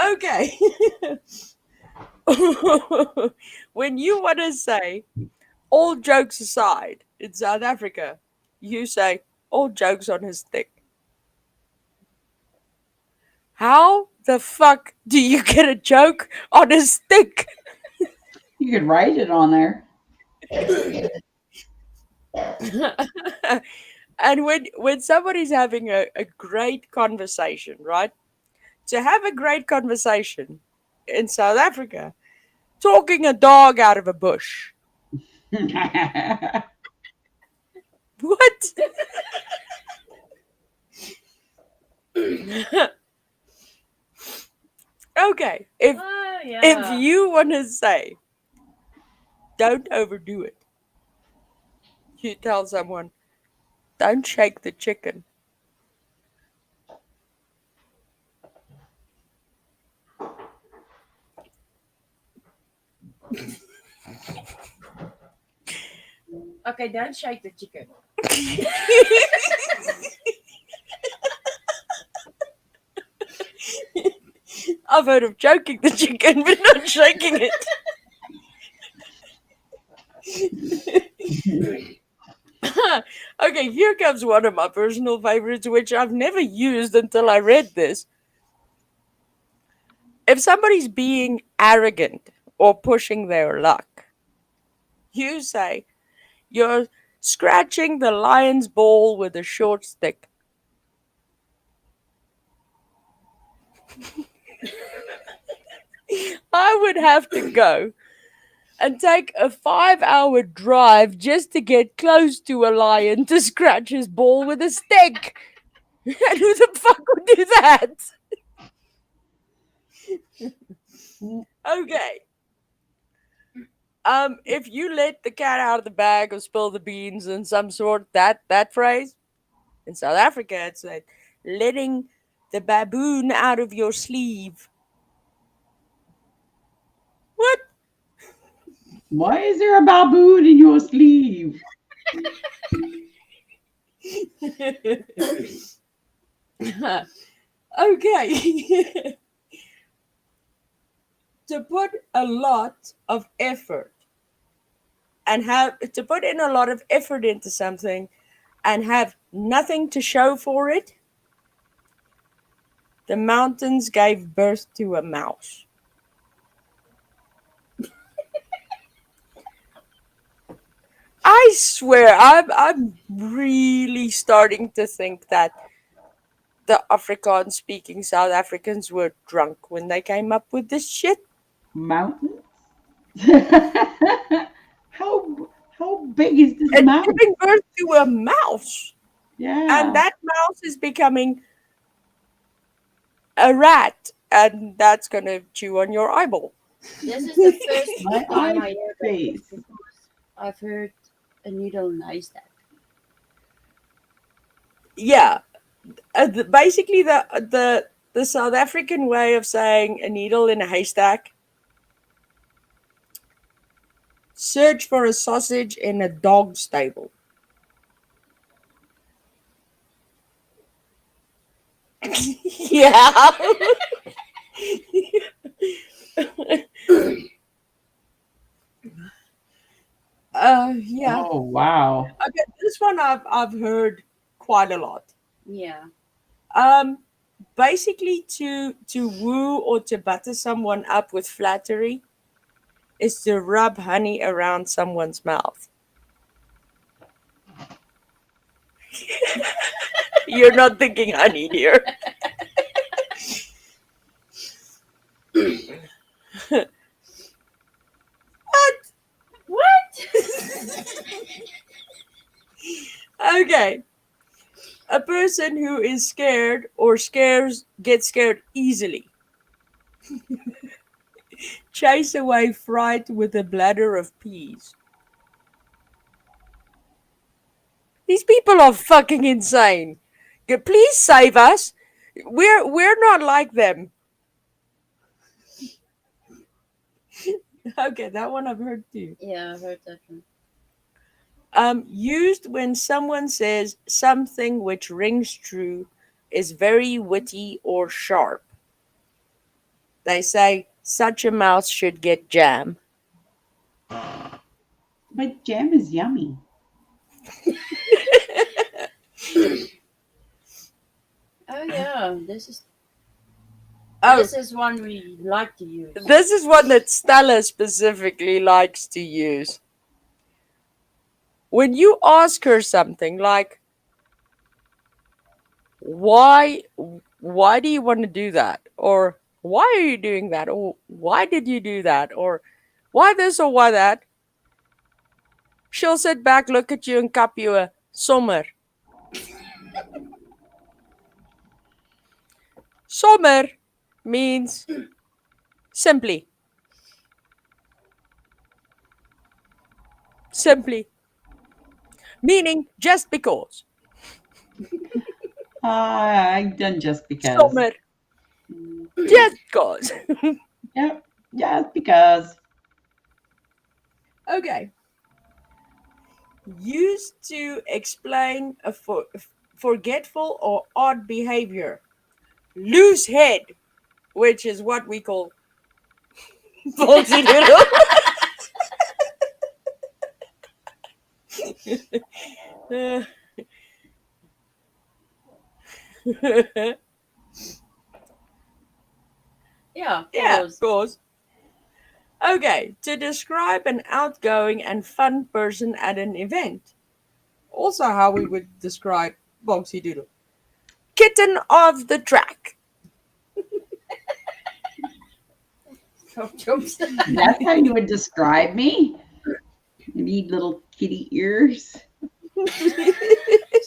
Okay. When you want to say, all jokes aside, in South Africa, you say, all jokes on his stick. How the fuck do you get a joke on a stick? You could write it on there. And when somebody's having a great conversation, right? To have a great conversation in South Africa, talking a dog out of a bush. What? Okay. Oh yeah. If you want to say, don't overdo it, you tell someone, don't shake the chicken. Okay, don't shake the chicken. I've heard of choking the chicken, but not shaking it. Okay, here comes one of my personal favorites, which I've never used until I read this. If somebody's being arrogant or pushing their luck, you say, you're scratching the lion's ball with a short stick. I would have to go and take a 5-hour drive just to get close to a lion to scratch his ball with a stick. And who the fuck would do that? Okay. If you let the cat out of the bag or spill the beans in some sort, that phrase in South Africa, it's like letting the baboon out of your sleeve. What? Why is there a baboon in your sleeve? Okay. To put a lot of effort and to put in a lot of effort into something and have nothing to show for it. The mountains gave birth to a mouse. I swear, I'm really starting to think that the Afrikaans speaking South Africans were drunk when they came up with this shit. Mountains? how big is this It's mouse? giving birth to a mouse. Yeah. And that mouse is becoming a rat. And that's going to chew on your eyeball. This is the first My time I eye heard face. it. I've heard a needle in a haystack. Yeah. Basically, the South African way of saying a needle in a haystack. Search for a sausage in a dog stable. Yeah. Yeah. Oh wow. Okay, this one I've heard quite a lot. Yeah. Basically, to woo or to butter someone up with flattery is to rub honey around someone's mouth. You're not thinking honey, dear. What? Okay. A person who is scared or gets scared easily. Chase away fright with a bladder of peas. These people are fucking insane. Please save us. We're not like them. Okay, that one I've heard too. Yeah, I've heard that one. Used when someone says something which rings true, is very witty or sharp. They say, such a mouth should get jam. But jam is yummy. Oh yeah, this is Oh, this is one we like to use. this is one that Stella specifically likes to use. When you ask her something like, why do you want to do that? Or why are you doing that? Or why did you do that? Or why this or why that? She'll sit back, look at you, and cup you a sommer. Sommer means simply. Simply. Meaning just because. I've done just because. Summer. Just because. Yep, just because. Okay. Used to explain a forgetful or odd behavior. Loose head, which is what we call Boxy Doodle. Yeah, Yeah, goes. of course. Okay, to describe an outgoing and fun person at an event. Also, how we would describe Boxy Doodle. Kitten of the track. Jokes. That's how you would describe me. You need little kitty ears.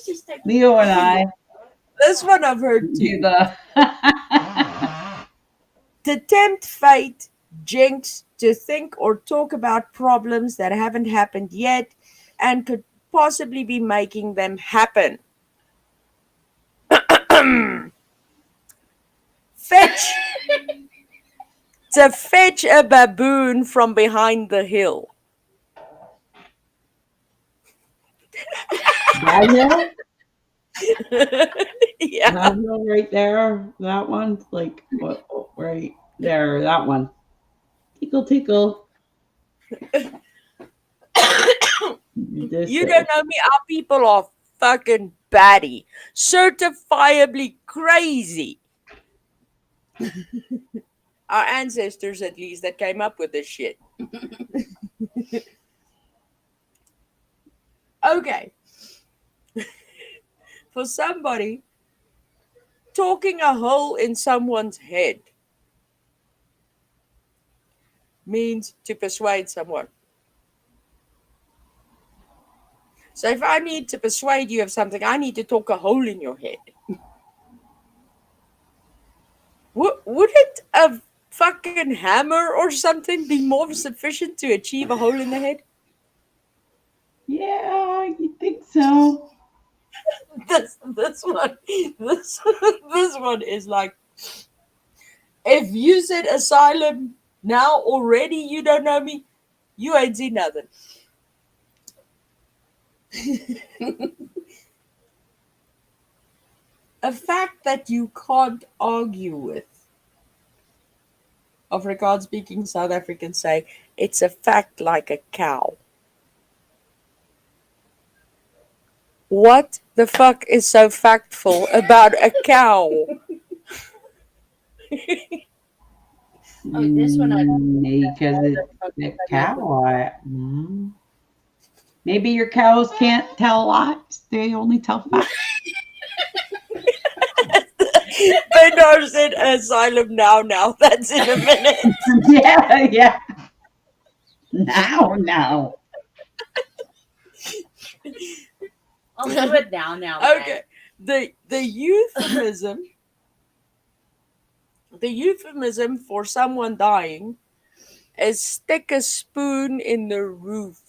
She's like, Leo and I This one I've heard do too. the. To tempt fate, jinx, to think or talk about problems that haven't happened yet and could possibly be making them happen. Fetch. To fetch a baboon from behind the hill. That hill? Yeah. That hill right there. That one. Like, what? Right there. That one. Tickle, tickle. This You hill. don't know me. Our people are fucking batty. Certifiably crazy. Our ancestors, at least, that came up with this shit. Okay. For somebody, talking a hole in someone's head means to persuade someone. So if I need to persuade you of something, I need to talk a hole in your head. Wouldn't a fucking hammer or something be more sufficient to achieve a hole in the head? Yeah, you think so? This one this one is like, if you said asylum now already, you don't know me, you ain't seen nothing. A fact that you can't argue with. Afrikaans speaking South Africans say it's a fact like a cow. What the fuck is so factful about a cow? Oh, this one I Because it's a cow. Maybe your cows can't tell lies. They only tell facts. Bernard said asylum now. That's in a minute. Yeah. Now. I'll do it now. Okay. The euphemism for someone dying is stick a spoon in the roof.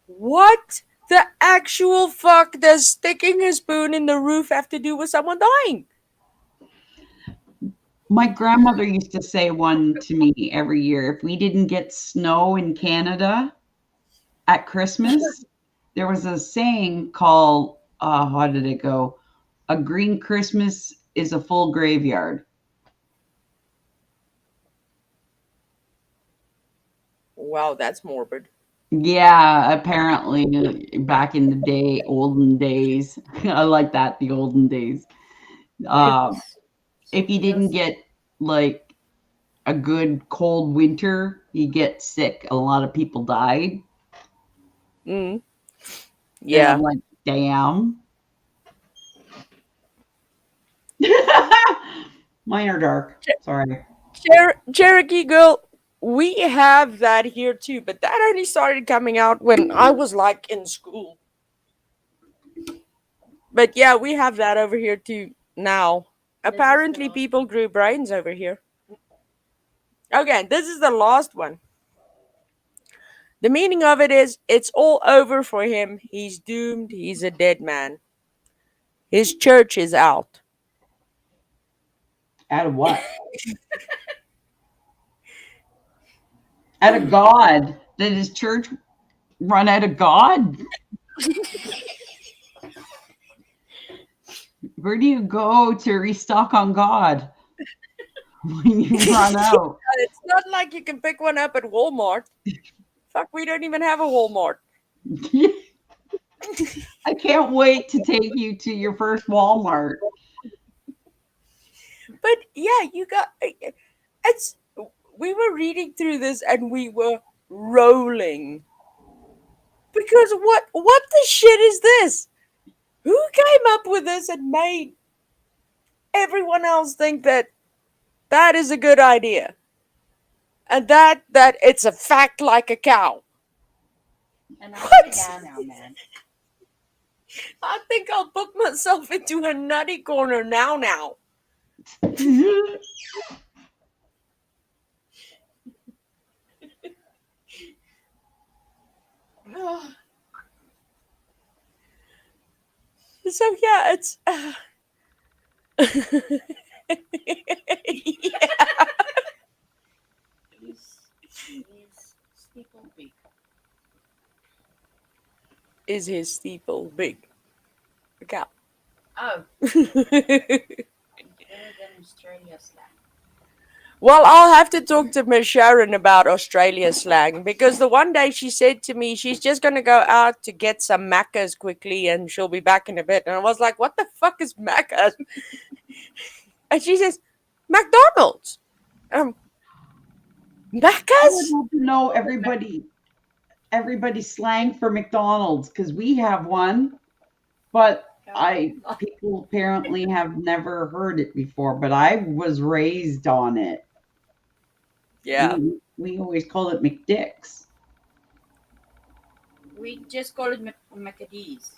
What the actual fuck does sticking a spoon in the roof have to do with someone dying? My grandmother used to say one to me every year. If we didn't get snow in Canada at Christmas, there was a saying called, how did it go? A green Christmas is a full graveyard. Wow, that's morbid. Yeah, apparently back in the day, olden days. I like that, the olden days. If you didn't get like a good cold winter, you get sick. A lot of people died. Mm. And Yeah. I'm like, damn. Mine are dark. Sorry. Cherokee girl, we have that here too, but that only started coming out when I was like in school. But yeah, we have that over here too now. Apparently, people grew brains over here. Okay, this is the last one. The meaning of it is it's all over for him. He's doomed. He's a dead man. His church is out. Out of what? Out of God. Did his church run out of God? Where do you go to restock on God when you run out? It's not like you can pick one up at Walmart. Fuck, we don't even have a Walmart. I can't wait to take you to your first Walmart. But yeah, you got it's. We were reading through this and we were rolling because what the shit is this? Who came up with this and made everyone else think that that is a good idea and that it's a fact like a cow? And I'm What? down now, man. I think I'll book myself into a nutty corner now. So yeah, it's yeah. He's steeple big. Is his steeple big? A cow. Oh, better than Australia slang. Well, I'll have to talk to Miss Sharon about Australia slang because the one day she said to me she's just going to go out to get some Maccas quickly and she'll be back in a bit. And I was like, what the fuck is Maccas? And she says, McDonald's. I would Maccas? love to know everybody's slang for McDonald's because we have one, but people apparently have never heard it before. But I was raised on it. Yeah. We always call it McDick's. We just call it Maccadees.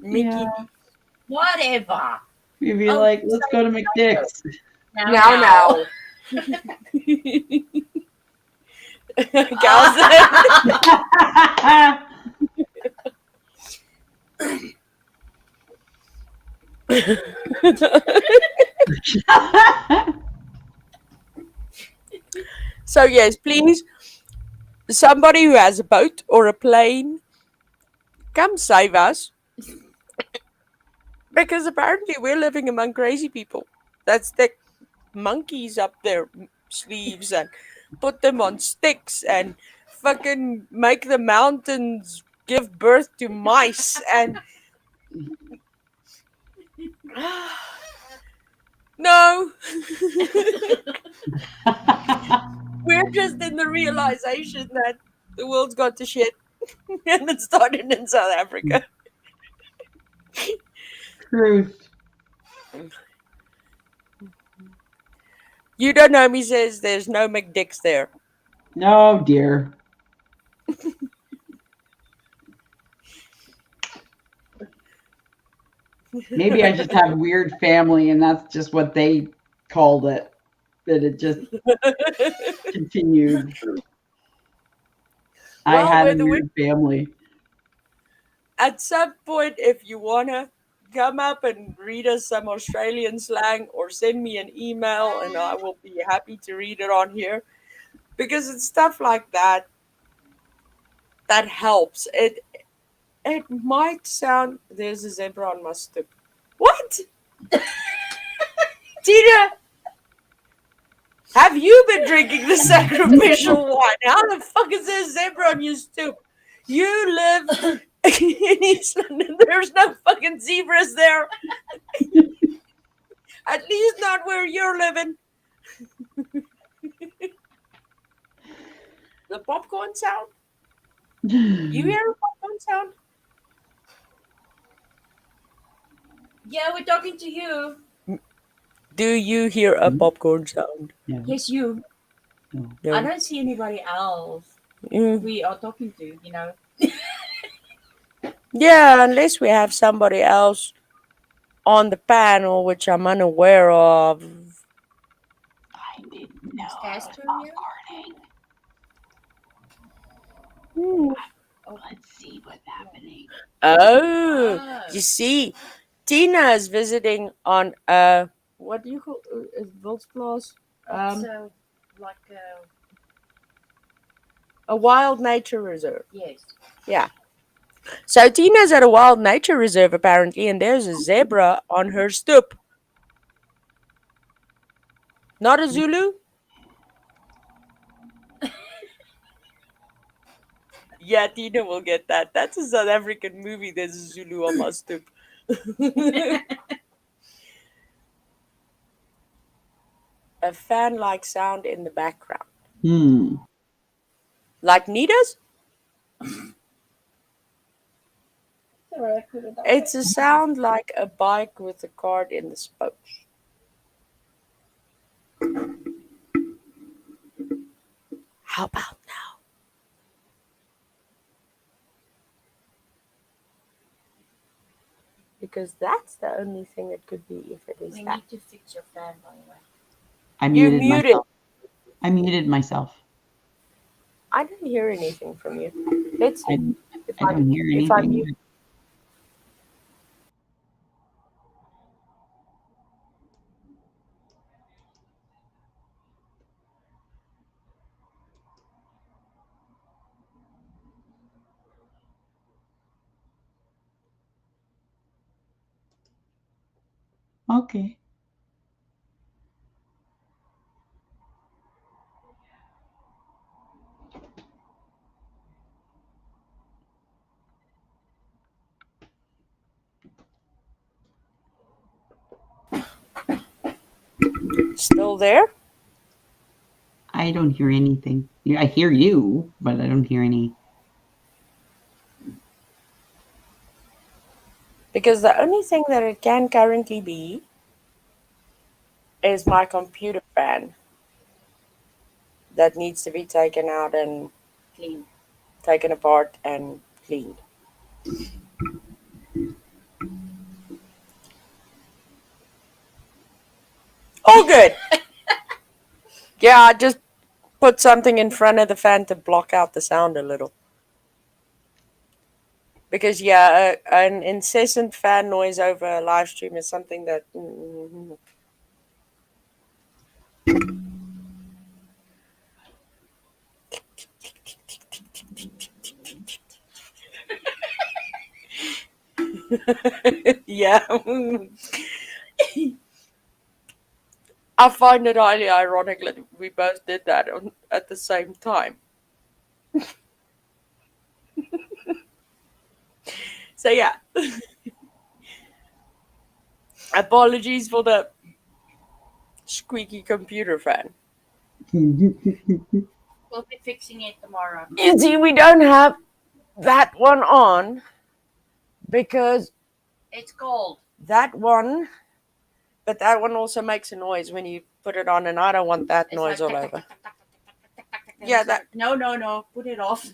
Mickey. Yeah. Whatever. You'd be Oh, like, let's go to McDick's. Now. Cows. So yes, please, somebody who has a boat or a plane, come save us. Because apparently we're living among crazy people that stick monkeys up their sleeves and put them on sticks and fucking make the mountains give birth to mice and no. We're just in the realization that the world's got to shit and it started in South Africa. Truth. You don't know me says there's no McDicks there. No, dear. Maybe I just have weird family and that's just what they called it. That it just continued. I Well, had with a the weird family. At some point, if you wanna come up and read us some Australian slang or send me an email and I will be happy to read it on here. Because it's stuff like that that helps. It might sound there's a zebra on my stoop. What? Tina, have you been drinking the sacrificial wine? How the fuck is there a zebra on your stoop? You live in East London. There's no fucking zebras there. At least not where you're living. The popcorn sound? You hear a popcorn sound? Yeah, we're talking to you. Do you hear a popcorn sound? Yes, you. No. I don't see anybody else Mm. we are talking to, you know. Yeah, unless we have somebody else on the panel, which I'm unaware of. I didn't know. Is Castor here? Recording. Hmm. Let's see what's happening. Oh, Ah. you see, Tina is visiting on what do you call Wildsplaas? It's like A wild nature reserve. yes. Yeah. So Tina's at a wild nature reserve apparently, and there's a zebra on her stoop. Not a Zulu. Yeah, Tina will get that. That's a South African movie. There's a Zulu on my stoop. A fan-like sound in the background, Hmm. like Nita's. Sorry, I put it up. It's a sound like a bike with a card in the spokes. How about now? Because that's the only thing it could be if it is We that. need to fix your fan, by the way. I You muted muted. myself. I muted myself. I didn't hear anything from you. Let's I, see if I don't hear if I anything. mute. Okay. Still there? I don't hear anything. Yeah, I hear you, but I don't hear any. Because the only thing that it can currently be is my computer fan that needs to be taken out and Clean. taken apart and cleaned. Oh, good. Yeah, I just put something in front of the fan to block out the sound a little. Because, yeah, an incessant fan noise over a live stream is something that. Yeah. I find it highly ironic that we both did that at the same time. So, yeah. Apologies for the squeaky computer fan. We'll be fixing it tomorrow. You see, we don't have that one on because It's cold. that one, but that one also makes a noise when you put it on, and I don't want that It's noise like all tack, over. tack, tack, tack, tack, tack, tack, tack, tack, Yeah, and that it's like, no, put it off.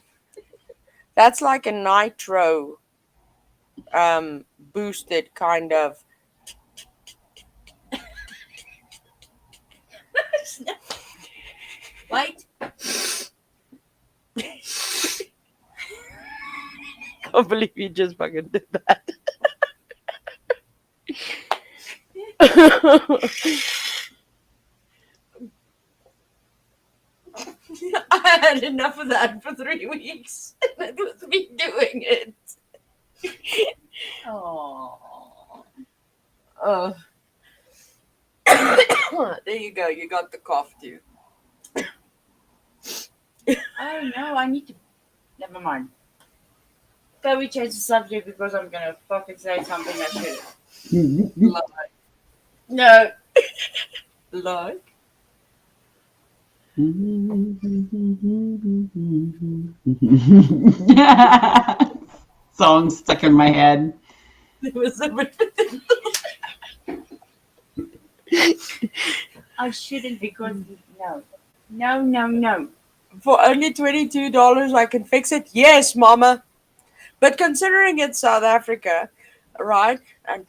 that's like a nitro boosted kind of. Wait. Can't believe you just fucking did that. I had enough of that for 3 weeks. That was me doing it. Oh. There you go. You got the cough too. Oh no, I need to. Never mind. Can we change the subject because I'm gonna fucking say something I shouldn't. Like, No. like. Song stuck in my head. It was a bit. I shouldn't because no. For only $22, I can fix it. Yes, Mama. But considering it's South Africa, right, and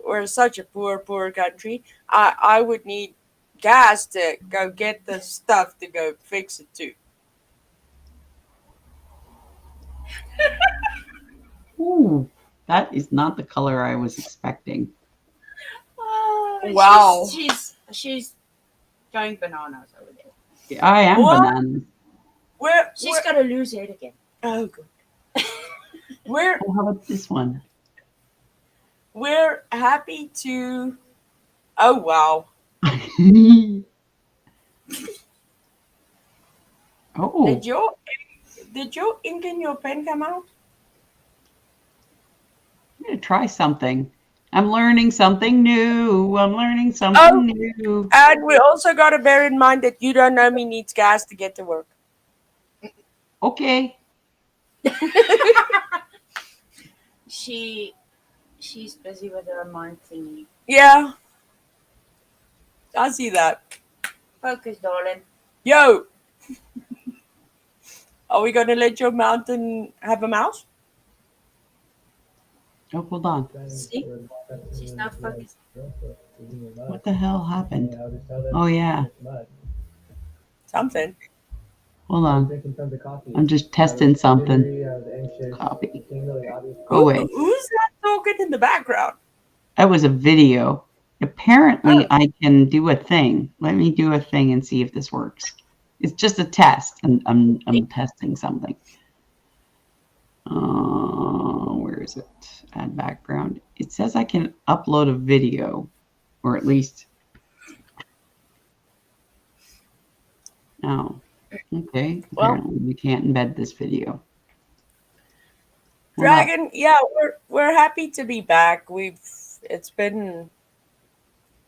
we're such a poor country, I would need gas to go get the stuff to go fix it too. Ooh, that is not the color I was expecting. Oh, Wow. She's going bananas over there. I am What? bananas. She's got to lose it again. Oh, good. We're Oh, how about this one? we're happy to. Oh wow! Oh, Did your ink in your pen come out? I'm gonna try something. I'm learning something new. I'm learning something new. And we also got to bear in mind that You Don't Know Me needs gas to get to work. Okay. She's busy with her mind thingy. Yeah, I see that. Focus, darling. Yo, are we gonna let your mountain have a mouse? Oh, hold on. See? She's not focused. What the hell happened? Oh yeah. Something. Hold on. I'm just testing something. Copy. Go away. Who's that talking in the background? That was a video. Apparently, Oh. I can do a thing. Let me do a thing and see if this works. It's just a test, and I'm testing something. Where is it? Add background. It says I can upload a video, or at least. Oh, okay. Well- Apparently, we can't embed this video. Well, Dragon, yeah, we're happy to be back. It's been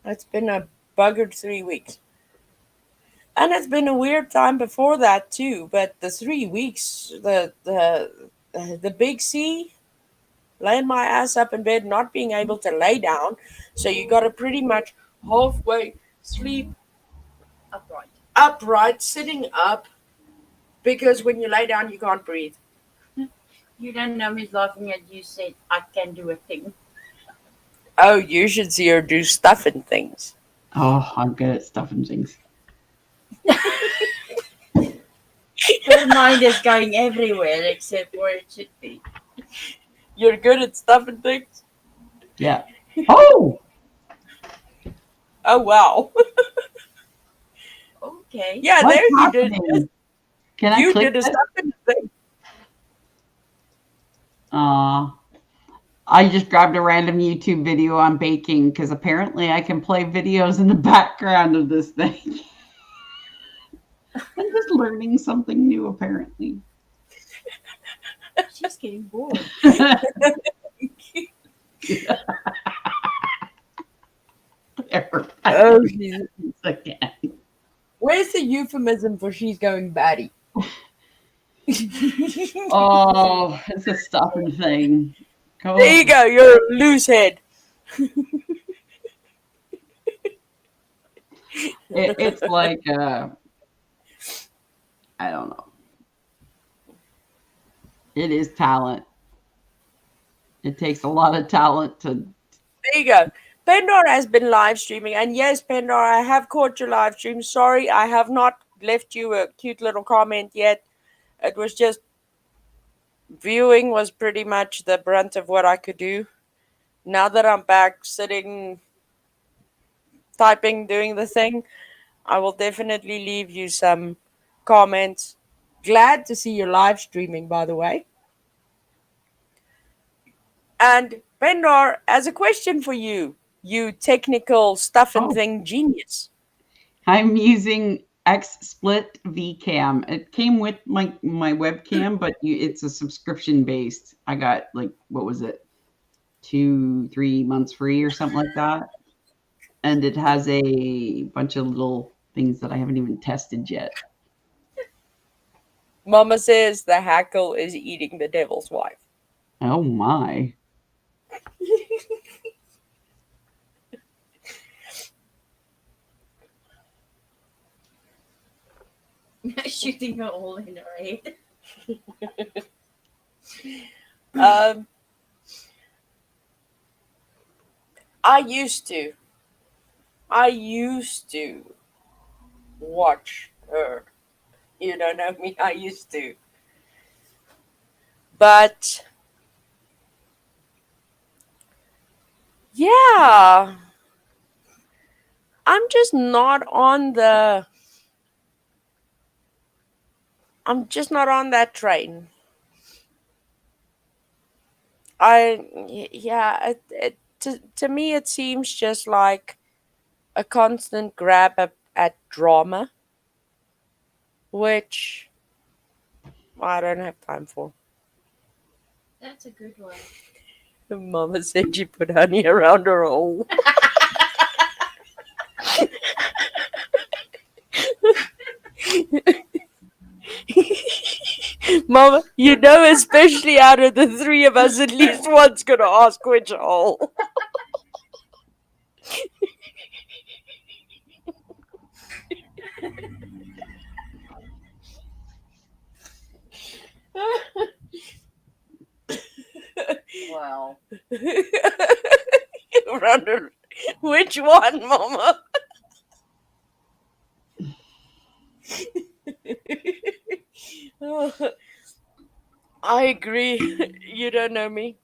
a buggered 3 weeks. And it's been a weird time before that too, but the 3 weeks, the big C, laying my ass up in bed, not being able to lay down, so you got to pretty much halfway sleep upright, sitting up, because when you lay down you can't breathe. You don't know me's laughing at you said I can do a thing. Oh, you should see her do stuff and things. oh, I'm good at stuffing things. Her mind is going everywhere except where it should be. You're good at stuff and things? Yeah. Oh, Oh wow. Okay. Yeah, what's there you did. happening? Can I You click did a this? stuff and thing. I just grabbed a random YouTube video on baking because apparently I can play videos in the background of this thing. I'm just learning something new, apparently. She's getting bored. Oh, Jesus. Again. Where's the euphemism for she's going batty? Oh, it's a stuffing thing. Go There you go. You're a loose head. It's like I don't know. It is talent. It takes a lot of talent to. There you go. Pendor has been live streaming, and yes, Pendor, I have caught your live stream. Sorry, I have not left you a cute little comment yet. It was just viewing was pretty much the brunt of what I could do. Now that I'm back sitting, typing, doing the thing, I will definitely leave you some comments. Glad to see you live streaming, by the way. And Pendor, as a question for you, you technical stuff and Oh. thing genius. I'm using XSplit VCam. It came with my webcam, but it's a subscription based. I got like what was it, 2-3 months free or something like that, and it has a bunch of little things that I haven't even tested yet. Mama says the hackle is eating the devil's wife. Oh my! Shooting a hole in her head. I used to watch her. You don't know me. I used to. But yeah, I'm just not on the. I'm just not on that train. Yeah, to me it seems just like a constant grab at drama, which I don't have time for. That's a good one. Mama said she put honey around her hole. Mama, you know, especially out of the three of us, at least one's gonna ask which hole. Well, Around her. Which one, Mama? I agree. You don't know me.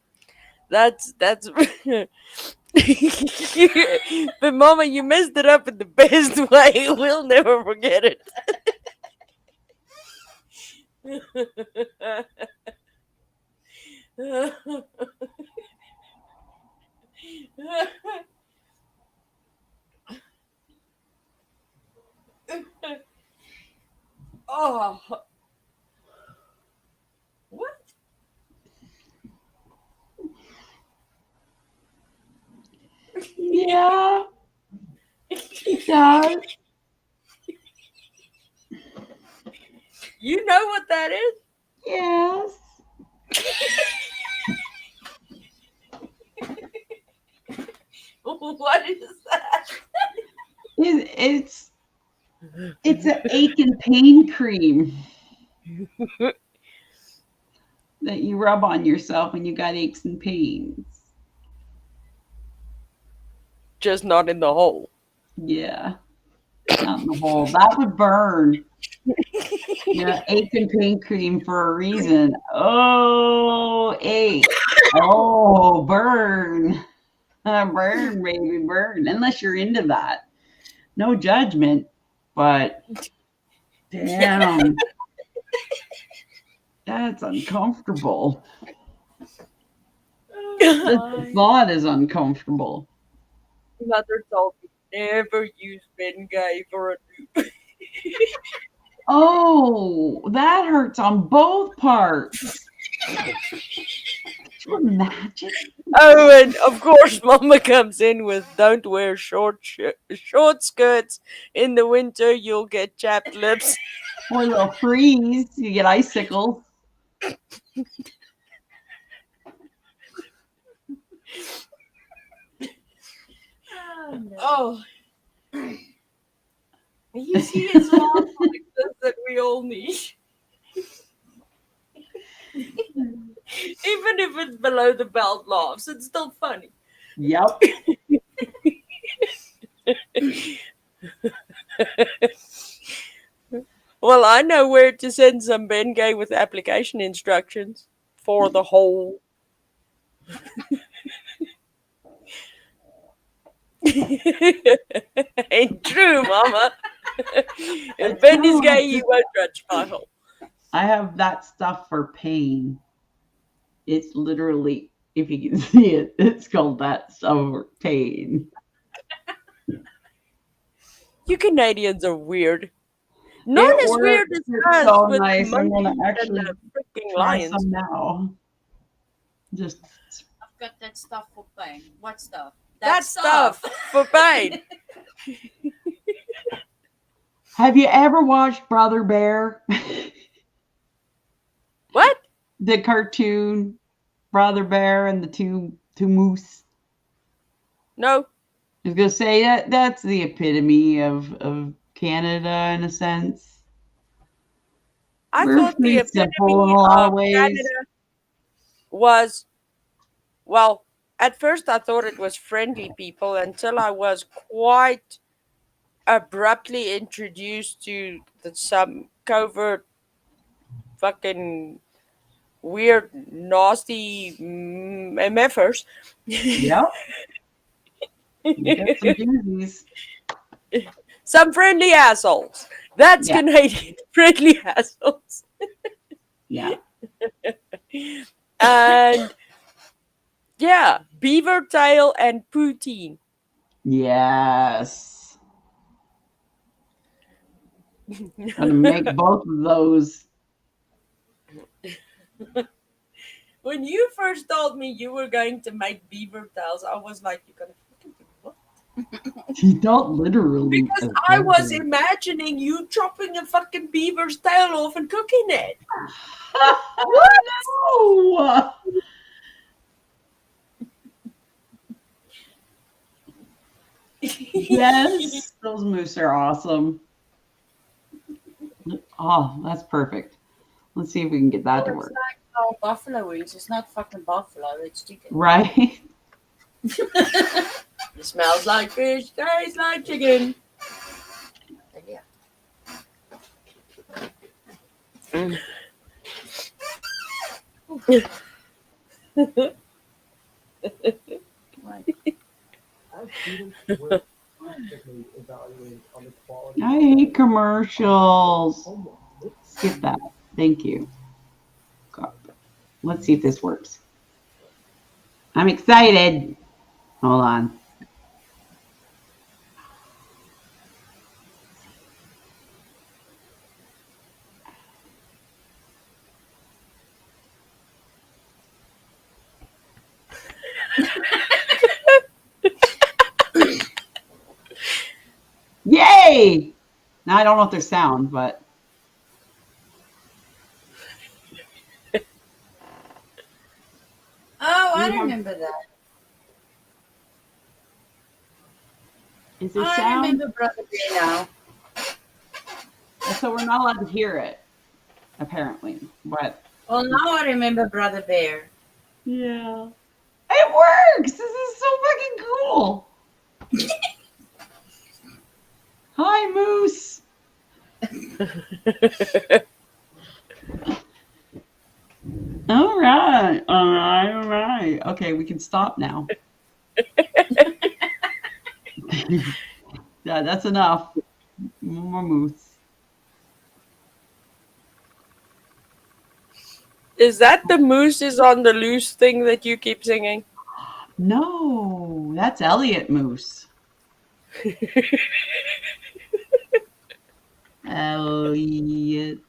That's. But Mama, you messed it up in the best way. We'll never forget it. Oh, what? Yeah, it does. You know what that is? Yes. What is that? It's it's an ache and pain cream that you rub on yourself when you got aches and pains. Just not in the hole. Yeah, not in the hole. That would burn. Yeah, ache and pain cream for a reason. Oh, ache. Oh, burn. Burn, baby, burn. Unless you're into that. No judgment, but damn, that's uncomfortable. The thought is uncomfortable. Mother told me never use Bengay for a dupe. Oh, that hurts on both parts. Could you imagine? Oh, and of course, Mama comes in with "Don't wear short skirts in the winter. You'll get chapped lips." Or they'll freeze. You get icicles. oh no. Oh, you see, it's laugh like this that we all need. Even if it's below the belt laughs, it's still funny. Yep. Well, I know where to send some Bengay with application instructions for the whole. Ain't true, Mama. If Ben is gay, he won't touch my hole. I have that stuff for pain. It's literally, if you can see it, it's called that stuff for pain. You Canadians are weird. Not It as works. weird as It's us so with nice. the I'm gonna monkeys and actually the freaking try lions. some now. Just I've got that stuff for pain. What stuff? That stuff for pain. have you ever watched Brother Bear? What? The cartoon Brother Bear and the two moose. No. I was gonna say that's the epitome of Canada in a sense. I We're thought the pretty simple in epitome a lot of of ways. Canada was, well, at first I thought it was friendly people until I was quite abruptly introduced to some covert fucking weird, nasty MFers. Yep. You got some doozies. Some friendly assholes. That's Yeah. Canadian. Friendly assholes. Yeah. And yeah, beaver tail and poutine. Yes. Gonna make both of those. When you first told me you were going to make beaver tails, I was like, you're gonna fucking do what? You don't literally. Because I was imagining you chopping a fucking beaver's tail off and cooking it. No! Yes, those moose are awesome. Oh, that's perfect. Let's see if we can get that to work. Like, oh, buffalo wings. It's not fucking buffalo. It's chicken. Right? It smells like fish, tastes like chicken. But yeah. I hate commercials. Skip that. Thank you. God. Let's see if this works. I'm excited. Hold on. Yay! Now I don't know if there's sound, but Oh, I Yeah. remember that. is there I sound? remember Brother Bear now. So we're not allowed to hear it, apparently. But Well, now I remember Brother Bear. yeah, it works. This is so fucking cool. Hi, Moose. All right. Okay, we can stop now. Yeah, that's enough. More moose. Is that the moose is on the loose thing that you keep singing? No, that's Elliot Moose. Elliot.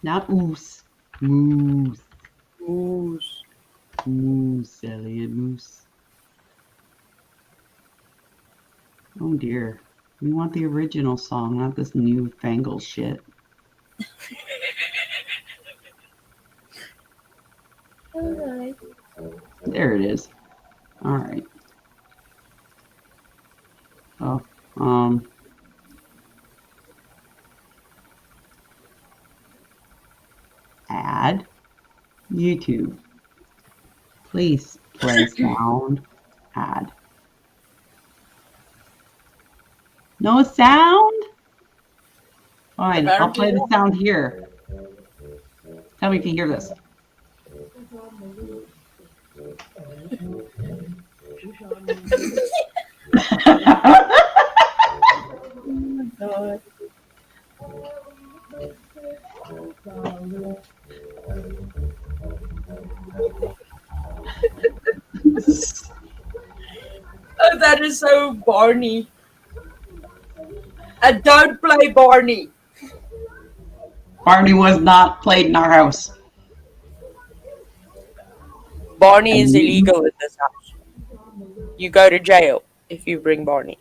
Not Moose. Moose. Moose. Moose, Elliot Moose. Oh dear. We want the original song, not this newfangled shit. Alright. There it is. All right. Oh, add YouTube. Please play sound. Add. No sound? Fine, I'll play the sound here. Tell me if you hear this. Oh, that is so Barney. And don't play Barney. Barney was not played in our house. Barney is illegal in this house. You go to jail if you bring Barney.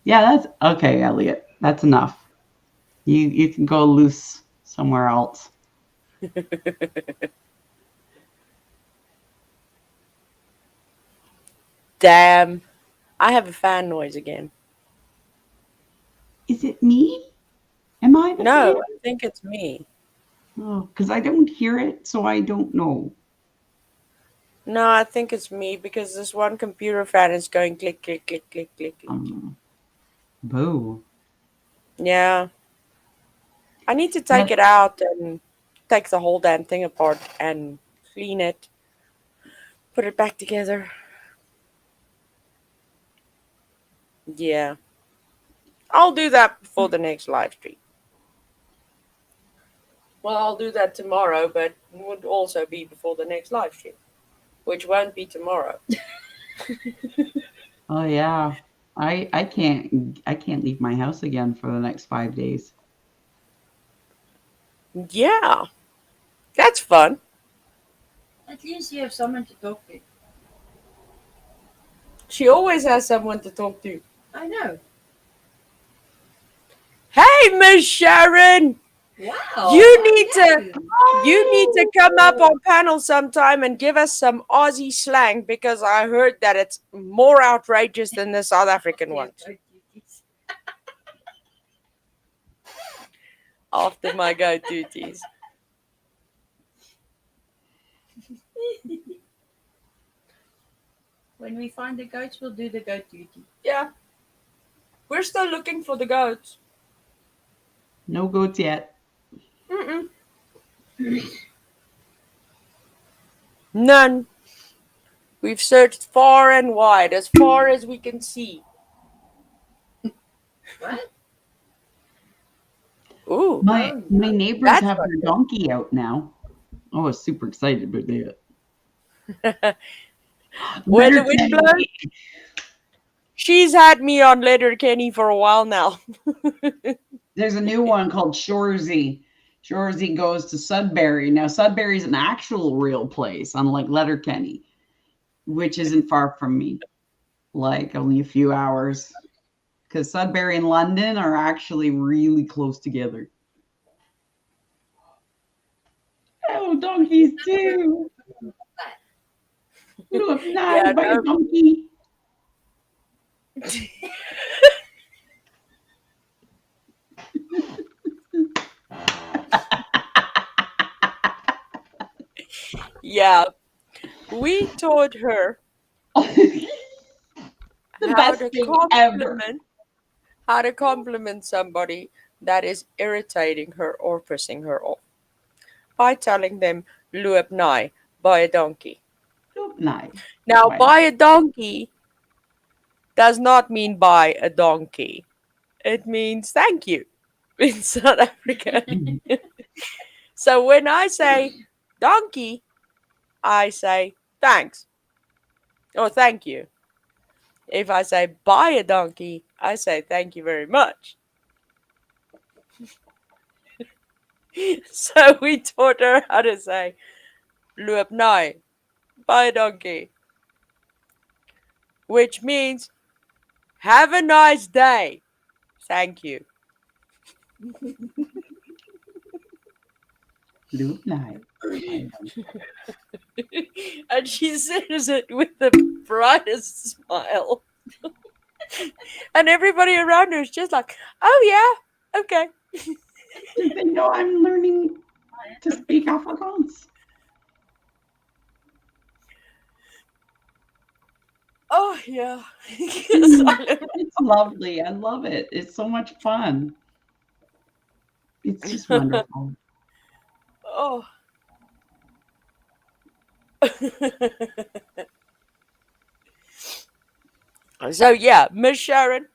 Yeah, that's okay, Elliot. That's enough. You can go loose somewhere else. Damn. I have a fan noise again. Is it me? Am I the No, fan? I think it's me. Oh, because I don't hear it, so I don't know. No, I think it's me because this one computer fan is going click, click, click, click, click, click. Boo. Yeah. I need to take But it out and take the whole damn thing apart and clean it, put it back together. Yeah. I'll do that before the next live stream. Well, I'll do that tomorrow, but it would also be before the next live stream, which won't be tomorrow. oh yeah, I can't leave my house again for the next 5 days. Yeah. That's fun. At least you have someone to talk to. She always has someone to talk to. I know. Hey, Miss Sharon! Wow. You need to come up on panel sometime and give us some Aussie slang because I heard that it's more outrageous than the South African ones. After my goat duties. When we find the goats, we'll do the goat duty. Yeah. We're still looking for the goats. No goats yet. Mm-mm. None. We've searched far and wide, as far as we can see. What? Ooh. My neighbors That's have not their good. donkey out now. I was super excited about that. Where the Letterkenny. wind blows? She's had me on Letterkenny for a while now. There's a new one called Shoresy. Shoresy goes to Sudbury. Now, Sudbury is an actual real place, unlike Letterkenny, which isn't far from me, like only a few hours. Because Sudbury and London are actually really close together. Oh, donkeys too. Look, nice Yeah, by a no. donkey. Yeah. We taught her The how best to thing ever. compliment somebody that is irritating her or pissing her off by telling them loop nai, buy a donkey. Nice. Now, Why? buy a donkey does not mean buy a donkey. It means thank you in South Africa. So when I say donkey, I say thanks or thank you. If I say buy a donkey, I say thank you very much. So we taught her how to say loop nai, buy a donkey, which means have a nice day. Thank you. Loop night. And she says it with the brightest smile. And everybody around her is just like, oh yeah, okay. Do they know I'm learning to speak Afrikaans? Oh yeah. It's lovely. I love it. It's so much fun. It's just wonderful. Oh. So yeah, Miss Sharon,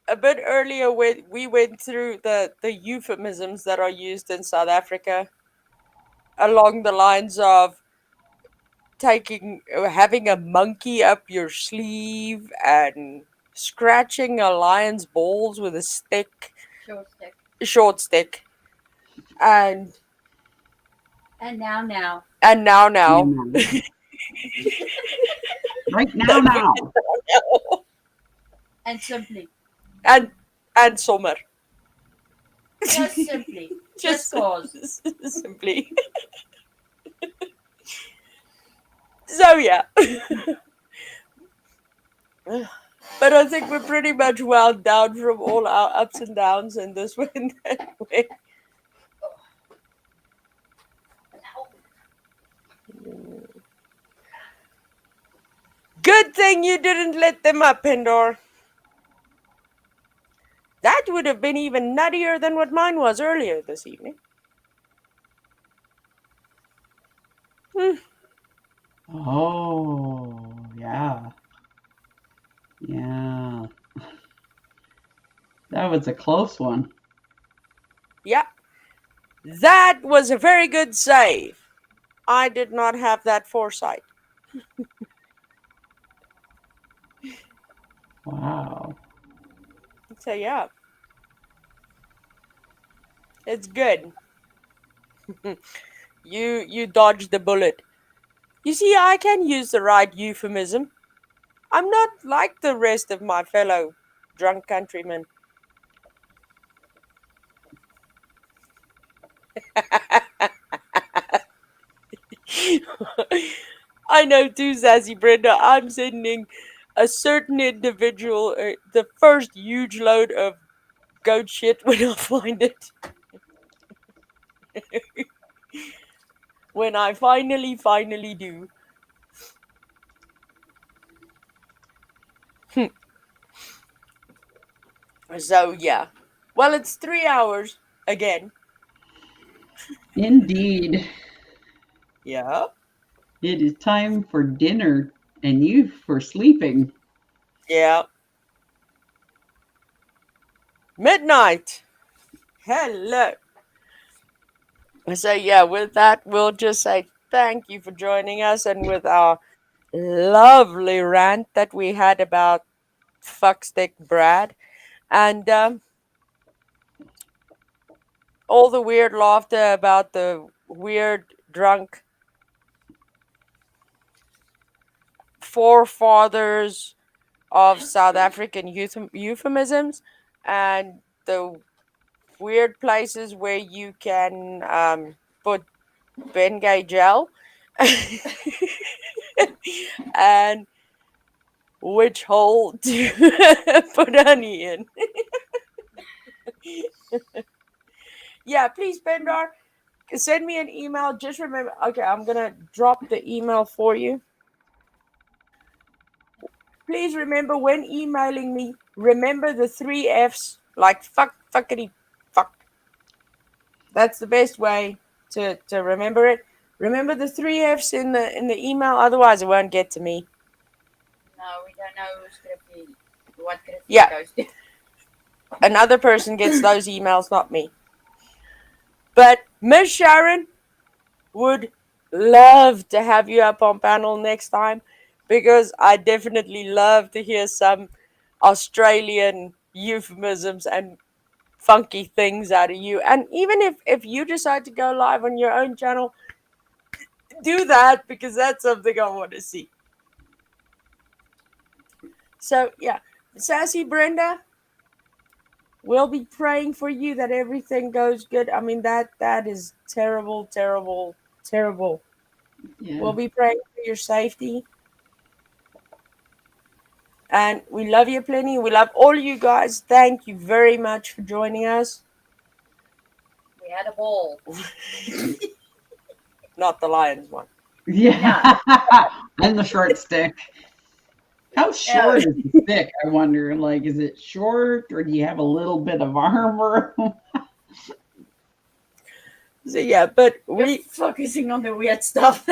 a bit earlier we went through the euphemisms that are used in South Africa along the lines of having a monkey up your sleeve and scratching a lion's balls with a stick, short stick, and now. now. Right now. And simply. and sommer. Just simply. Just cause. Simply. So yeah. But I think we're pretty much wound down from all our ups and downs in this way and that way. Good thing you didn't let them up, Pendor. That would have been even nuttier than what mine was earlier this evening. Oh, yeah. Yeah. That was a close one. Yeah. That was a very good save. I did not have that foresight. Wow. So yeah. It's good. You dodged the bullet. You see, I can use the right euphemism. I'm not like the rest of my fellow drunk countrymen. I know too, Sassy Brenda. I'm sending a certain individual the first huge load of goat shit when I find it. When I finally do. So yeah. Well, it's 3 hours again. Indeed. Yeah. It is time for dinner and you for sleeping. Yeah. Midnight. Hello. So yeah, with that, we'll just say thank you for joining us, and with our lovely rant that we had about fuckstick Brad, and all the weird laughter about the weird drunk forefathers of South African euphemisms, and the weird places where you can put Bengay gel and which hole to put honey in. Yeah, please, Bendar, send me an email. Just remember, okay, I'm gonna drop the email for you. Please remember when emailing me, remember the 3 F's, like fuck, fuckity, fuck. That's the best way to remember it. Remember the 3 F's in the email, otherwise it won't get to me. No, we don't know who's gonna be what gonna be Yeah. goes to. Another person gets those emails, not me. But Miss Sharon would love to have you up on panel next time, because I definitely love to hear some Australian euphemisms and funky things out of you. And even if you decide to go live on your own channel, do that, because that's something I want to see. So yeah, Sassy Brenda, we'll be praying for you that everything goes good. I mean, that is terrible. Yeah. We'll be praying for your safety. And we love you plenty. We love all you guys. Thank you very much for joining us. We had a ball. Not the Lions one. Yeah. And the short stick. How short is the stick? I wonder. Like, is it short, or do you have a little bit of armor? So yeah, but We're focusing on the weird stuff.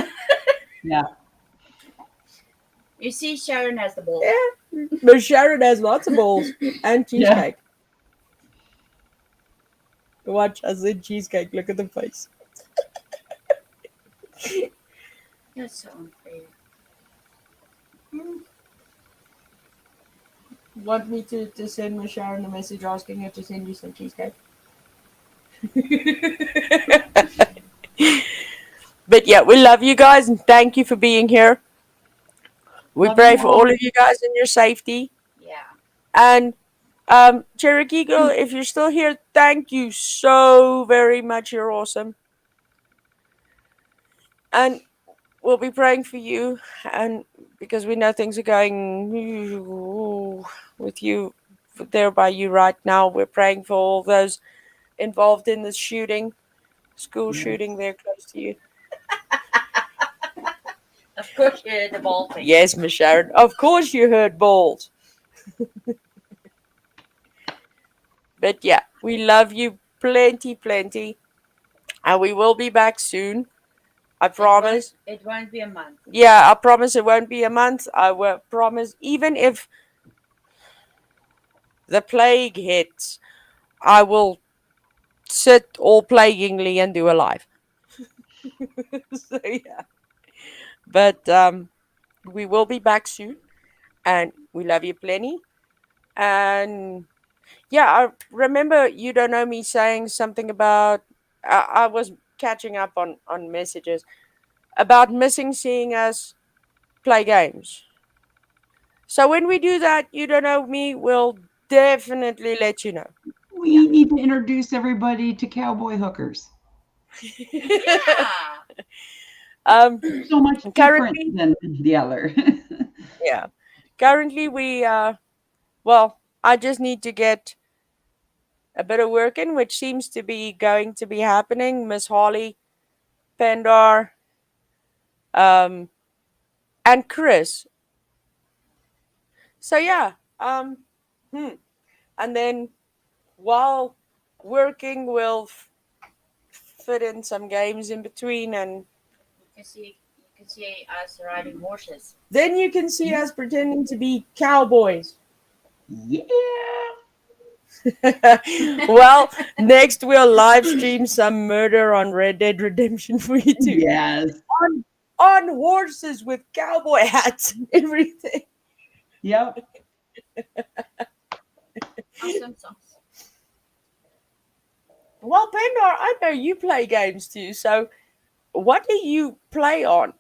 Yeah. You see, Sharon has the ball. Yeah, but Sharon has lots of balls and cheesecake. Watch, I said cheesecake. Look at the face. That's so unfair. Want me to send Miss Sharon a message asking her to send you some cheesecake? But yeah, we love you guys and thank you for being here. We Love pray you for all. all of you guys and your safety. Yeah. And Cherokee Girl, if you're still here, thank you so very much. You're awesome. And we'll be praying for you, and because we know things are going with you there by you right now, we're praying for all those involved in this shooting, school Yes. shooting there close to you. Of course, you heard the ball thing. Yes, Miss Sharon. Of course you heard balls. But yeah, we love you plenty, plenty. And we will be back soon. I promise. It won't be a month. Yeah, I promise it won't be a month. I will promise. Even if the plague hits, I will sit all plaguingly and do a live. So yeah. But we will be back soon. And we love you plenty. And yeah, I remember You Don't Know Me saying something about I was catching up on messages about missing seeing us play games. So when we do that, You Don't Know Me will definitely let you know. We need to introduce everybody to cowboy hookers. Yeah. So much different Currently, than the other. yeah. Currently we well, I just need to get a bit of work in, which seems to be going to be happening. Miss Holly, Pendar, and Chris. So yeah, and then while working, we'll fit in some games in between, and You can see us riding horses. then you can see us pretending to be cowboys. Yeah. Well, next we'll live stream some murder on Red Dead Redemption for you too. Yes. On horses with cowboy hats and everything. Yep. Awesome songs. Well, Pendar, I know you play games too. So, what do you play on?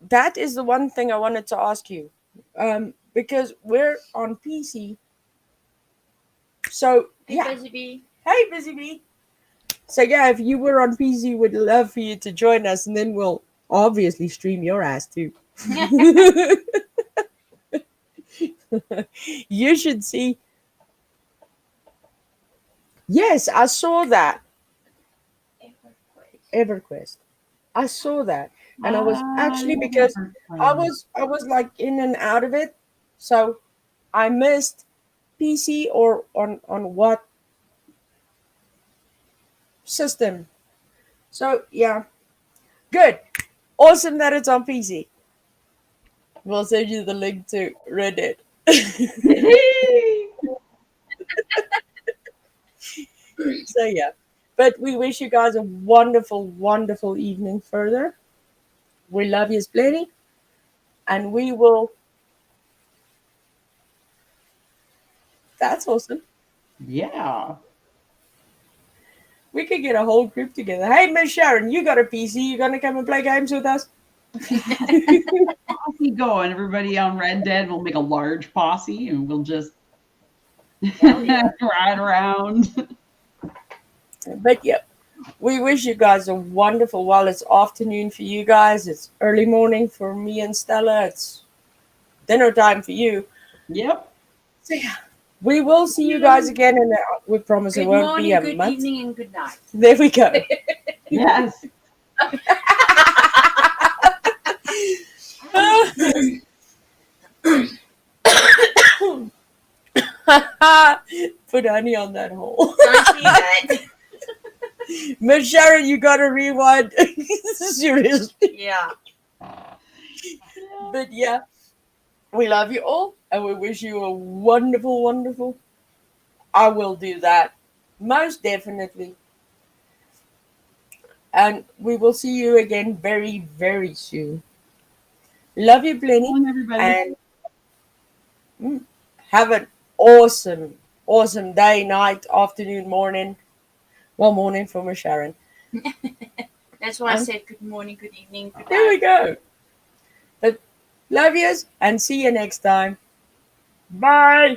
That is the one thing I wanted to ask you, because we're on PC. So Hey, yeah, Busy Bee. hey Busy Bee. So yeah, if you were on PC, we'd love for you to join us, and then we'll obviously stream your ass too. You should see. Yes, I saw that. EverQuest. I saw that, and I was actually because I was like in and out of it, so I missed PC or on what system. So yeah, good, awesome that it's on PC. We'll send you the link to Reddit. So yeah, but we wish you guys a wonderful, wonderful evening further. We love you plenty, and we will. That's awesome. Yeah. We could get a whole group together. Hey, Miss Sharon, you got a PC. You gonna come and play games with us? Posse going. Everybody on Red Dead will make a large posse and we'll just ride around. But yeah, we wish you guys a wonderful. Well, it's afternoon for you guys. It's early morning for me and Stella. It's dinner time for you. Yep. So yeah, we will see you guys again, and we promise it Good won't morning, be a good month. evening, and good night. There we go. Yes. Put honey on that hole. Don't see that. Miss Sharon, you gotta rewind. Seriously. Yeah. But yeah, we love you all, and we wish you a wonderful, wonderful. I will do that. Most definitely. And we will see you again very, very soon. Love you plenty. Morning, everybody. And have an awesome, awesome day, night, afternoon, morning. Well, morning for Miss Sharon. That's why I said good morning, good evening, good There we night. go. But love yous and see you next time. Bye.